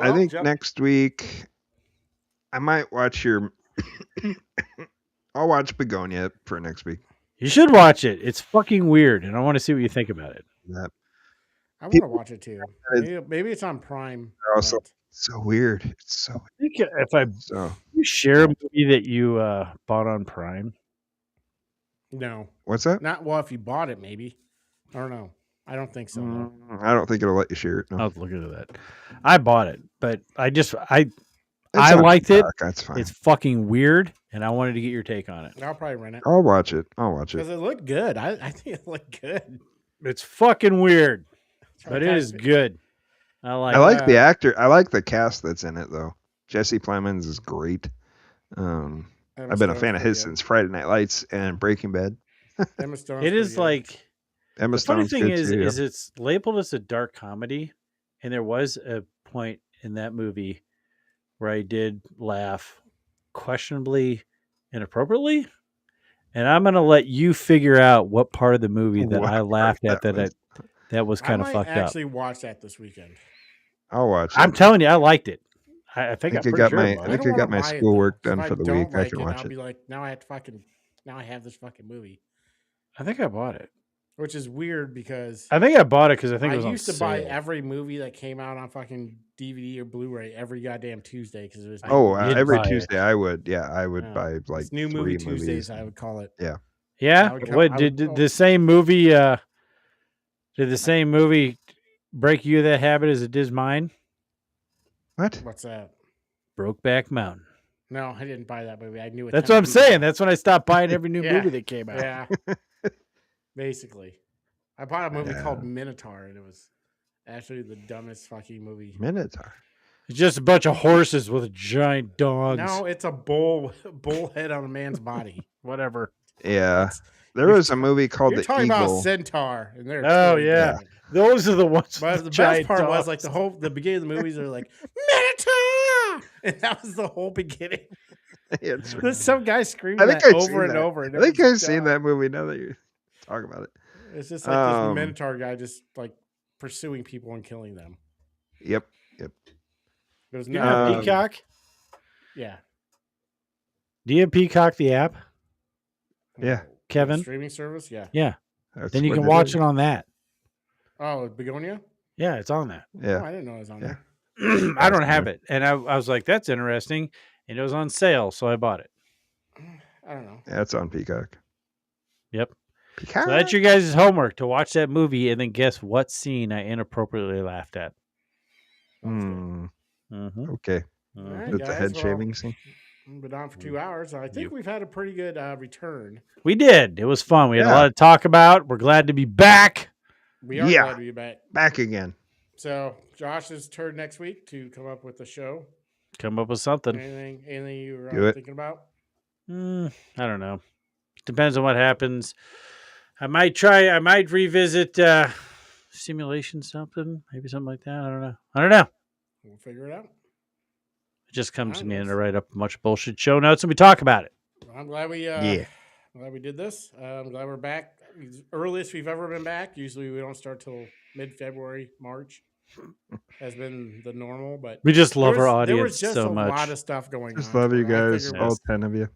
I think
Jeff-
next week I might watch your. I'll watch Begonia for next week.
You should watch it. It's fucking weird, and I want to see what you think about it.
That
I want to watch it too. Maybe it's on Prime.
they're also so weird. It's so
I think if I
so.
you share a movie that you bought on Prime,
No.
What's that?
Not well. If you bought it, maybe. I don't know. I don't think so. No.
I don't think it'll let you share it. No.
I'll look into that. I bought it, but I
It's on
liked it.
Peacock, That's fine.
It's fucking weird, and I wanted to get your take on it.
I'll probably rent it
I'll watch it.
because it looked good. I think it looked good.
It's fucking weird, but it
Okay.
is good. I like.
I like the actor. I like the cast that's in it though. Jesse Plemons is great. I've been a fan of his since Friday Night Lights and Breaking Bad.
Emma Stone's
It is
pretty good.
like
Emma
the funny
Stone's
thing
good
is,
too, yeah.
is it's labeled as a dark comedy, and there was a point in that movie where I did laugh questionably inappropriately, and I'm gonna let you figure out what part of the movie that
What
I laughed at
that was.
that was kind of
I
fucked
might
up.
actually watch that this weekend.
I'll watch it.
I'm telling you, I liked it. I think
I
I'm
think
pretty
I got
sure
my.
about
I
it.
think
don't
I got
wanna
my
buy it,
schoolwork
though.
done
If
for
I
the
don't
week. I
like
can
it,
watch
I'll
it.
be like, now I have this fucking movie,
I think I bought it.
which is weird because
I think I bought it because I think
I
it was on
used to buy
sale.
every movie that came out on fucking DVD or Blu-ray every goddamn Tuesday because it was
Oh,
did
every
buy it.
Tuesday I would. Yeah, I would
Yeah.
buy like
It's new
3
movie
movies.
Tuesdays. I would call it.
Yeah.
Yeah.
I would
What
I
did
would-
the same movie? Did the same movie break you of that habit as it did mine?
What?
What's that?
Brokeback Mountain.
No, I didn't buy that movie. I knew it.
That's
10
what I'm
movies ago.
saying. That's when I stopped buying every new
Yeah.
movie that came out.
Yeah. Basically, I bought a movie
Yeah.
called Minotaur, and it was actually the dumbest fucking movie.
Minotaur.
It's just a bunch of horses with giant dogs.
No, it's a bull head on a man's body.
Whatever.
Yeah. There was a movie called
You're
The
talking about
Eagle.
Centaur, and they're
Oh
totally
yeah.
different.
Those are the ones.
But
with
the best
giant
part was
dogs.
like the beginning of the movies are like Minotaur, and that was the whole beginning.
Yeah, it's right.
There's some guy screaming
I think
that
I've seen
over and
that.
over. And
I think
it
I've
was
seen
dumb.
that movie now that you talk about it.
It's just like this
Um,
Minotaur guy just like pursuing people and killing them.
Yep.
It was
You
not
have Peacock?
Yeah.
Do you have Peacock the app?
Yeah.
Kevin?
Streaming service, yeah.
Yeah.
That's
Then you
what
can
it
watch
is.
it on that.
Oh, Begonia?
Yeah, it's on that.
Yeah.
Oh, I didn't know it was on
Yeah.
there.
I don't have it. And I was like, that's interesting. And it was on sale, so I bought it.
I don't know.
Yeah, it's on Peacock.
Yep.
Peacock.
So that's your guys' homework to watch that movie and then guess what scene I inappropriately laughed at.
Hmm.
Mm-hmm.
Okay.
All right,
That's a
guys,
head
well,
shaving scene.
We've been on for 2 hours. I think we've had a pretty good return.
We did. It was fun. We had a
Yeah.
lot to talk about. We're glad to be back.
We are
Yeah.
glad to be back.
Back again.
So Josh's turn next week to come up with a show.
Come up with something.
Anything you were
Do it.
thinking about?
I don't know. Depends on what happens. I might revisit simulation something. Maybe something like that. I don't know.
We'll figure it out.
It just comes to me and I
Nice.
write up a bunch of bullshit show notes and we talk about it.
Well, I'm glad we
Yeah.
glad we did this. I'm glad we're back. Earliest we've ever been back. Usually we don't start till mid-February, March. Has been the normal, but
We just love
there
our
was- there
audience
was just
so
a
much.
lot of stuff going
Just
on.
love
to
you
where I
guys,
figured-
all 10 of you.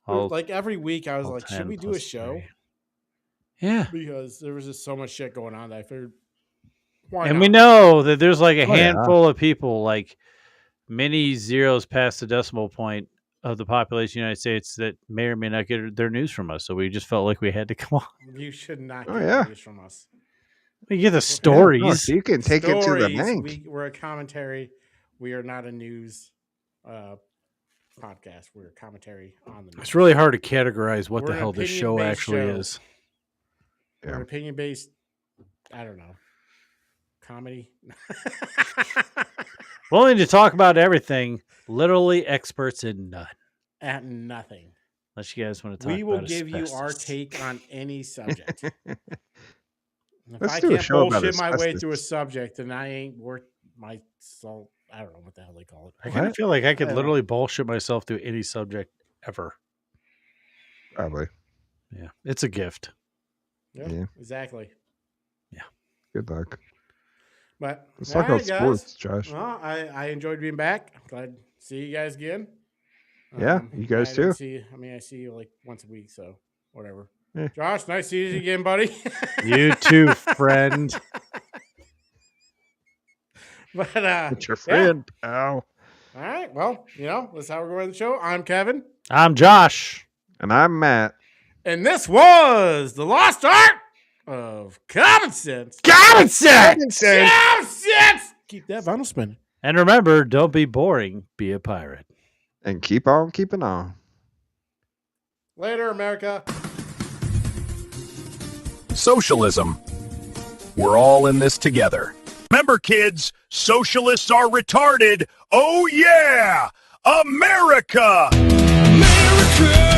like every week I was like, should we do a show?
Yeah.
Because there was just so much shit going on that I figured why
And
not?
we know that there's like a
Oh, yeah.
handful of people, like many zeros past the decimal point of the population of the United States that may or may not get their news from us. So we just felt like we had to come on.
You should not
Oh,
get
yeah.
news from us.
We get the stories.
Yeah, no, so you can take it to the bank.
We're a commentary. We are not a news podcast. We're a commentary on the news.
It's really hard to categorize what
We're
the
an
hell this show
opinion-based
actually
show.
is.
We're an opinion-based, I don't know, comedy.
We're willing to talk about everything, literally experts in none.
At nothing.
Unless you guys want to talk
We will
about
give you our
asbestos.
take on any subject. If
Let's
I
do a
can't
show about
bullshit my way
asbestos.
through a subject, then I ain't worth my salt. I don't know what the hell they call it.
I kind of feel like I could
don't
literally bullshit myself through any subject ever.
Probably.
Yeah, it's a gift.
Yeah, exactly.
Good luck.
But
Let's talk about sports, Josh.
Well, I enjoyed being back. Glad to see you guys again.
Yeah, you guys
I
too.
I see you like once a week, so whatever.
Yeah.
Josh, nice seeing you again, buddy.
You too, friend.
But
It's your friend, pal.
All right. Well, that's how we're going to the show. I'm Kevin.
I'm Josh.
And I'm Matt.
And this was the lost art of common sense.
Common sense!
Common sense! Keep that vinyl spinning.
And remember, don't be boring, be a pirate.
And keep on keeping on.
Later, America.
Socialism. We're all in this together. Remember, kids, socialists are retarded. Oh, yeah! America! America!